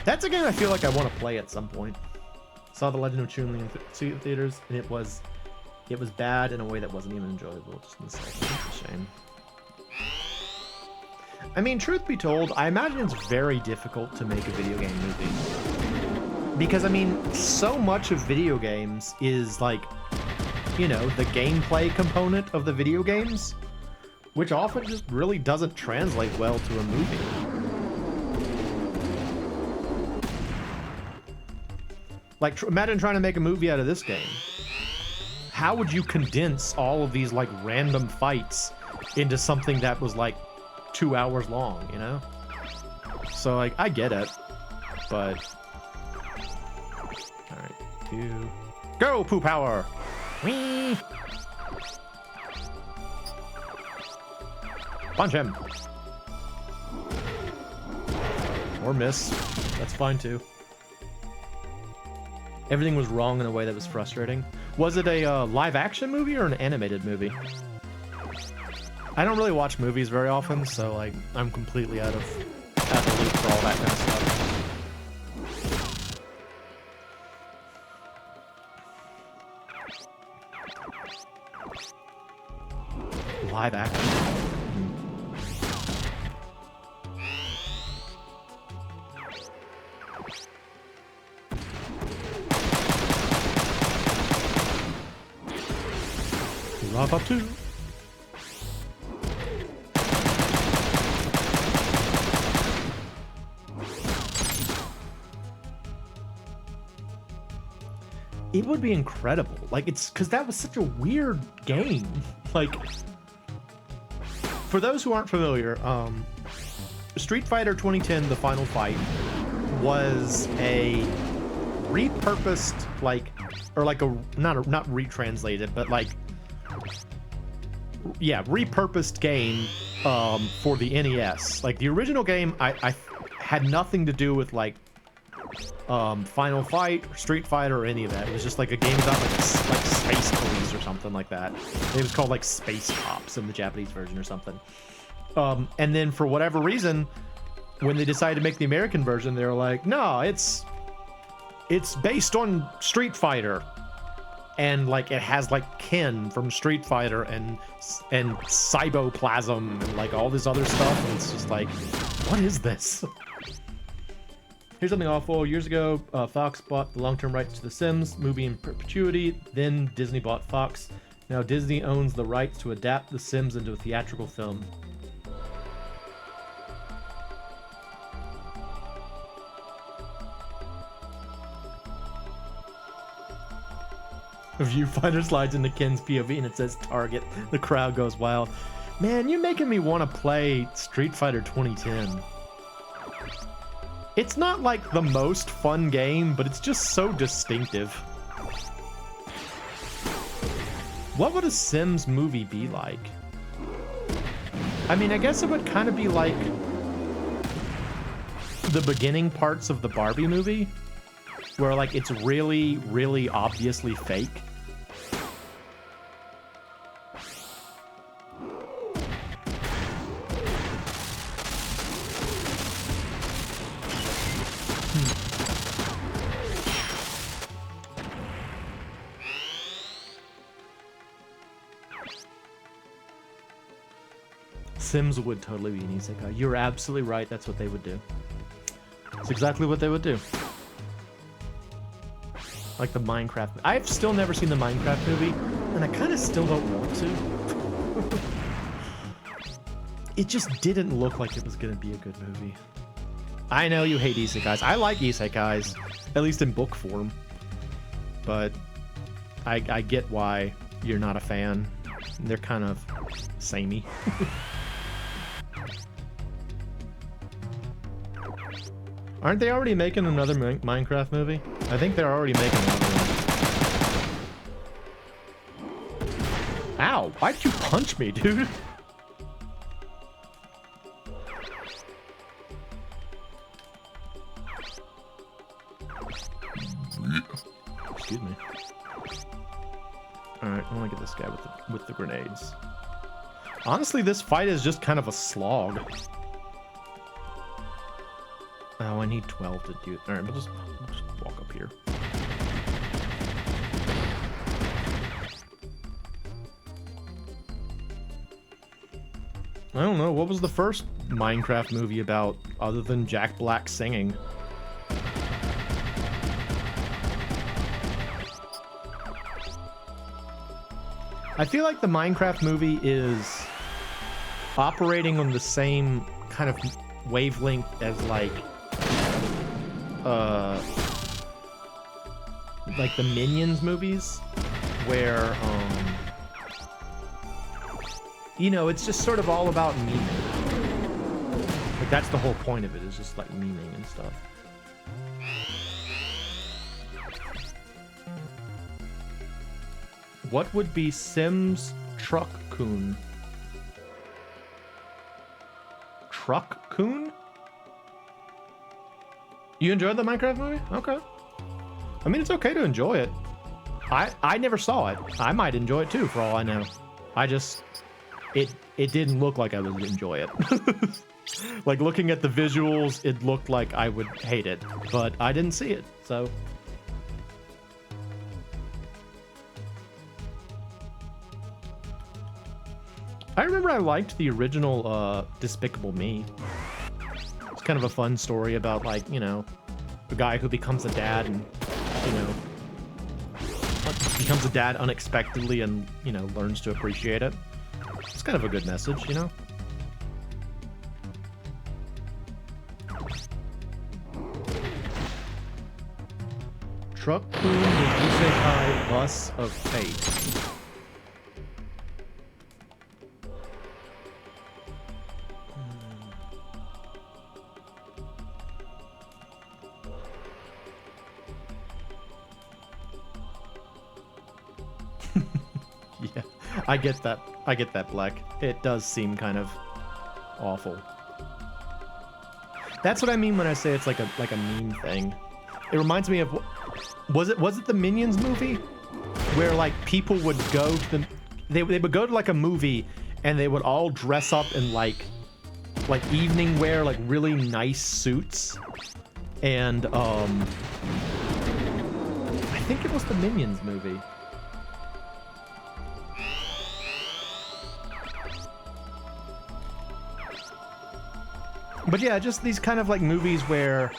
That's a game I feel like I want to play at some point. Saw The Legend of Chun-Li in theaters, and it was bad in a way that wasn't even enjoyable. Just nostalgic. It's a shame. I mean, truth be told, I imagine it's very difficult to make a video game movie. Because, I mean, so much of video games is like, you know, the gameplay component of the video games, which often just really doesn't translate well to a movie. Like, imagine trying to make a movie out of this game. How would you condense all of these, like, random fights into something that was, like, 2 hours long, you know? So, like, I get it, but... Alright, go, Poo Power! Whee! Punch him! Or miss. That's fine, too. Everything was wrong in a way that was frustrating. Was it a live-action movie or an animated movie? I don't really watch movies very often, so like I'm completely out of the loop for all that kind of stuff. Live action. Lava 2. It would be incredible. Like, it's because that was such a weird game. Like, for those who aren't familiar, Street Fighter 2010, the final fight, was a repurposed, like, or like a not retranslated, but like, yeah, repurposed game for the NES. Like the original game, I had nothing to do with like Final Fight, or Street Fighter, or any of that. It was just like a game about like Space Police or something like that. It was called like Space Cops in the Japanese version or something. And then for whatever reason, when they decided to make the American version, they were like, no, it's based on Street Fighter. And like it has like Ken from Street Fighter and Cyboplasm and like all this other stuff, and it's just like, what is this? Here's something awful. Years ago, Fox bought the long-term rights to The Sims movie in perpetuity. Then Disney bought Fox. Now Disney owns the rights to adapt The Sims into a theatrical film. A viewfinder slides into Ken's POV and it says target. The crowd goes wild. Man, you're making me want to play Street Fighter 2010. It's not like the most fun game, but it's just so distinctive. What would a Sims movie be like? I mean, I guess it would kind of be like the beginning parts of the Barbie movie, where like it's really, really obviously fake. Sims would totally be an isekai. You're absolutely right. That's what they would do. It's exactly what they would do. Like the Minecraft. I've still never seen the Minecraft movie, and I kind of still don't want to. It just didn't look like it was going to be a good movie. I know you hate isekais. I like isekais, at least in book form. But I get why you're not a fan. They're kind of samey. Aren't they already making another Minecraft movie? I think they're already making another one. Ow! Why'd you punch me, dude? Excuse me. All right, I want to get this guy with the grenades. Honestly, this fight is just kind of a slog. Oh, I need 12 to do it. All right, we'll just walk up here. I don't know. What was the first Minecraft movie about other than Jack Black singing? I feel like the Minecraft movie is operating on the same kind of wavelength as like the Minions movies, where you know, it's just sort of all about memeing. Like that's the whole point of it, is just like memeing and stuff. What would be Sims Truck-kun? Truck-kun? You enjoyed the Minecraft movie? Okay. I mean, it's okay to enjoy it. I never saw it. I might enjoy it too, for all I know. I just... It didn't look like I would enjoy it. Like, looking at the visuals, it looked like I would hate it. But I didn't see it, so... I remember I liked the original Despicable Me. It's kind of a fun story about, like, you know, a guy who becomes a dad and, you know, becomes a dad unexpectedly and, you know, learns to appreciate it. It's kind of a good message, you know? Truck-kun, the Isekai Bus of Fate. Yeah, I get that. I get that, Black. It does seem kind of awful. That's what I mean when I say it's like a meme thing. It reminds me of, was it the Minions movie where like people would go to they would go to like a movie and they would all dress up in like evening wear, like really nice suits, and I think it was the Minions movie. But yeah, just these kind of like movies where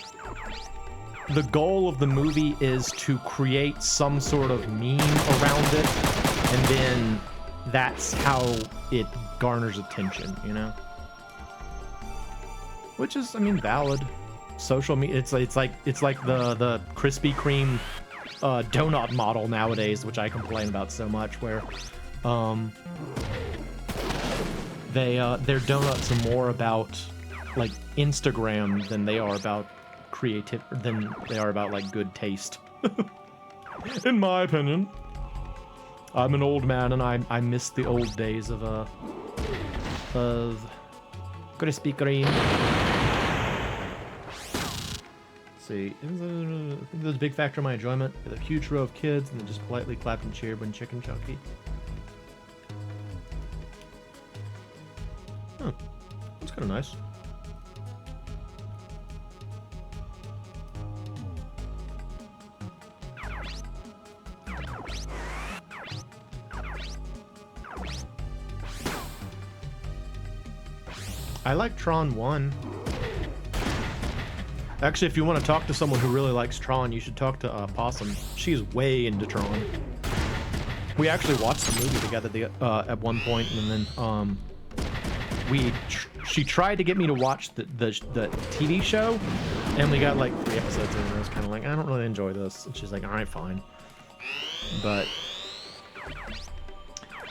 the goal of the movie is to create some sort of meme around it, and then that's how it garners attention, you know? Which is, I mean, valid. Social media, it's like the Krispy Kreme donut model nowadays, which I complain about so much, where their donuts are more about like Instagram than they are about like good taste. In my opinion. I'm an old man and I miss the old days of Krispy Kreme. Let's see. I think there's a big factor in my enjoyment with a huge row of kids and then just politely clapped and cheered when chicken chunky. Huh. That's kind of nice. I like Tron 1. Actually, if you want to talk to someone who really likes Tron, you should talk to Possum. She's way into Tron. We actually watched the movie together at one point, and then she tried to get me to watch the TV show, and we got like 3 episodes in, and I was kind of like, I don't really enjoy this. And she's like, all right, fine. But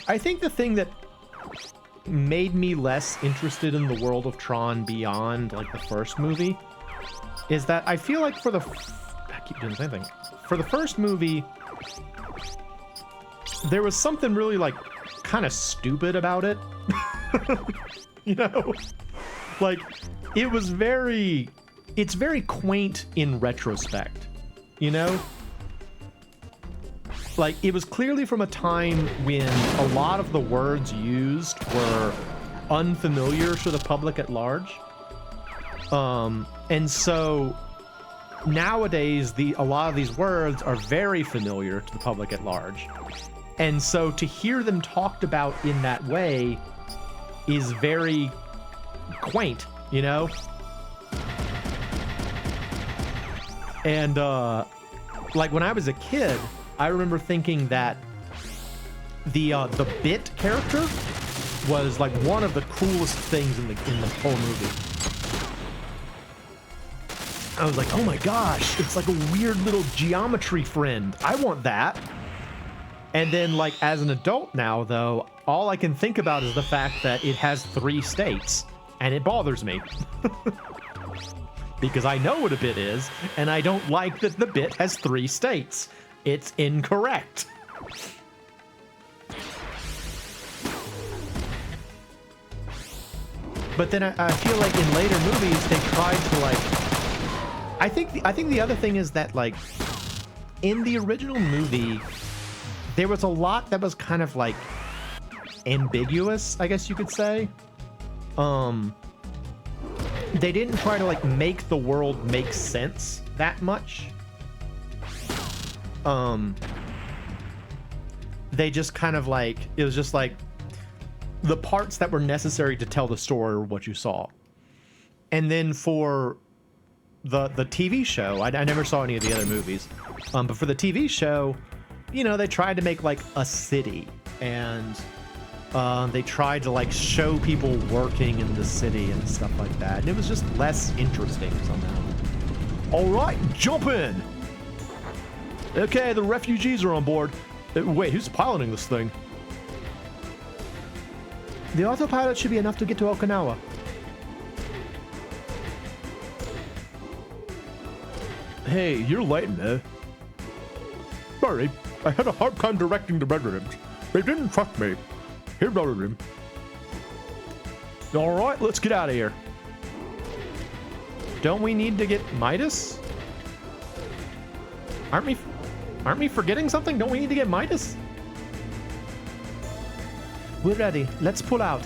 I think the thing that made me less interested in the world of Tron beyond like the first movie is that I feel like I keep doing the same thing. For the first movie, there was something really like kind of stupid about it. You know? Like, it's very quaint in retrospect, you know? Like, it was clearly from a time when a lot of the words used were unfamiliar to the public at large. And so nowadays, a lot of these words are very familiar to the public at large. And so to hear them talked about in that way is very quaint, you know? And, like, when I was a kid, I remember thinking that the Bit character was, like, one of the coolest things in the whole movie. I was like, oh my gosh, it's like a weird little geometry friend. I want that. And then, like, as an adult now, though, all I can think about is the fact that it has 3 states, and it bothers me. Because I know what a bit is, and I don't like that the bit has 3 states. It's incorrect. But then I feel like in later movies, they tried to, like... I think the other thing is that, like, in the original movie, there was a lot that was kind of, like, ambiguous, I guess you could say. They didn't try to, like, make the world make sense that much. They just kind of, like, it was just, like, the parts that were necessary to tell the story were what you saw. And then for the TV show, I never saw any of the other movies, but for the TV show, you know, they tried to make, like, a city, and they tried to, like, show people working in the city and stuff like that, and it was just less interesting somehow. All right, jump in. Okay, the refugees are on board. Wait, who's piloting this thing? The autopilot should be enough to get to Okinawa. Hey, you're late, man. Sorry, I had a hard time directing the residents. They didn't trust me. Here's all of them. All right, let's get out of here. Don't we need to get Midas? Aren't we forgetting something? Don't we need to get Midas? We're ready. Let's pull out.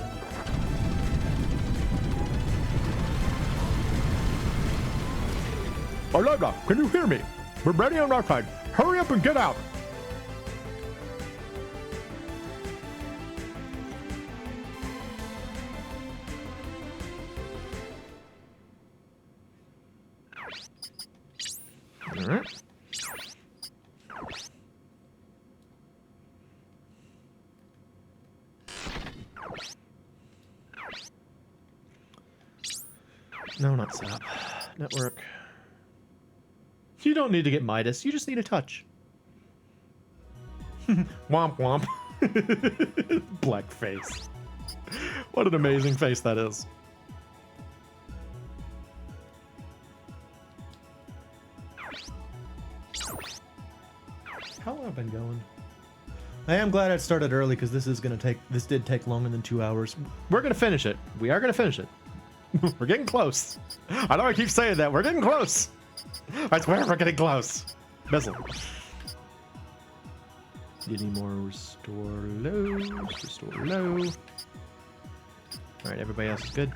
Alexa, can you hear me? We're ready on our side. Hurry up and get out. All right. No, not SAP. Network. You don't need to get Midas. You just need a touch. Womp womp. Black face. What an amazing face that is. How long have I been going? I am glad I started early because this did take longer than 2 hours. We're gonna finish it. We are gonna finish it. We're getting close. I know I keep saying that. We're getting close. I swear we're getting close. Bezel. Any more restore lows? Restore low. Alright, everybody else is good.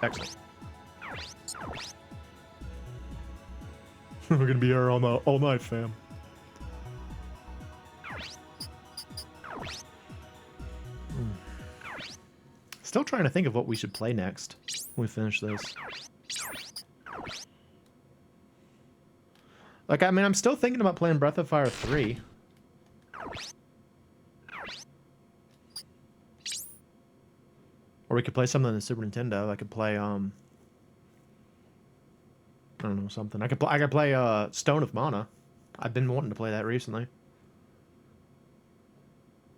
Excellent. We're gonna be here all night, fam. Still trying to think of what we should play next. we finish this. Like, I mean, I'm still thinking about playing Breath of Fire 3. Or we could play something on the Super Nintendo. I could play, I don't know, something. I could play Stone of Mana. I've been wanting to play that recently.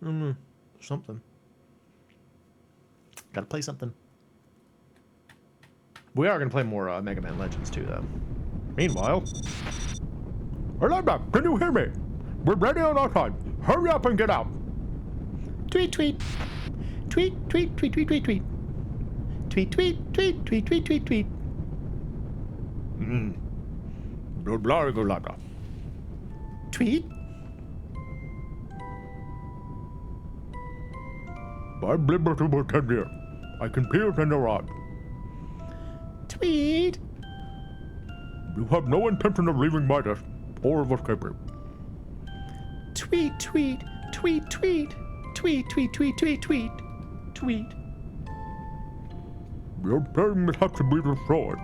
I don't know. Something. Gotta play something. We are gonna play more Mega Man Legends too, though. Meanwhile... Alexa, can you hear me? We're ready on our time. Hurry up and get out. Tweet, tweet. Tweet, tweet, tweet, tweet, tweet, tweet. Tweet, tweet, tweet, tweet, tweet, tweet, tweet. Good luck, Alexa. Tweet. I'm liberty for 10 years. I can peer in your eye. Tweet. You have no intention of leaving my desk or of escaping. Tweet, tweet, tweet, tweet. Tweet, tweet, tweet, tweet, tweet. Tweet. Your thing has to be destroyed.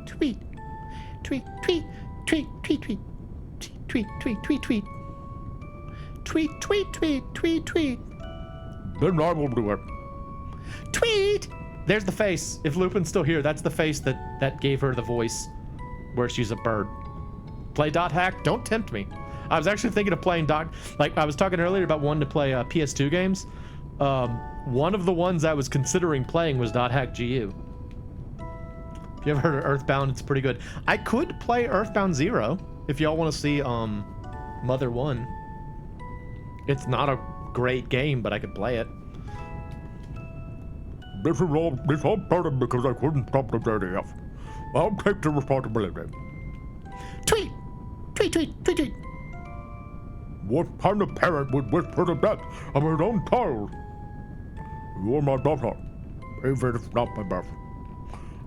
Tweet. Tweet, tweet, tweet, tweet, tweet. Tweet, tweet, tweet, tweet. Tweet, tweet, tweet, tweet, tweet. Then I will do it. Tweet! There's the face. If Lupin's still here, that's the face that gave her the voice where she's a bird. Play Dot Hack? Don't tempt me. I was actually thinking of playing like I was talking earlier about wanting to play PS2 games. One of the ones I was considering playing was Dot Hack GU. If you ever heard of Earthbound, it's pretty good. I could play Earthbound 0 if y'all want to see Mother 1. It's not a great game, but I could play it. This all started because I couldn't stop the JDF. I'll take the responsibility. Tweet! Tweet, tweet, tweet, tweet. What kind of parent would wish for the death of his own child? You're my daughter, even if not my birth.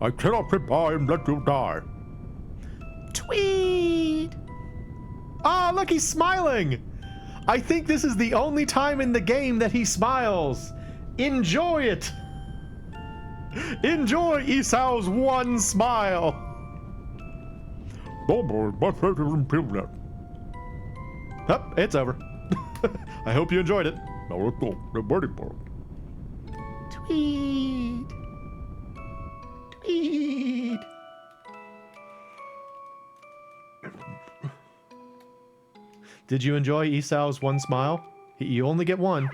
I cannot sit by and let you die. Tweet! Ah, look, he's smiling! I think this is the only time in the game that he smiles. Enjoy it! Enjoy Esau's one smile! Oh boy, my face isn't peeled yet. Oh, it's over. I hope you enjoyed it. Now let's go. Get ready for it. Tweet! Tweet! Did you enjoy Esau's one smile? You only get one.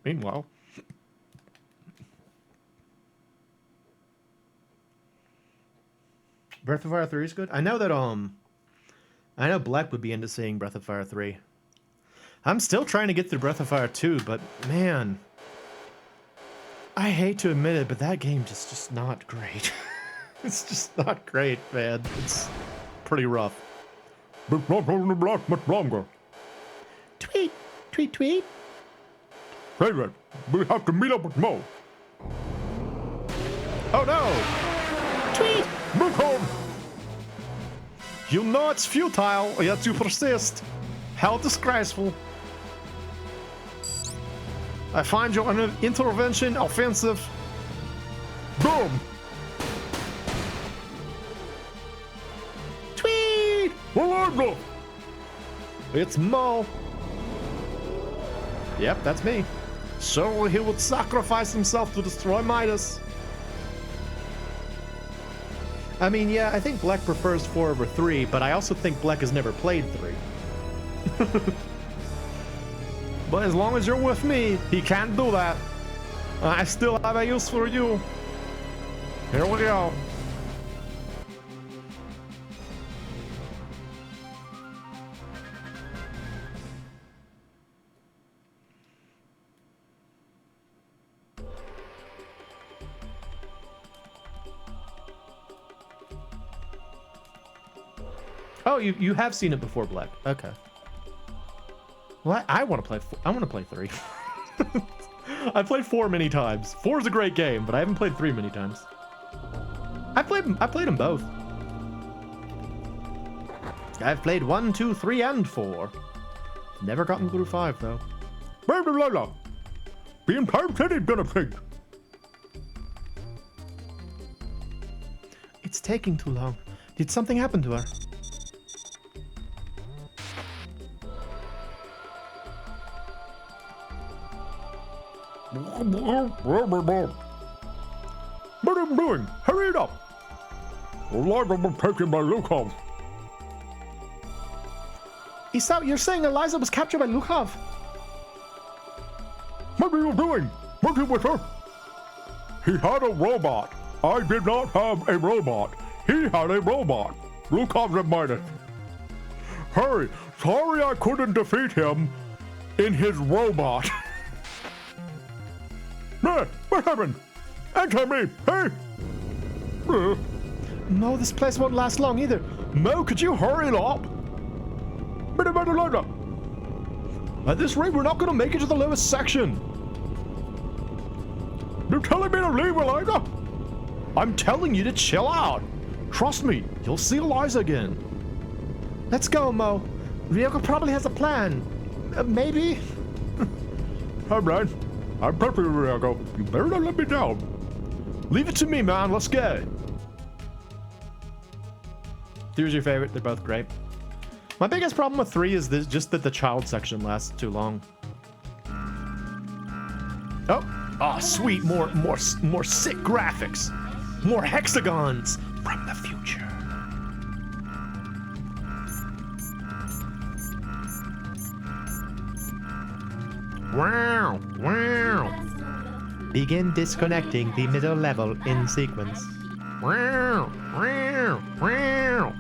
Meanwhile... Breath of Fire 3 is good? I know that, I know Black would be into seeing Breath of Fire 3. I'm still trying to get through Breath of Fire 2, but man... I hate to admit it, but that game just not great. It's just not great, man. It's pretty rough. It's not going to last much longer. Tweet! Tweet, tweet! Save it. We have to meet up with Mo. Oh no! Tweet! Move home! You know it's futile, yet you persist. How disgraceful. I find your intervention offensive. Boom! Tweet! Alexa! It's Mo. Yep, that's me. Surely he would sacrifice himself to destroy Midas. I mean, yeah, I think Black prefers 4 over 3, but I also think Black has never played 3. But as long as you're with me, he can't do that. I still have a use for you. Here we go. Oh, you have seen it before, Black. Okay. Well, I want to play. I want to play 3. I played 4 many times. 4 is a great game, but I haven't played 3 many times. I played them both. I've played 1, 2, 3, and 4. Never gotten through 5 though. Baby Layla. Being Time City's gonna think. It's taking too long. Did something happen to her? What are you doing? Hurry it up! Eliza was taken by Lukov. Isao, you're saying Eliza was captured by Lukov? What are you doing? What are you with her? He had a robot. I did not have a robot. He had a robot. Lukov's admitted it. Hurry! Sorry I couldn't defeat him in his robot. Man, what happened? Answer me, hey! No, this place won't last long either. Mo, could you hurry it up? At this rate, we're not going to make it to the lowest section. You're telling me to leave, Eliza? I'm telling you to chill out. Trust me, you'll see Eliza again. Let's go, Mo. Ryoko probably has a plan. Maybe? All right. I'm perfect, Ryoko. You better not let me down. Leave it to me, man. Let's go. Here's your favorite. They're both great. My biggest problem with 3 is this, just that the child section lasts too long. Oh, sweet. More sick graphics. More hexagons from the future. Wow, wow, Begin disconnecting the middle level in sequence. wow, wow, wow,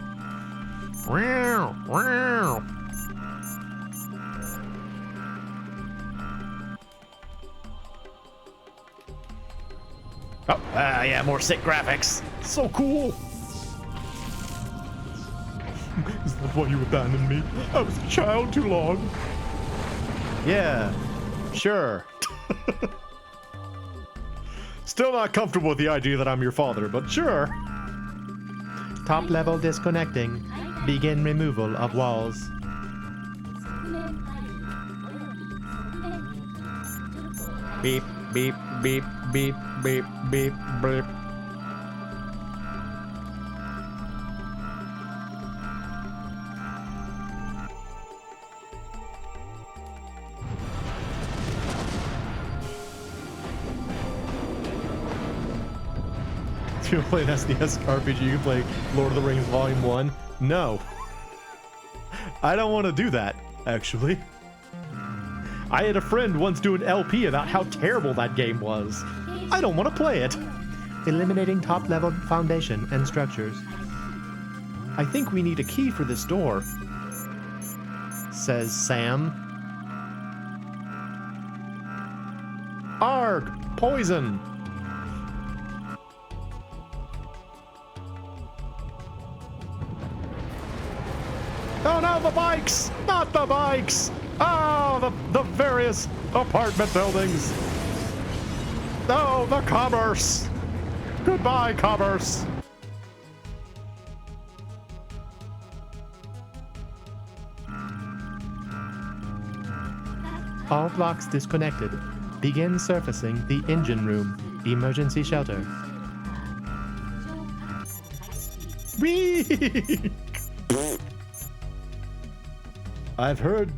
wow, wow. Oh, yeah, more sick graphics. So cool. Is that why you abandoned me? I was a child too long. Yeah, sure. Still not comfortable with the idea that I'm your father, but sure. Top level disconnecting. Begin removal of walls. Beep, beep, beep, beep, beep, beep, beep. Do you play an SDS RPG? You can play Lord of the Rings Volume 1? No. I don't want to do that, actually. I had a friend once do an LP about how terrible that game was. I don't want to play it. Eliminating top-level foundation and structures. I think we need a key for this door, says Sam. Arg! Poison! Oh no, the bikes! Not the bikes! Oh, the various apartment buildings! Oh, the commerce! Goodbye, commerce! All blocks disconnected. Begin surfacing the engine room. Emergency shelter. Whee! I've heard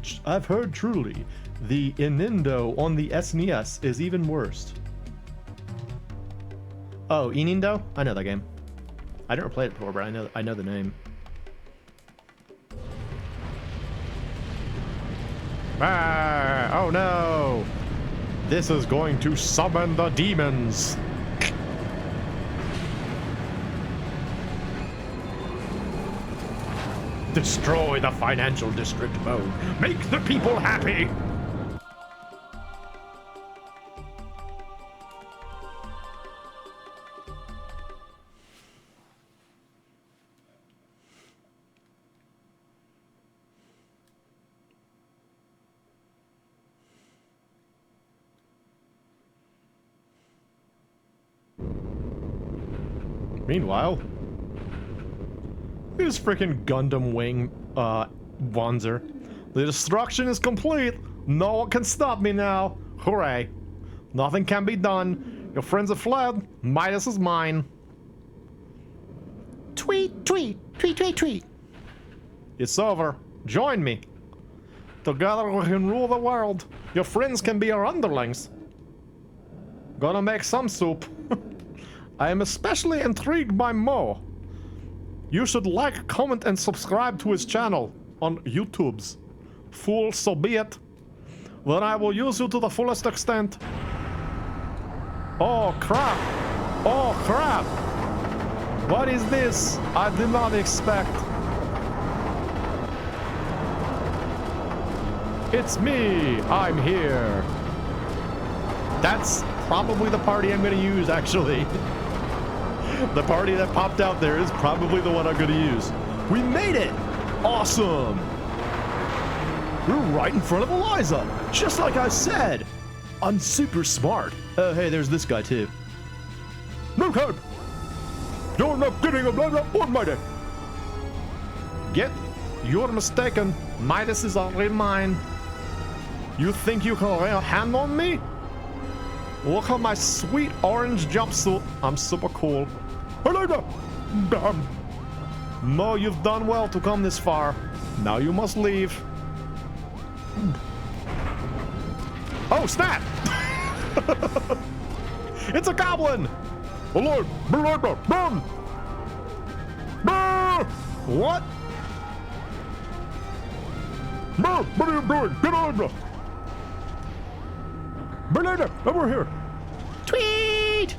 truly, the Inindo on the SNES is even worse. Oh, Inindo? I know that game. I never played it before, but I know the name. Ah, oh no! This is going to summon the demons! Destroy the financial district, Mo. Make the people happy! Meanwhile, this freaking Gundam Wing, Wanzer. The destruction is complete. No one can stop me now. Hooray. Nothing can be done. Your friends have fled. Midas is mine. Tweet, tweet, tweet, tweet, tweet. It's over. Join me. Together we can rule the world. Your friends can be our underlings. Gonna make some soup. I am especially intrigued by Mo. You should like, comment, and subscribe to his channel on YouTube's. Fool, so be it. Then I will use you to the fullest extent. Oh crap! Oh crap! What is this? I did not expect. It's me! I'm here! That's probably the party I'm gonna use, actually. The party that popped out there is probably the one I'm gonna use. We made it! Awesome! We're right in front of Eliza, just like I said! I'm super smart. Oh, hey, there's this guy, too. No time! You're not getting a blood up on my day! You're mistaken. Midas is already mine. You think you can lay a hand on me? Look at my sweet orange jumpsuit. I'm super cool. Eliza! Damn! Mo, you've done well to come this far. Now you must leave. Oh, snap! It's a goblin! Alert! Belinda! Run! No! What? No! What are you doing? Get on! Belinda! Over here! Tweet!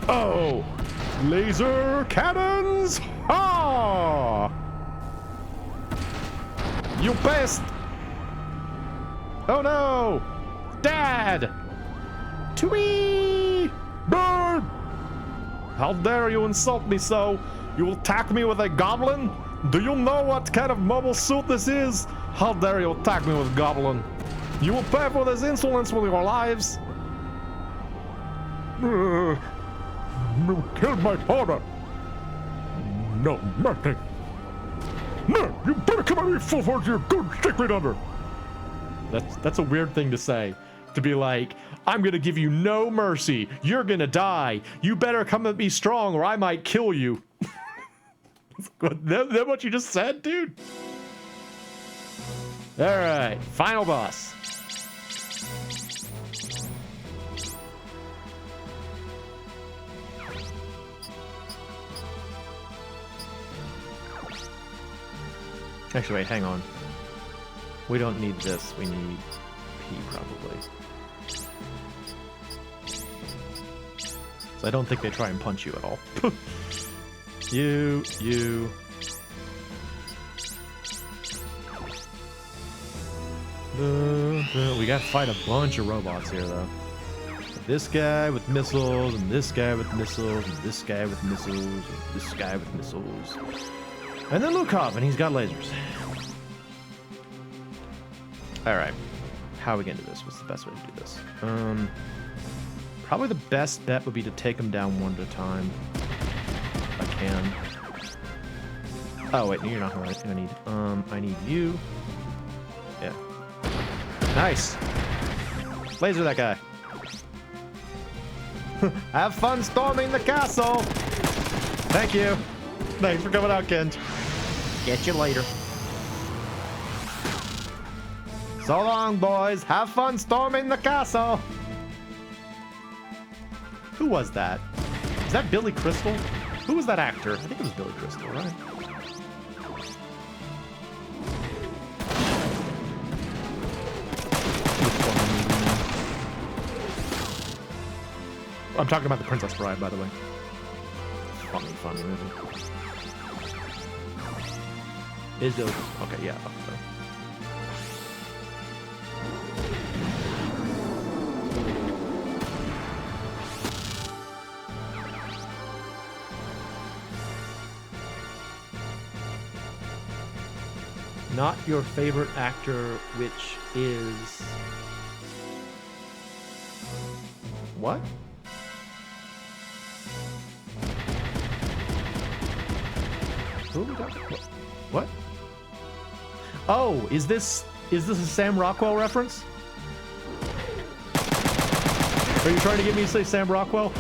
Oh! Laser cannons! Ha! You pest! Oh no! Dad! Tweet! Dad! How dare you insult me so? You will attack me with a goblin? Do you know what kind of mobile suit this is? How dare you attack me with a goblin? You will pay for this insolence with your lives. You killed my father! No, nothing! No! You better come at me full force here! Go stick right under! That's a weird thing to say. To be like, I'm gonna give you no mercy. You're gonna die. You better come at me strong or I might kill you. That what you just said, dude? Alright, final boss. Actually, wait, hang on. We don't need this. We need P, probably. So I don't think they try and punch you at all. You. We gotta fight a bunch of robots here, though. This guy with missiles, and this guy with missiles, and this guy with missiles, and this guy with missiles. And then Lukov, and he's got lasers. Alright. How are we gonna do this? What's the best way to do this? Probably the best bet would be to take them down one at a time. If I can. Oh, wait, no, you're not right. I need you. Yeah. Nice! Laser that guy. Have fun storming the castle! Thank you. Thanks for coming out, Kenj. Get you later. So long, boys. Have fun storming the castle. Who was that? Is that Billy Crystal? Who was that actor? I think it was Billy Crystal, right? I'm talking about The Princess Bride, by the way. Funny movie. Is Billy Crystal? Okay, yeah. Okay. Not your favorite actor, which is... What? Who are we talking about? What? Oh, is this a Sam Rockwell reference? Are you trying to get me to say Sam Rockwell?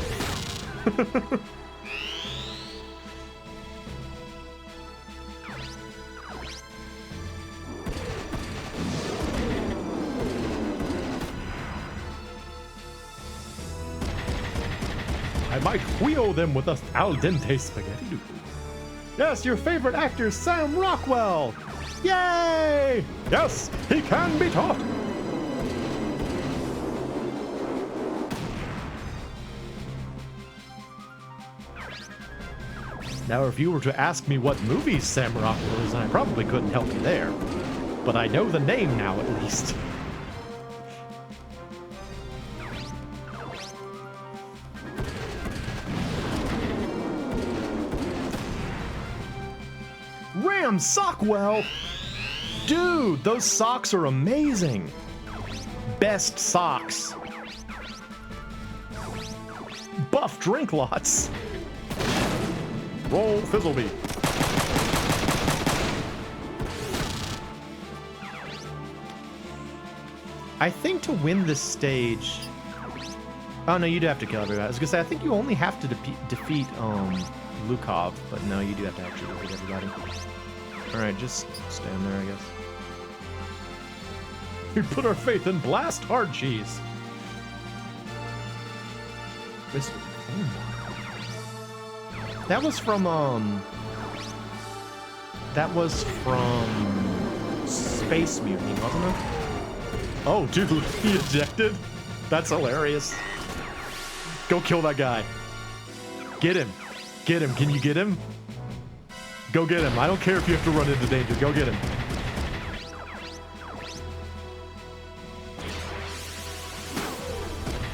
I might wheel them with us al dente spaghetti noodle. Yes, your favorite actor, Sam Rockwell! Yay! Yes, he can be taught! Now, if you were to ask me what movies Sam Rockwell is, I probably couldn't help you there. But I know the name now, at least. Ram Sockwell! Dude, those socks are amazing! Best socks. Buff drink lots. Roll Fizzleby. I think to win this stage... Oh no, you do have to kill everybody. I was gonna say, I think you only have to defeat Lukov, but no, you do have to actually defeat everybody. Alright, just stand there, I guess. We put our faith in Blast Hard Cheese. That was from Space Mutiny, wasn't it? Oh, dude, he ejected? That's hilarious. Go kill that guy. Get him. Get him. Can you get him? Go get him. I don't care if you have to run into danger. Go get him.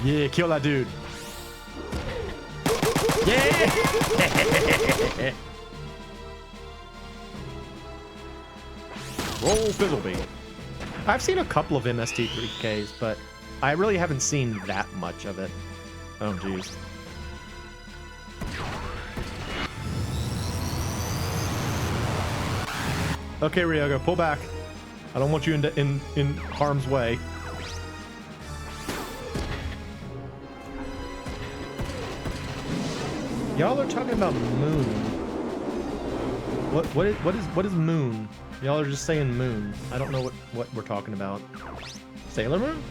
Yeah, kill that dude. Yeah! Roll Fizzleby. I've seen a couple of MST3Ks, but I really haven't seen that much of it. Oh, jeez. Okay, Ryoga, pull back. I don't want you in harm's way. Y'all are talking about moon. What is moon? Y'all are just saying moon. I don't know what we're talking about. Sailor Moon?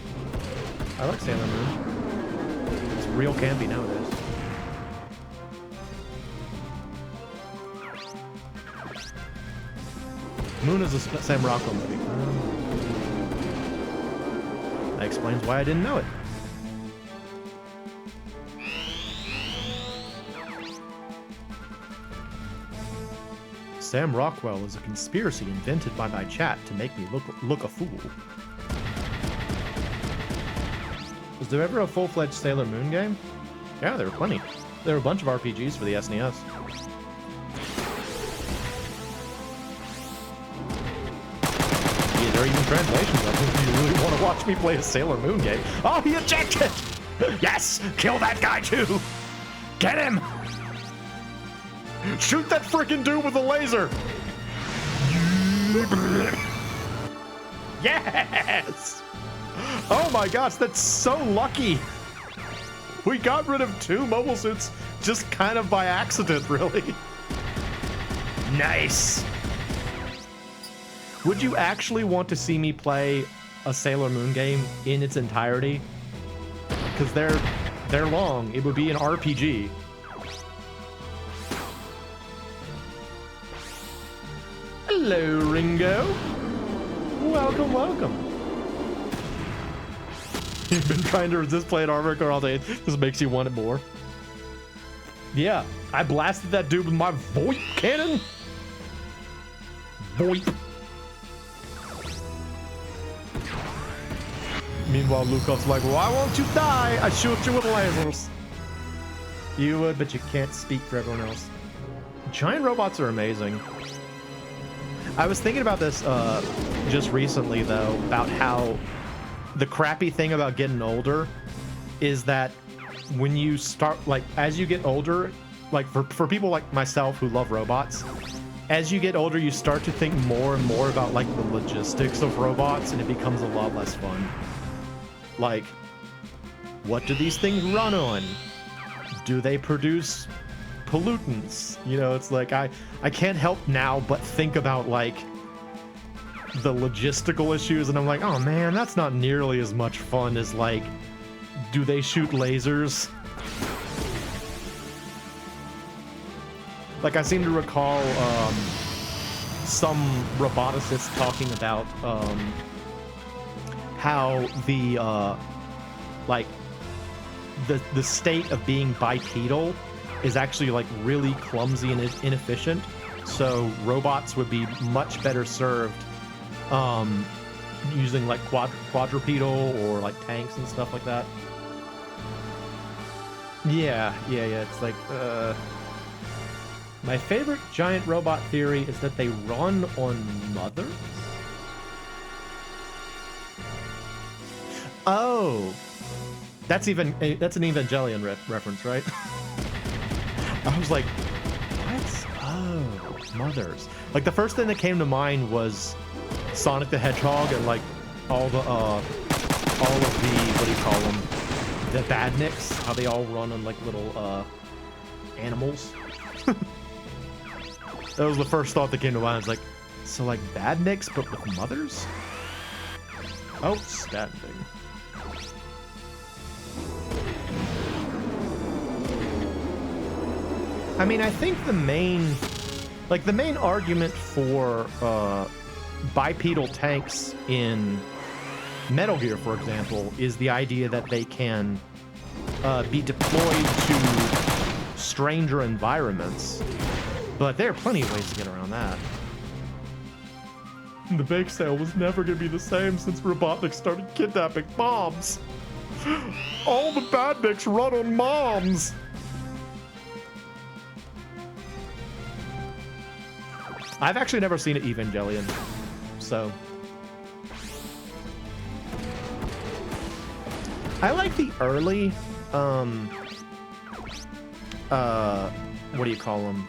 I like Sailor Moon. It's real campy nowadays. Moon is a Sam Rockwell movie. That explains why I didn't know it. Sam Rockwell is a conspiracy invented by my chat to make me look a fool. Was there ever a full-fledged Sailor Moon game? Yeah, there were plenty. There were a bunch of RPGs for the SNES. Yeah, there are even translations of them if you really want to watch me play a Sailor Moon game. Oh, he ejected! Yes! Kill that guy too! Get him! Shoot that freaking dude with a laser! Yes! Oh my gosh, that's so lucky! We got rid of 2 mobile suits just kind of by accident, really. Nice! Would you actually want to see me play a Sailor Moon game in its entirety? Because they're long. It would be an RPG. Hello, Ringo. Welcome, welcome. You've been trying to resist playing Armor Core all day. This makes you want it more. Yeah, I blasted that dude with my VoIP cannon. VoIP. Meanwhile, Lukov's like, why won't you die? I shoot you with lasers. You would, but you can't speak for everyone else. Giant robots are amazing. I was thinking about this just recently, though, about how the crappy thing about getting older is that when you start, like, as you get older, like, for people like myself who love robots, as you get older, you start to think more and more about like the logistics of robots, and it becomes a lot less fun. Like, what do these things run on? Do they produce pollutants? You know, it's like I can't help now but think about like the logistical issues, and I'm like, oh man, that's not nearly as much fun as like, do they shoot lasers? Like, I seem to recall some roboticists talking about how the like the state of being bipedal is actually like really clumsy and inefficient. So robots would be much better served using like quadrupedal or like tanks and stuff like that. Yeah. It's like my favorite giant robot theory is that they run on mothers. Oh, that's an Evangelion reference, right? I was like, what? Oh, mothers. Like the first thing that came to mind was Sonic the Hedgehog and like all of the what do you call them? The badniks, how they all run on like little animals. That was the first thought that came to mind. I was like, so like badniks but with mothers? Outstanding. I mean, I think the main argument for bipedal tanks in Metal Gear, for example, is the idea that they can be deployed to stranger environments. But there are plenty of ways to get around that. The bake sale was never going to be the same since Robotnik started kidnapping moms. All the badniks run on moms. I've actually never seen an Evangelion, so I like the early what do you call them?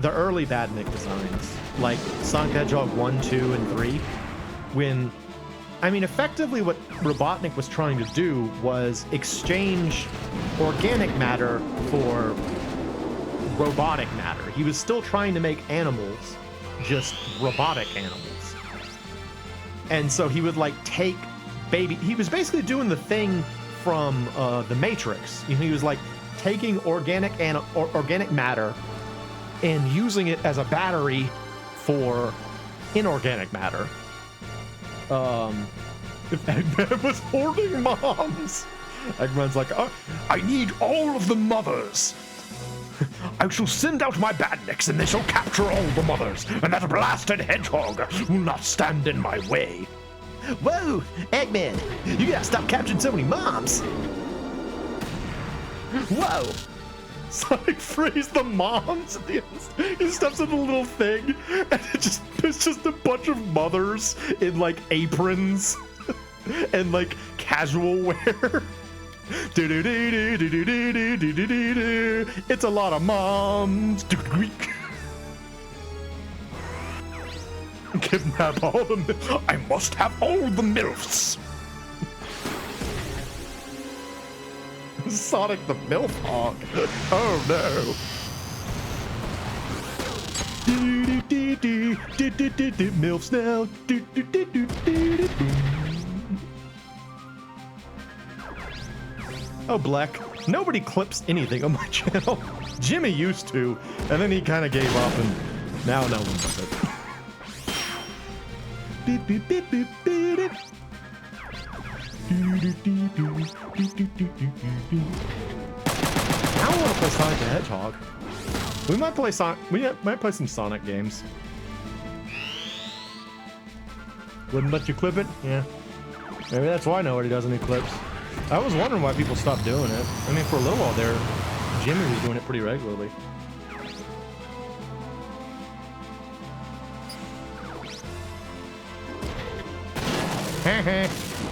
The early badnik designs, like Sonic the Hedgehog 1, 2, and 3, when, I mean, effectively what Robotnik was trying to do was exchange organic matter for robotic matter. He was still trying to make animals, just robotic animals. And so he would like take he was basically doing the thing from the Matrix. You know, he was like taking organic matter and using it as a battery for inorganic matter. If Eggman was hoarding moms, Eggman's like, I need all of the mothers. I shall send out my badniks, and they shall capture all the mothers, and that blasted hedgehog will not stand in my way. Whoa, Eggman, you gotta stop capturing so many moms. Whoa. Sonic frees the moms at the end. He steps in a little thing, and it's just a bunch of mothers in like aprons and like casual wear. It's a lot of moms. Kidnap all the. I must have all the MILFs. Sonic the MILF hog. Oh no. MILFs now. Oh, Black. Nobody clips anything on my channel. Jimmy used to, and then he kind of gave up, and now no one does it. I want to play Sonic the Hedgehog. We might play might play some Sonic games. Wouldn't let you clip it? Yeah. Maybe that's why nobody does any clips. I was wondering why people stopped doing it. I mean, for a little while there, Jimmy was doing it pretty regularly.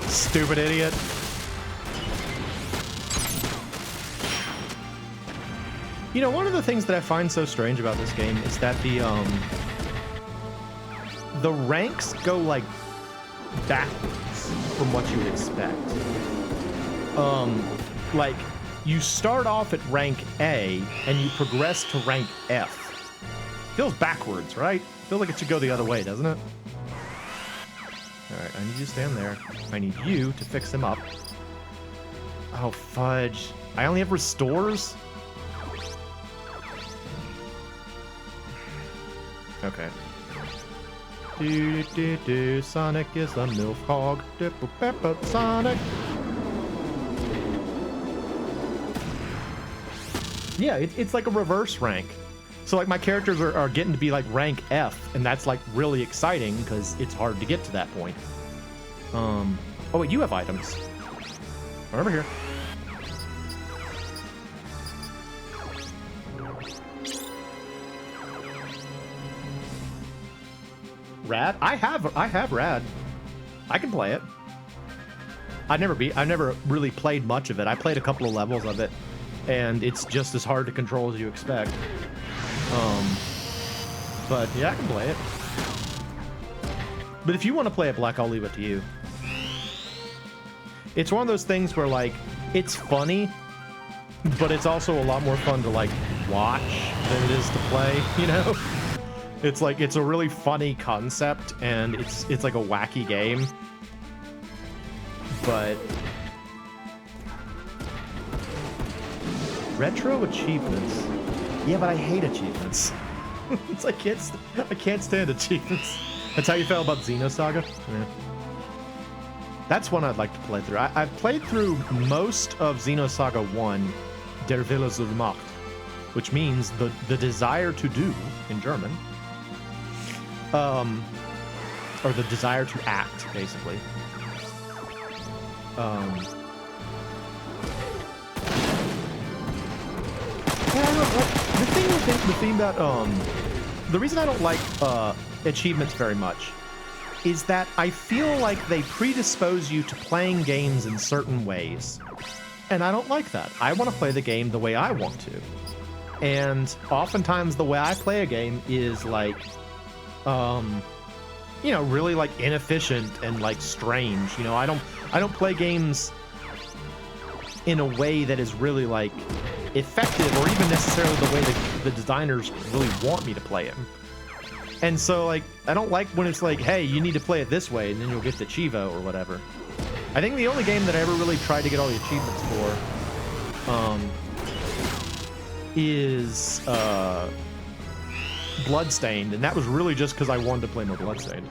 Stupid idiot. You know, one of the things that I find so strange about this game is that the ranks go like backwards from what you would expect. Like you start off at rank A and you progress to rank F. Feels backwards, right? Feels like it should go the other way, doesn't it? All right, I need you to stand there. I need you to fix him up. Oh, fudge. I only have restores? Okay. Do, Sonic is a milf hog. Sonic. Yeah, it's like a reverse rank. So like my characters are getting to be like rank F, and that's like really exciting because it's hard to get to that point. Oh wait, you have items. Right over here. Rad? I have Rad. I can play it. I've never really played much of it. I played a couple of levels of it, and it's just as hard to control as you expect. But yeah, I can play it. But if you want to play it, Black, I'll leave it to you. It's one of those things where like it's funny, but it's also a lot more fun to like watch than it is to play, you know? It's like it's a really funny concept and it's like a wacky game. But retro achievements. Yeah, but I hate achievements. It's I can't stand achievements. That's how you felt about Xenosaga? Yeah. That's one I'd like to play through. I've played through most of Xenosaga 1, Der Wille zur Macht, which means the desire to do in German. Or the desire to act, basically. The reason I don't like achievements very much is that I feel like they predispose you to playing games in certain ways. And I don't like that. I want to play the game the way I want to. And oftentimes the way I play a game is like, you know, really like inefficient and like strange. You know, I don't play games in a way that is really like effective or even necessarily the way that the designers really want me to play it. And so like I don't like when it's like, hey, you need to play it this way and then you'll get the Chivo or whatever. I think the only game that I ever really tried to get all the achievements for is Bloodstained, and that was really just because I wanted to play more Bloodstained.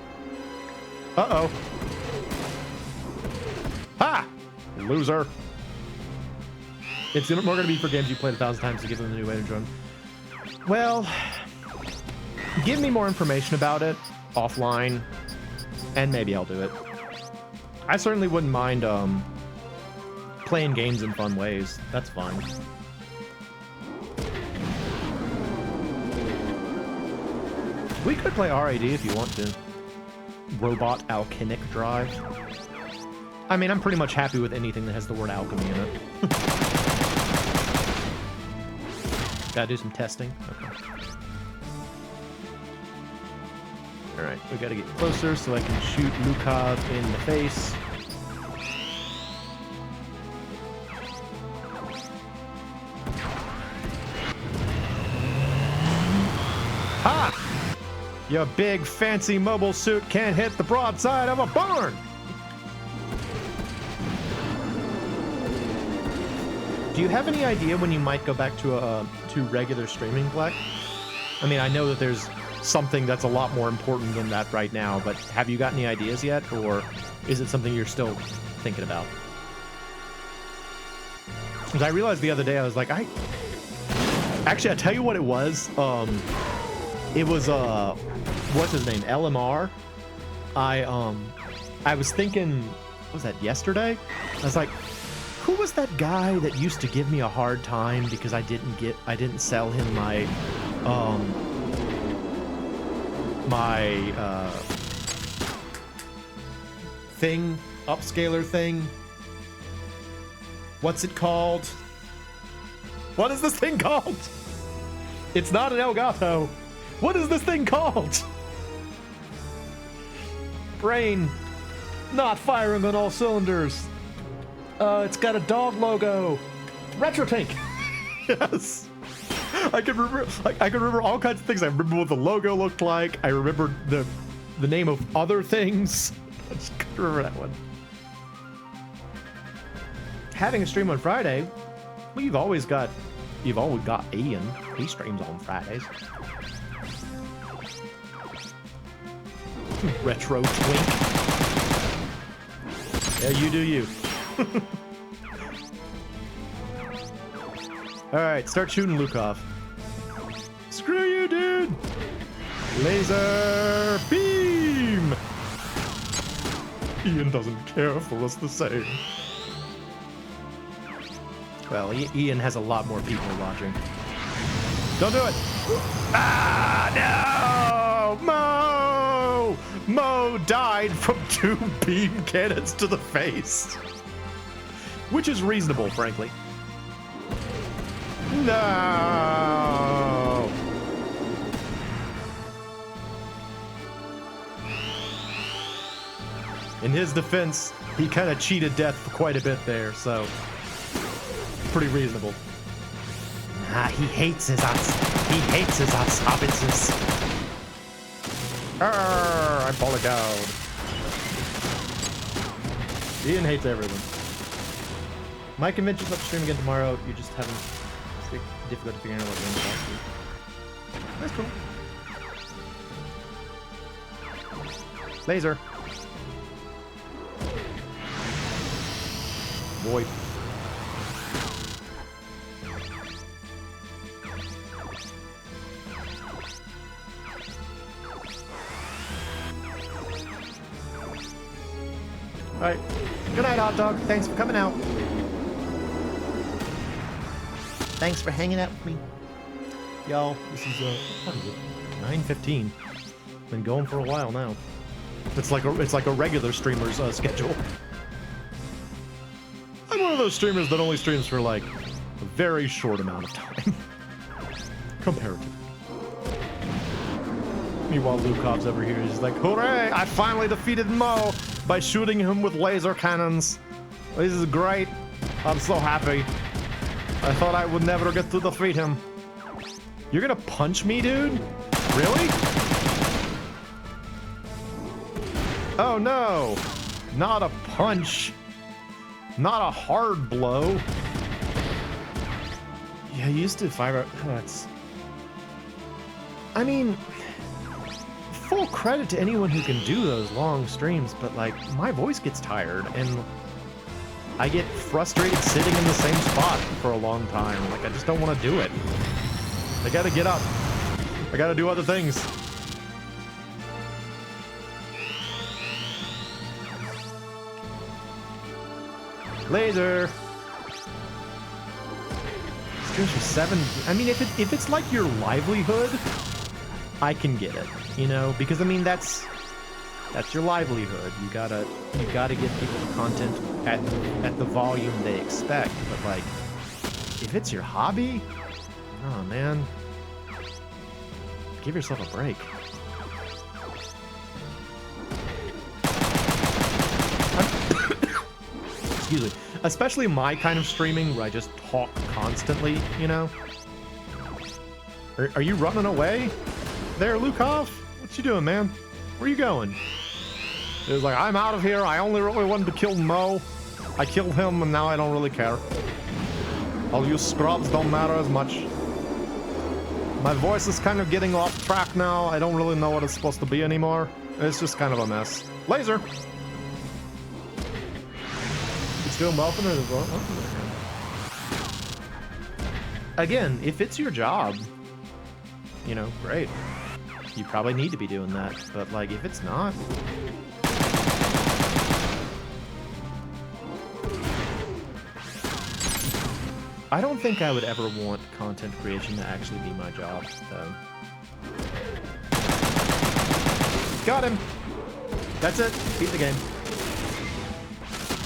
Uh-oh. Ha! Loser. It's more going to be for games you played 1,000 times to give them a new way to enjoy them. Well, give me more information about it offline, and maybe I'll do it. I certainly wouldn't mind playing games in fun ways. That's fine. We could play RAD if you want to. Robot Alchemic Drive. I mean, I'm pretty much happy with anything that has the word alchemy in it. Gotta do some testing. Okay. Alright, we gotta get closer so I can shoot Lukov in the face. Ha! Your big fancy mobile suit can't hit the broadside of a barn! Do you have any idea when you might go back to regular streaming, Black? I mean, I know that there's something that's a lot more important than that right now, but have you got any ideas yet, or is it something you're still thinking about? Because I realized the other day, I was like, actually, I'll tell you what it was. It was, what's his name? LMR. I was thinking, what was that, yesterday? I was like, who was that guy that used to give me a hard time because I didn't sell him my, thing, upscaler thing? What's it called? What is this thing called? It's not an Elgato. What is this thing called? Brain. Not firing on all cylinders. It's got a dog logo. Retro Tank. Yes. I can remember all kinds of things. I remember what the logo looked like. I remember the name of other things. I just couldn't remember that one. Having a stream on Friday, well, you've always got Ian. He streams on Fridays. Retro twink. Yeah, you do you. Alright, start shooting Lukov. Screw you, dude! Laser beam! Ian doesn't care for us the same. Well, Ian has a lot more people watching. Don't do it! Ah, no! Mo! Mo died from 2 beam cannons to the face. Which is reasonable, frankly. No! In his defense, he kind of cheated death for quite a bit there, so pretty reasonable. He hates his hobbitses. I'm Polygons. Ian hates everything. My convention's up stream again tomorrow. You just haven't. It's difficult to figure out what games to. That's cool. Laser. Boy. Alright. Good night, hot dog. Thanks for coming out. Thanks for hanging out with me. Y'all, this is what is it? 9:15. Been going for a while now. It's like a regular streamer's schedule. I'm one of those streamers that only streams for like a very short amount of time. Comparatively. Meanwhile, Lukov's over here. He's like, hooray! I finally defeated Mo by shooting him with laser cannons. This is great. I'm so happy. I thought I would never get to defeat him. You're gonna punch me, dude? Really? Oh no! Not a punch. Not a hard blow. Yeah, I used to fire. Oh, that's. I mean, full credit to anyone who can do those long streams, but like, my voice gets tired and I get frustrated sitting in the same spot for a long time. Like, I just don't want to do it. I gotta get up. I gotta do other things. Laser. Streams for 7. I mean, if it's like your livelihood, I can get it. You know, because I mean that's your livelihood. You gotta get people the content at the volume they expect. But like, if it's your hobby, oh man, give yourself a break. Excuse me. Especially my kind of streaming where I just talk constantly, you know? Are you running away there, Lukov? What you doing, man? Where you going? It was like, I'm out of here. I only really wanted to kill Mo. I killed him, and now I don't really care. All you scrubs don't matter as much. My voice is kind of getting off track now. I don't really know what it's supposed to be anymore. It's just kind of a mess. Laser! It's doing well for me as well. Again, if it's your job, you know, great. You probably need to be doing that. But, like, if it's not... I don't think I would ever want content creation to actually be my job, though. Got him! That's it. Beat the game.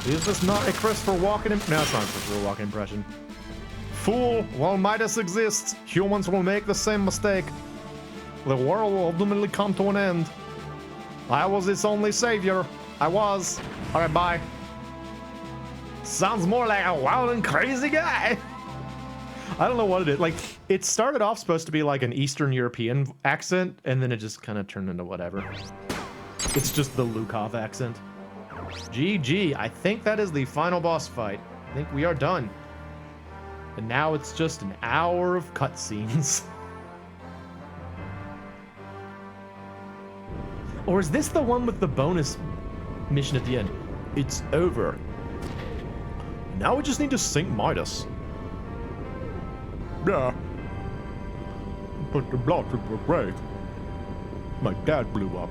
Is this not a Christopher Walken? No, it's not a Christopher Walken impression. Fool, while Midas exists, humans will make the same mistake. The world will ultimately come to an end. I was its only savior. I was. Alright, bye. Sounds more like a wild and crazy guy. I don't know what it is. Like, it started off supposed to be like an Eastern European accent, and then it just kind of turned into whatever. It's just the Lukov accent. GG, I think that is the final boss fight. I think we are done. And now it's just an hour of cutscenes. Or is this the one with the bonus mission at the end? It's over. Now we just need to sink Midas. Yeah. But the blotches were great. My dad blew up.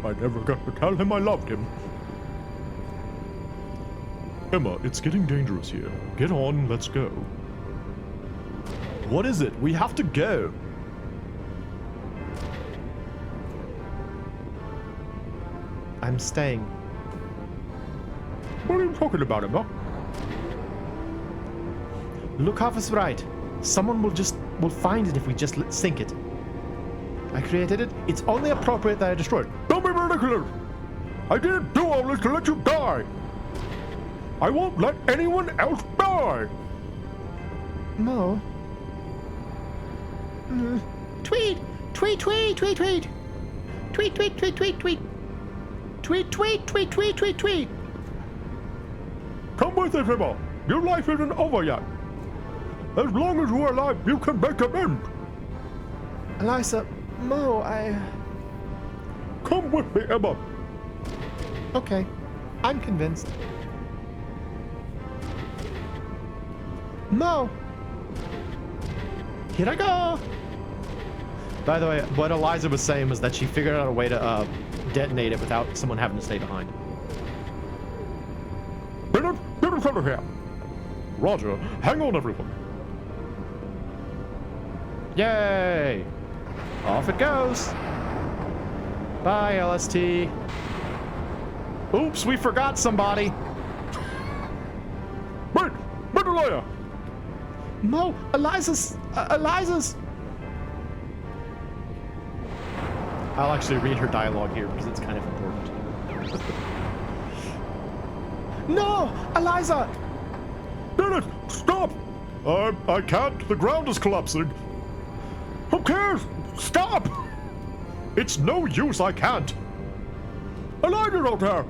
I never got to tell him I loved him. Emma, it's getting dangerous here. Get on, let's go. What is it? We have to go. I'm staying. What are you talking about, Emma? Lukov is right. Someone will find it if we just sink it. I created it. It's only appropriate that I destroy it. Don't be ridiculous! I didn't do all this to let you die! I won't let anyone else die! Mo. Tweet! Tweet, tweet, tweet, tweet! Tweet, tweet, tweet, tweet, tweet! Tweet, tweet, tweet, tweet, tweet, tweet! Come with us, Emma! Your life isn't over yet! As long as you're alive, you can make amends! Eliza, Mo, Come with me, Emma! Okay, I'm convinced. Mo! Here I go! By the way, what Eliza was saying was that she figured out a way to detonate it without someone having to stay behind. Bennett, get in front of here! Roger, hang on, everyone. Yay! Off it goes! Bye, LST. Oops, we forgot somebody. Wait! Mendelaya! Mo, Eliza's! I'll actually read her dialogue here because it's kind of important. No! Eliza! Bennett, stop! I can't. The ground is collapsing. Who cares? Stop! It's no use, I can't. Eliza's out there!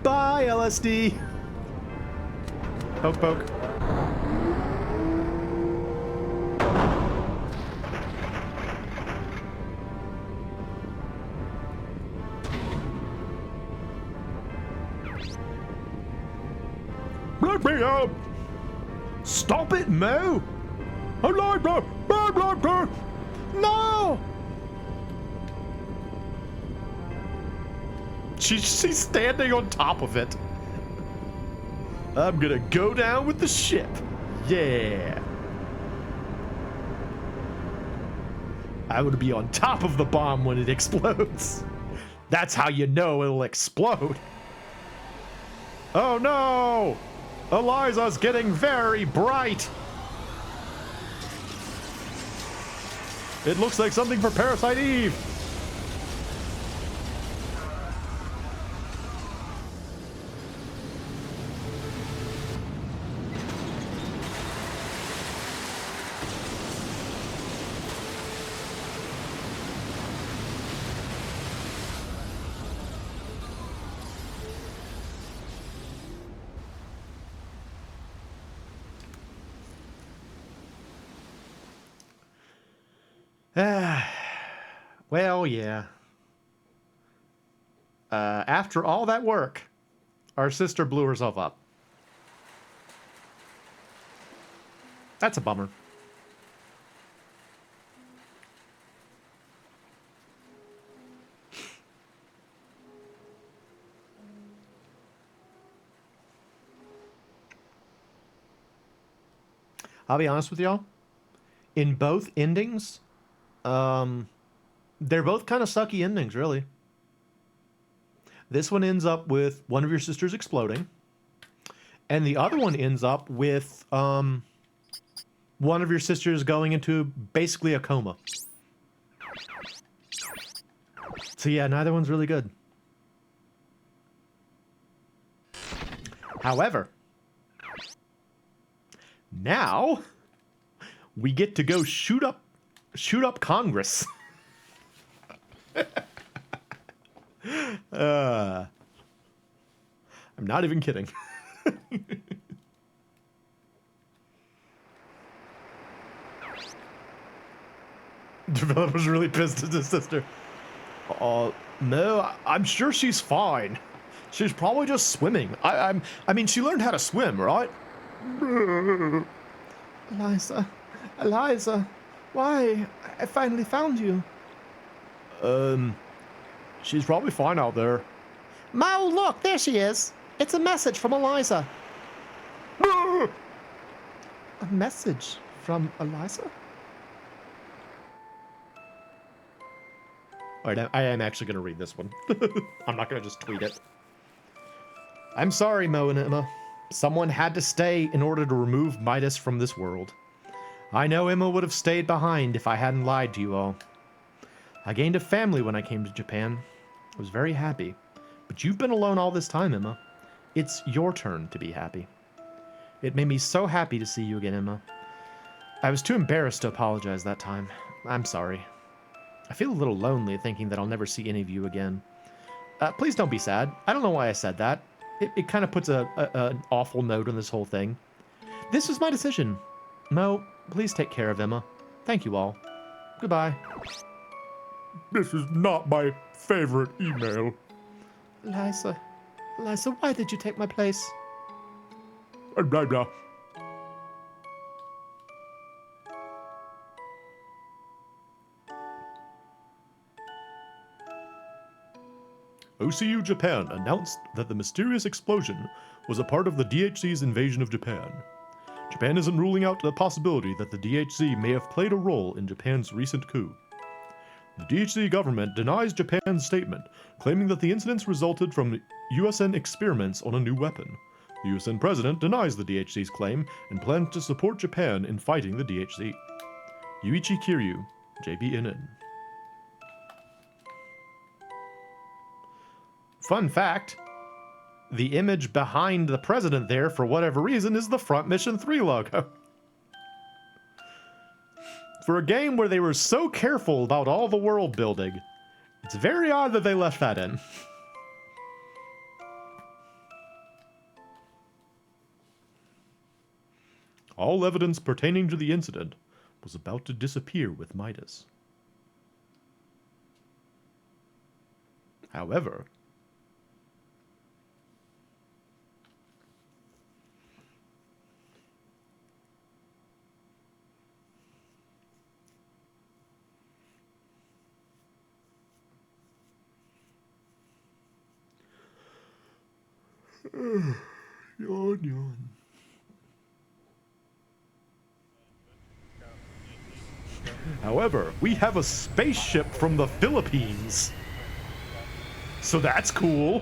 Bye, LSD. Poke, poke. Let me out! Stop it, Mo! Eliza! Eliza! No! She's standing on top of it. I'm gonna go down with the ship. Yeah. I would be on top of the bomb when it explodes. That's how you know it'll explode. Oh no! Eliza's getting very bright. It looks like something for Parasite Eve. Well, yeah. After all that work, our sister blew herself up. That's a bummer. I'll be honest with y'all. In both endings, they're both kind of sucky endings, really. This one ends up with one of your sisters exploding, and the other one ends up with one of your sisters going into basically a coma. So yeah, neither one's really good. However, now we get to go shoot up Congress. I'm not even kidding. Developer's really pissed at his sister. No, I'm sure she's fine. She's probably just swimming. I mean, she learned how to swim, right? Eliza, why? I finally found you. She's probably fine out there. Mo, look, there she is. It's a message from Eliza. A message from Eliza? All right, I am actually going to read this one. I'm not going to just tweet it. I'm sorry, Mo and Emma. Someone had to stay in order to remove Midas from this world. I know Emma would have stayed behind if I hadn't lied to you all. I gained a family when I came to Japan. I was very happy. But you've been alone all this time, Emma. It's your turn to be happy. It made me so happy to see you again, Emma. I was too embarrassed to apologize that time. I'm sorry. I feel a little lonely thinking that I'll never see any of you again. Please don't be sad. I don't know why I said that. It kind of puts an awful note on this whole thing. This was my decision. Mo, please take care of Emma. Thank you all. Goodbye. This is not my favorite email. Eliza, why did you take my place? Blah, blah. OCU Japan announced that the mysterious explosion was a part of the DHC's invasion of Japan. Japan isn't ruling out the possibility that the DHC may have played a role in Japan's recent coup. The DHC government denies Japan's statement, claiming that the incidents resulted from USN experiments on a new weapon. The USN president denies the DHC's claim and plans to support Japan in fighting the DHC. Yuichi Kiryu, JBNN. Fun fact, the image behind the president there, for whatever reason, is the Front Mission 3 logo. For a game where they were so careful about all the world building, it's very odd that they left that in. All evidence pertaining to the incident was about to disappear with Midas. However, Yawn, yawn. However, we have a spaceship from the Philippines. So that's cool.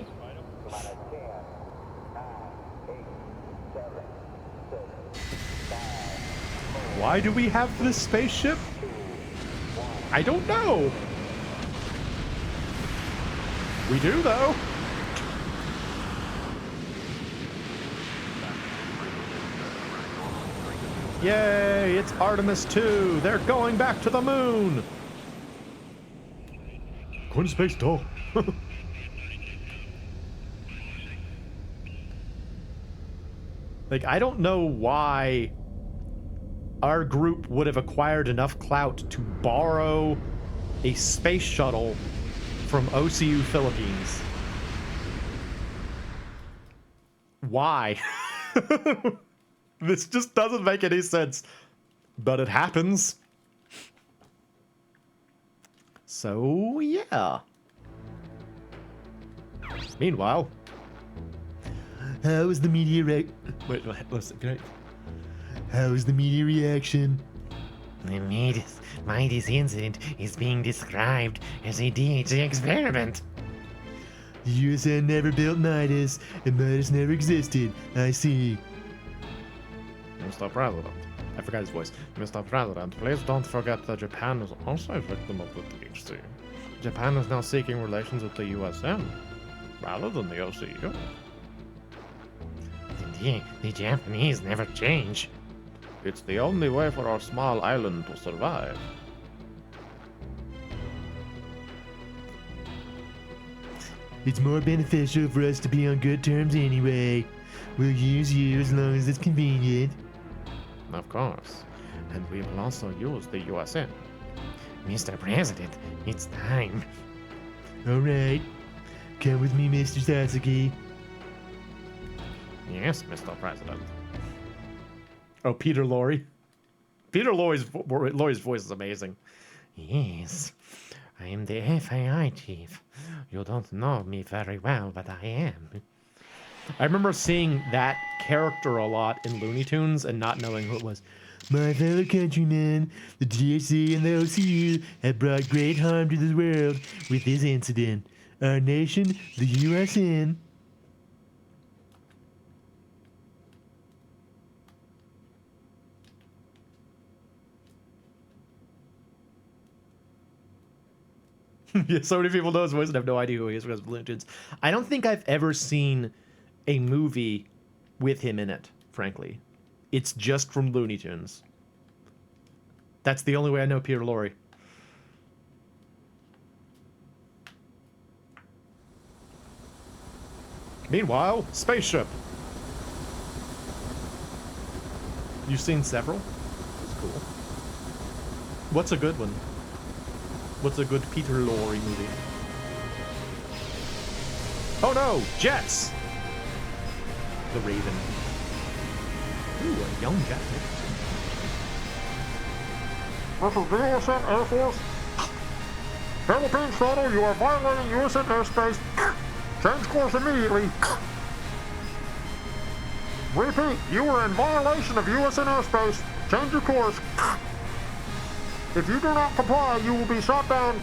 Why do we have this spaceship? I don't know. We do, though. Yay, it's Artemis 2. They're going back to the moon. Going to space, doll. Like, I don't know why our group would have acquired enough clout to borrow a space shuttle from OCU Philippines. Why? This just doesn't make any sense, but it happens. So, yeah. Meanwhile, how was the media Wait, listen, can I... How was the media reaction? The Midas incident is being described as a DHC experiment. The USN never built Midas, and Midas never existed. I see. Mr. President. I forgot his voice. Mr. President, please don't forget that Japan is also a victim of the DHC. Japan is now seeking relations with the USN, rather than the OCU. The Japanese never change. It's the only way for our small island to survive. It's more beneficial for us to be on good terms anyway. We'll use you as long as it's convenient. Of course. And we will also use the USN. Mr. President, it's time. Alright. Come with me, Mr. Sasuke. Yes, Mr. President. Oh, Peter Lorre. Peter Lorre's voice is amazing. Yes, I am the FAI chief. You don't know me very well, but I am. I remember seeing that character a lot in Looney Tunes and not knowing who it was. My fellow countrymen, the DHC and the OCU have brought great harm to the world with this incident. Our nation, the USN. Yeah, so many people know his voice and have no idea who he is because of Looney Tunes. I don't think I've ever seen a movie with him in it, frankly. It's just from Looney Tunes. That's the only way I know Peter Lorre. Meanwhile, spaceship. You've seen several? That's cool. What's a good one? What's a good Peter Lorre movie? Oh no! Jets! The Raven. Ooh, a young Jet. This is USN Air Force. Philippine shuttle, you are violating USN airspace. Change course immediately. Repeat, you are in violation of USN airspace. Change your course. If you do not comply, you will be shot down.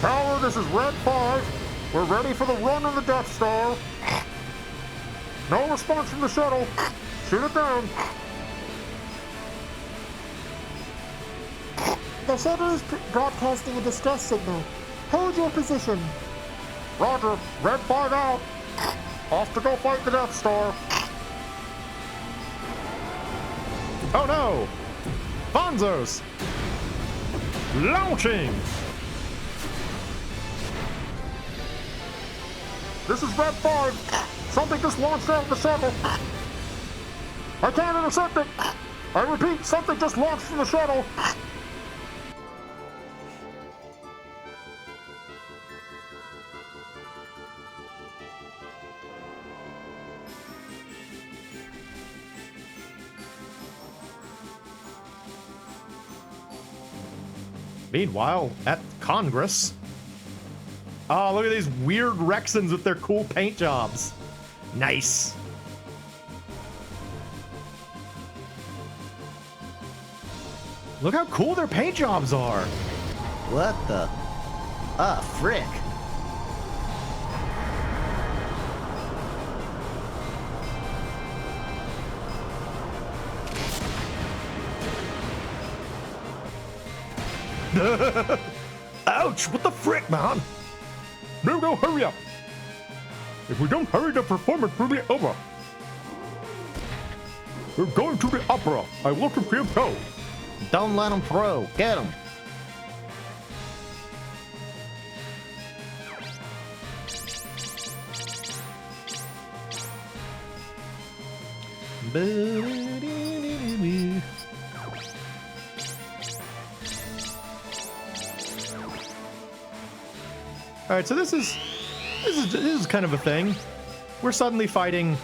Tower, this is Red 5. We're ready for the run on the Death Star. No response from the shuttle. Shoot it down. The shuttle is broadcasting a distress signal. Hold your position. Roger, Red 5 out. Off to go fight the Death Star. Oh no! Bonzos! Launching! This is Red 5. Something just launched out of the shuttle. I can't intercept it. I repeat, something just launched from the shuttle. Meanwhile, at Congress. Oh, look at these weird Rexons with their cool paint jobs. Nice. Look how cool their paint jobs are. What the? Frick. Ouch, what the frick, man? No, go hurry up. If we don't hurry, the performance will be over. We're going to the opera. I want to see him go. Don't let him through. Get him. All right, so this is kind of a thing. We're suddenly fighting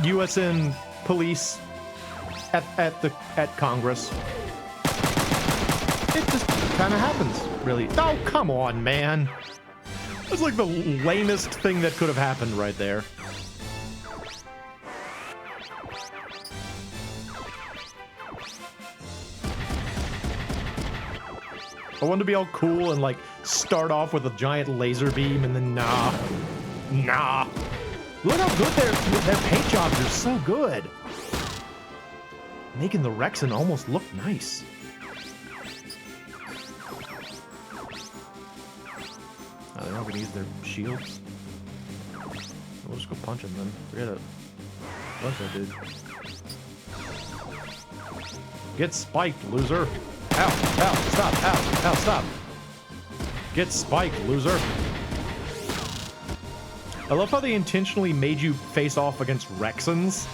USN police at Congress. It just kind of happens, really. Oh, come on, man. That's like the lamest thing that could have happened right there. I wanted to be all cool and like start off with a giant laser beam and then nah. Look how good their paint jobs are, so good. Making the Rexen almost look nice. Oh, they're not gonna use their shields. We'll just go punch him then. Forget it. Punch that dude. Get spiked, loser. Ow, stop. Get spiked, loser. I love how they intentionally made you face off against Rexens.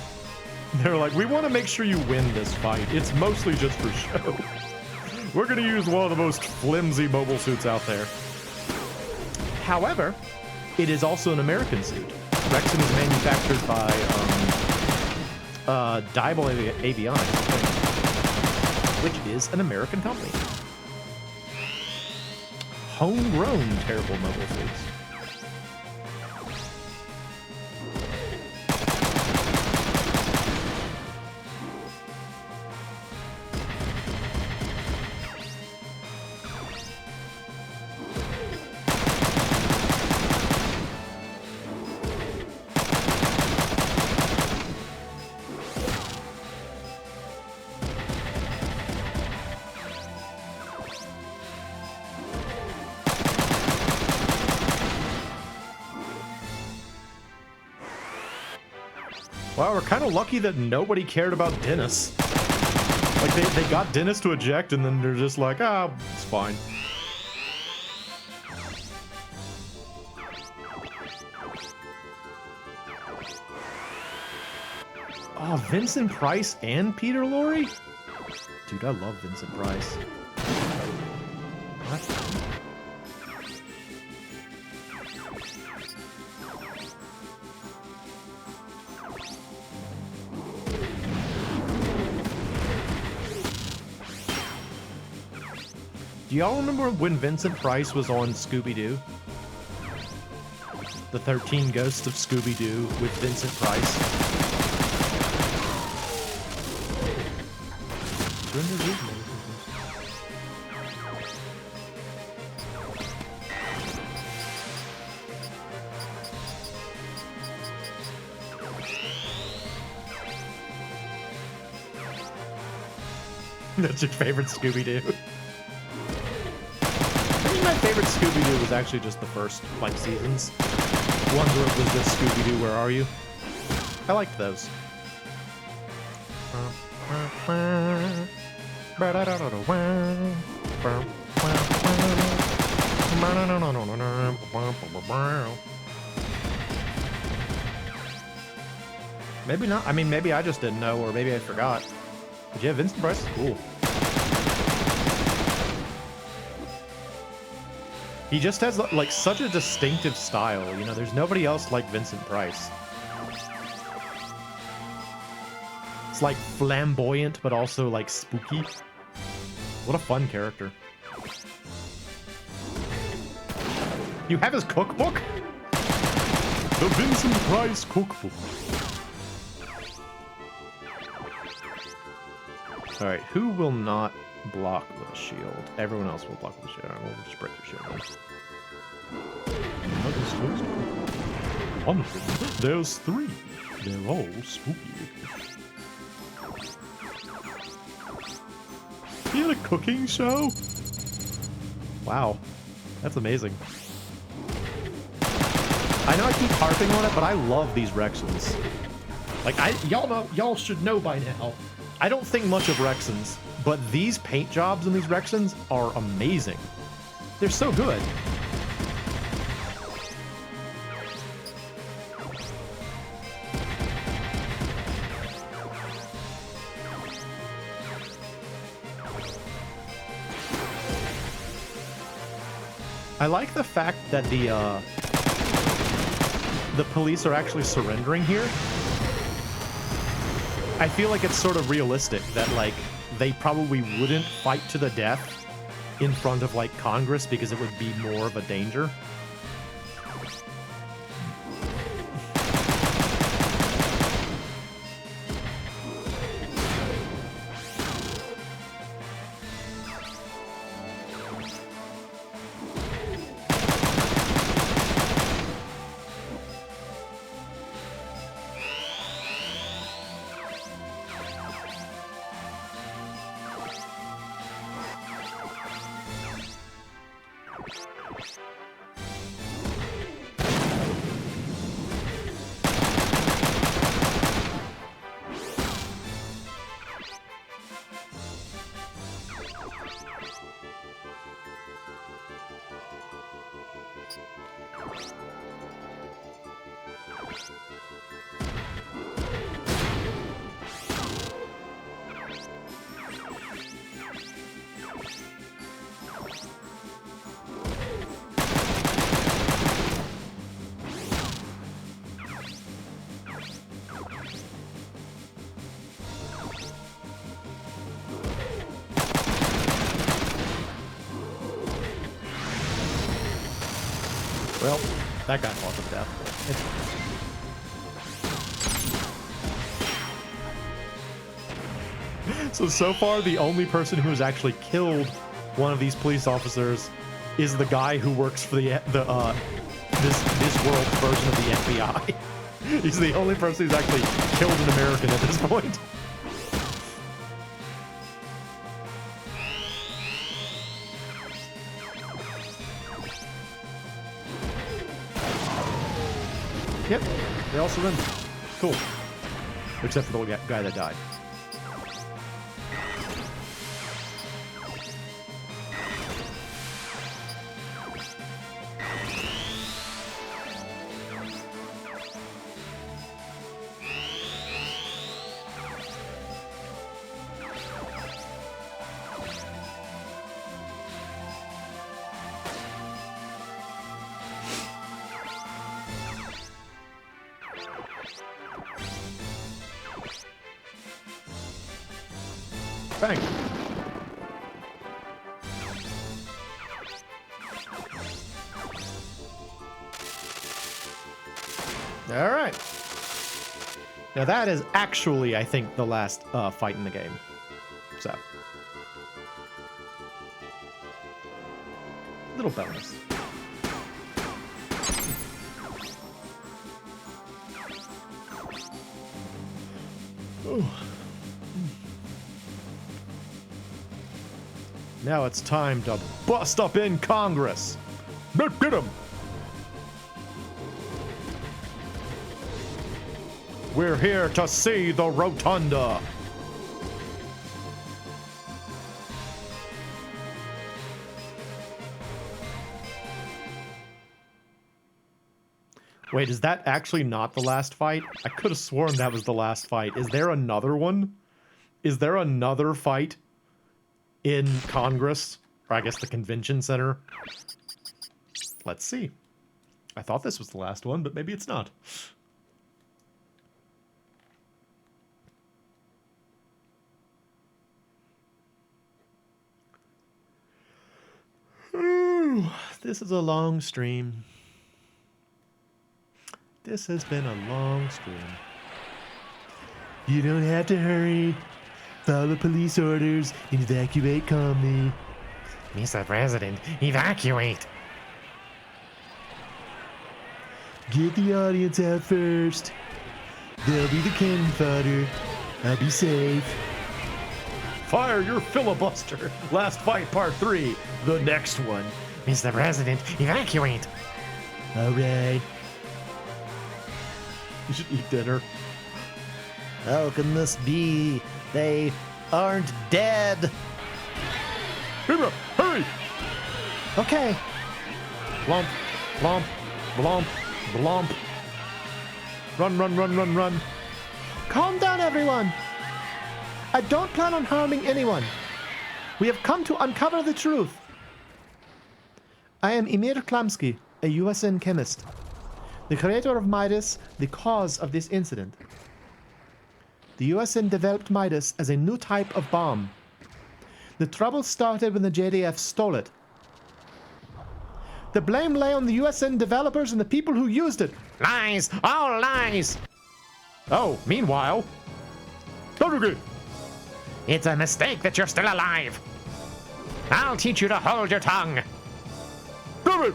They're like, we want to make sure you win this fight. It's mostly just for show. We're going to use one of the most flimsy mobile suits out there. However, it is also an American suit. Rexen is manufactured by Diable Avionics, which is an American company. Homegrown terrible mobile suits. Wow, we're kind of lucky that nobody cared about Dennis. Like, they got Dennis to eject, and then they're just like, ah, it's fine. Oh, Vincent Price and Peter Lorre? Dude, I love Vincent Price. What? Do y'all remember when Vincent Price was on Scooby-Doo? The 13 Ghosts of Scooby-Doo with Vincent Price. That's your favorite Scooby-Doo? My favorite Scooby-Doo was actually just the first, like, seasons. Ones where it was just Scooby-Doo, where are you? I liked those. Maybe not. I mean, maybe I just didn't know, or maybe I forgot. But yeah, Vincent Price is cool. He just has, like, such a distinctive style, you know, there's nobody else like Vincent Price. It's, like, flamboyant, but also, like, spooky. What a fun character. You have his cookbook? The Vincent Price cookbook. Alright, who will not block with a shield? Everyone else will block with a shield. We'll just break your shield. There's 3. They're all spooky. You had a cooking show? Wow. That's amazing. I know I keep harping on it, but I love these Rexens. Like, y'all should know by now. I don't think much of Rexens, but these paint jobs in these Rexens are amazing. They're so good. I like the fact that the police are actually surrendering here. I feel like it's sort of realistic that, like, they probably wouldn't fight to the death in front of, like, Congress because it would be more of a danger. Well, that guy fought to death. So far, the only person who has actually killed one of these police officers is the guy who works for this world's version of the FBI. He's the only person who's actually killed an American at this point. Yep, they all surrendered. Cool. Except for the guy that died. Bang. All right. Now that is actually, I think, the last fight in the game. So. Little bonus. Ooh. Now it's time to bust up in Congress. Let's get him. We're here to see the rotunda. Wait, is that actually not the last fight? I could have sworn that was the last fight. Is there another one? Is there another fight in Congress? Or I guess the convention center? Let's see. I thought this was the last one, but maybe it's not. Ooh, this is a long stream. This has been a long stream. You don't have to hurry. Follow police orders and evacuate calmly. Mr. President, evacuate! Get the audience out first. They'll be the cannon fodder. I'll be safe. Fire your filibuster. Last fight, part 3. The next one. Mr. President, evacuate! All right. You should eat dinner. How can this be? They aren't dead. Hurry! Hurry! Okay. Blomp, blomp, blomp, blomp. Run, run, run, run, run. Calm down, everyone. I don't plan on harming anyone. We have come to uncover the truth. I am Emir Klamsky, a USN chemist. The creator of Midas, the cause of this incident. The USN developed Midas as a new type of bomb. The trouble started when the JDF stole it. The blame lay on the USN developers and the people who used it. Lies! All lies! Oh, meanwhile... Don't It's a mistake that you're still alive! I'll teach you to hold your tongue! Damn it!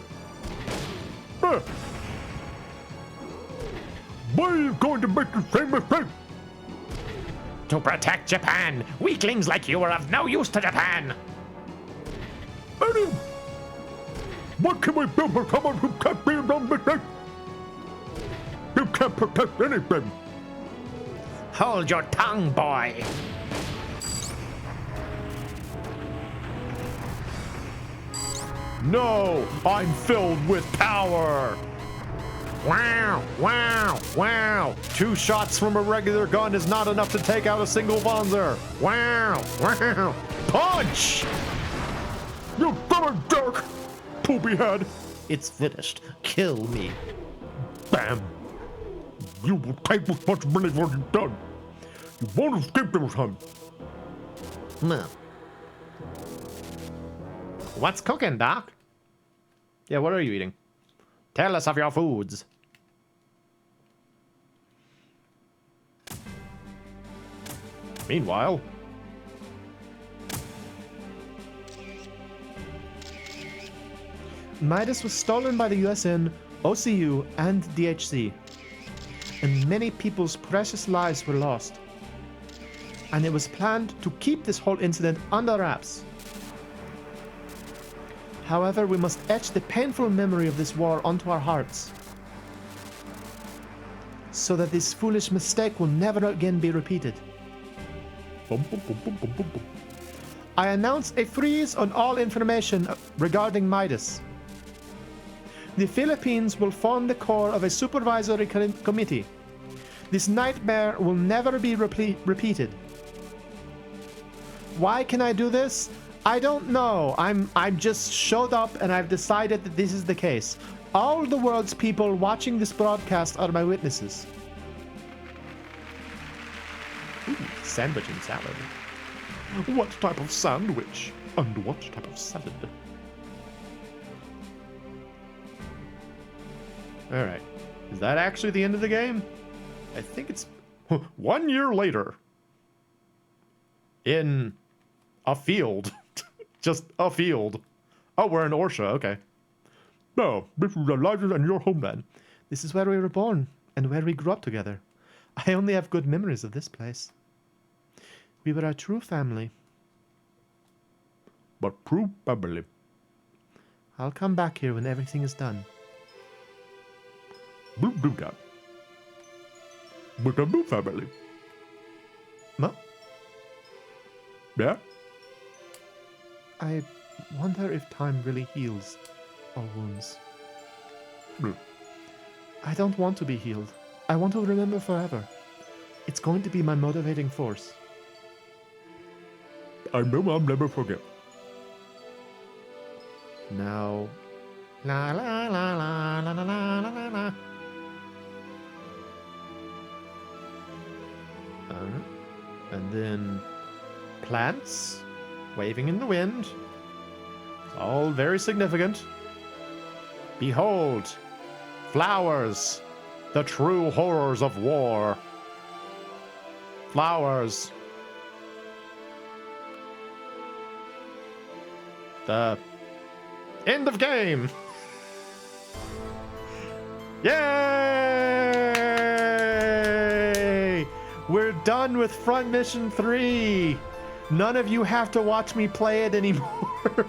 Why are you going to make the same mistake? To protect Japan! Weaklings like you are of no use to Japan! Eddie! What can we do for someone who can't be a dumb mistake? You can't protect anything! Hold your tongue, boy! No, I'm filled with power. Wow, wow, wow. 2 shots from a regular gun is not enough to take out a single Panzer. Wow, wow. Punch! You dumb jerk! Poopy head! It's finished. Kill me. Bam! You will take responsibility for what you've done. You won't escape this time. What's cooking, Doc? Yeah, what are you eating? Tell us of your foods. Meanwhile, Midas was stolen by the USN, OCU, and DHC, and many people's precious lives were lost. And it was planned to keep this whole incident under wraps. However, we must etch the painful memory of this war onto our hearts, so that this foolish mistake will never again be repeated. I announce a freeze on all information regarding Midas. The Philippines will form the core of a supervisory committee. This nightmare will never be repeated. Why can I do this? I don't know. I'm just showed up and I've decided that this is the case. All the world's people watching this broadcast are my witnesses. Ooh, sandwich and salad. What type of sandwich? And what type of salad? Alright. Is that actually the end of the game? I think it's 1 year later. In a field. Just a field. Oh, we're in Orsha, okay. No, this is Elijah's and your homeland. This is where we were born, and where we grew up together. I only have good memories of this place. We were a true family. But true family. I'll come back here when everything is done. We'll do that. With a new family. What? Yeah? I wonder if time really heals all wounds. I don't want to be healed. I want to remember forever. It's going to be my motivating force. I know I'll never forget. Now, la la la la la la la la la. And then plants waving in the wind. It's all very significant. Behold, flowers, the true horrors of war. Flowers. The end of game. Yay! We're done with Front Mission 3. None of you have to watch me play it anymore.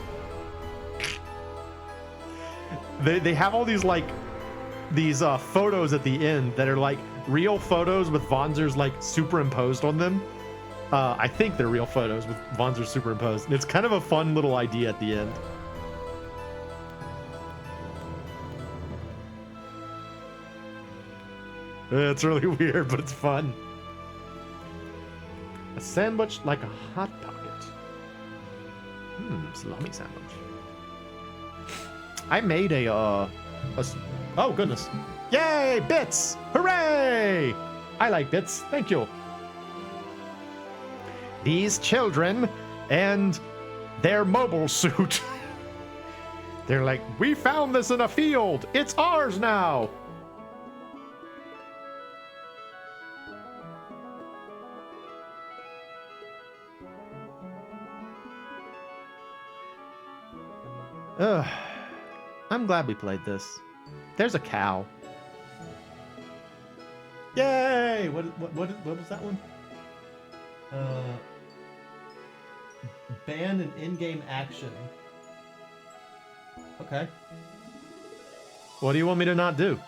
They have all these photos at the end that are like real photos with Vonzers like superimposed on them. I think they're real photos with Vonzers superimposed. And it's kind of a fun little idea at the end. It's really weird, but it's fun. A sandwich like a hot pocket. Salami sandwich. I made oh goodness. Yay, bits! Hooray! I like bits, thank you. These children and their mobile suit. They're like, we found this in a field. It's ours now. Ugh. I'm glad we played this. There's a cow. Yay! What was that one? Ban an in-game action. Okay. What do you want me to not do?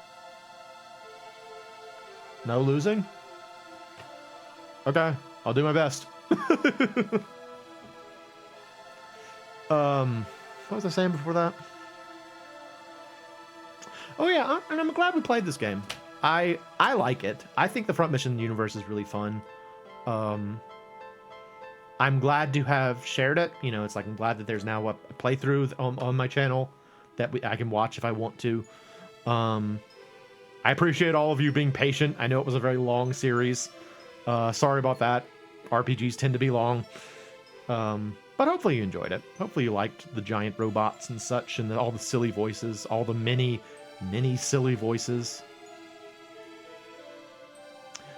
No losing? Okay, I'll do my best. What was I saying before that? Oh yeah, and I'm glad we played this game. I like it. I think the Front Mission universe is really fun. I'm glad to have shared it. You know, it's like I'm glad that there's now a playthrough on my channel that I can watch if I want to. I appreciate all of you being patient. I know it was a very long series. Sorry about that. RPGs tend to be long. But hopefully you enjoyed it. Hopefully you liked the giant robots and such, and all the silly voices, all the many Many silly voices.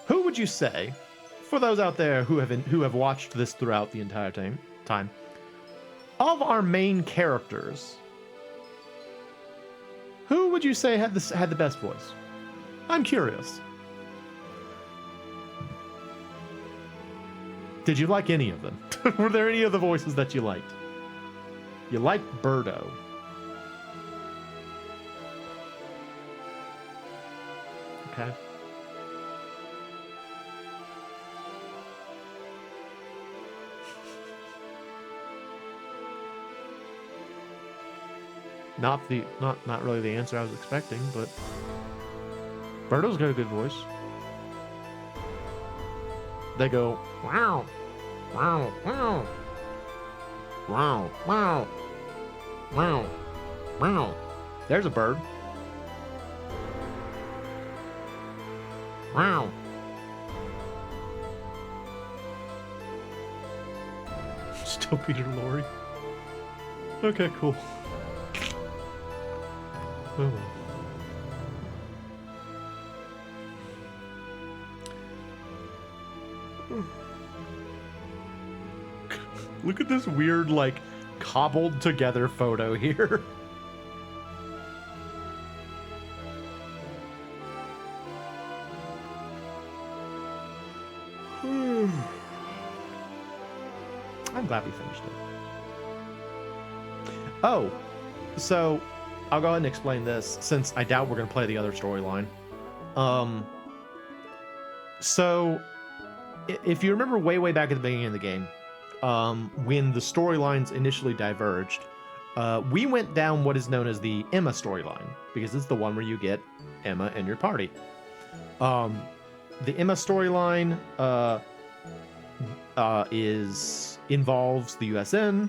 Who would you say, for those out there who have watched this throughout the entire time, of our main characters, who would you say had the best voice? I'm curious. Did you like any of them? Were there any of the voices that you liked? You liked Birdo. Okay. Not really the answer I was expecting, but Birdo's got a good voice. They go wow, wow, wow, wow, wow, wow, wow. There's a bird. Wow. Still Peter Lorre. Okay, cool. Oh well. Look at this weird, like, cobbled together photo here. I'm glad we finished it. Oh, so I'll go ahead and explain this, since I doubt we're going to play the other storyline. So if you remember way back at the beginning of the game, when the storylines initially diverged, we went down what is known as the Emma storyline, because it's the one where you get Emma and your party. The Emma storyline involves the USN,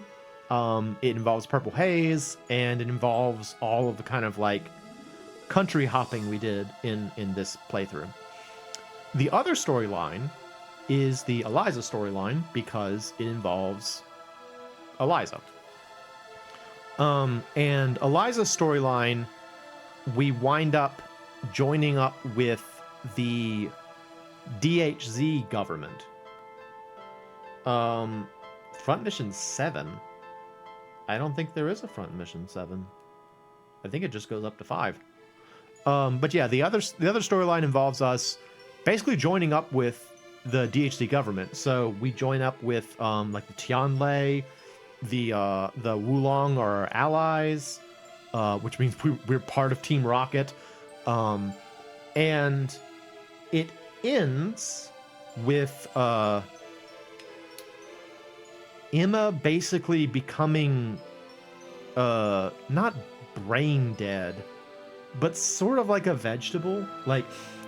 it involves Purple Haze, and it involves all of the kind of like country hopping we did in this playthrough. The other storyline is the Eliza storyline, because it involves Eliza. And Eliza's storyline, we wind up joining up with the DHZ government. Front Mission 7. I don't think there is a Front Mission 7. I think it just goes up to 5. But yeah, the other storyline involves us basically joining up with the DHZ government. So we join up with like the Tianlai, the Wulong are our allies, which means we're part of Team Rocket. And it ends with Emma basically becoming not brain dead, but sort of like a vegetable. Like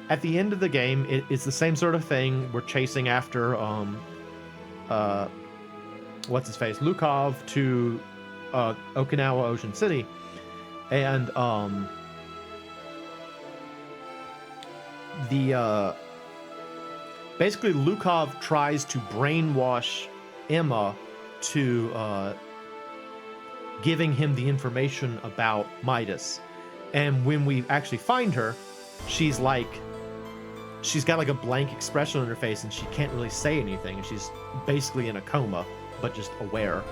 at the end of the game, it's the same sort of thing. We're chasing after what's his face, Lukov, to Okinawa Ocean City, and basically Lukov tries to brainwash Emma to giving him the information about Midas. And when we actually find her, she's got like a blank expression on her face, and she can't really say anything, and she's basically in a coma, but just aware.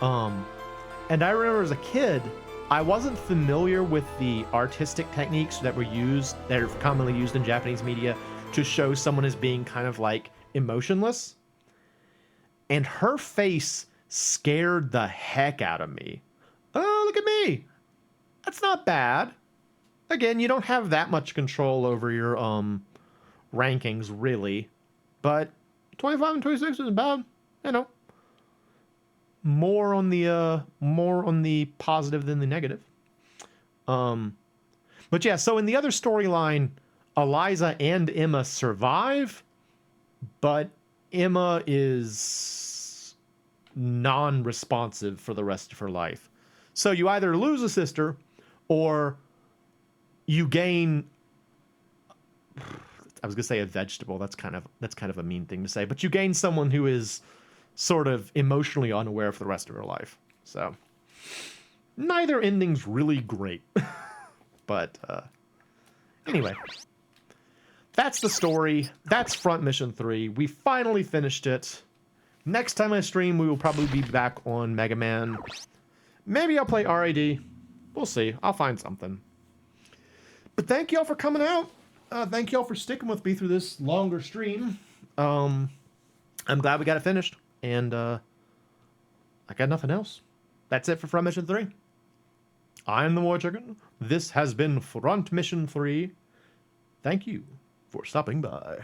And I remember as a kid, I wasn't familiar with the artistic techniques that are commonly used in Japanese media to show someone as being kind of like emotionless. And her face scared the heck out of me. Oh, look at me. That's not bad. Again, you don't have that much control over your rankings, really. But 25 and 26 isn't bad. You know. More on the positive than the negative. But yeah, so in the other storyline, Eliza and Emma survive, but Emma is non-responsive for the rest of her life. So you either lose a sister, or you gain, I was gonna say a vegetable. That's kind of a mean thing to say, but you gain someone who is sort of emotionally unaware for the rest of her life. So neither ending's really great. But anyway, that's the story. That's Front Mission 3. We finally finished it. Next time I stream, we will probably be back on Mega Man. Maybe I'll play RAD. We'll see. I'll find something. But thank y'all for coming out. Thank y'all for sticking with me through this longer stream. I'm glad we got it finished. And I got nothing else. That's it for Front Mission 3. I'm the MoeChicken. This has been Front Mission 3. Thank you for stopping by.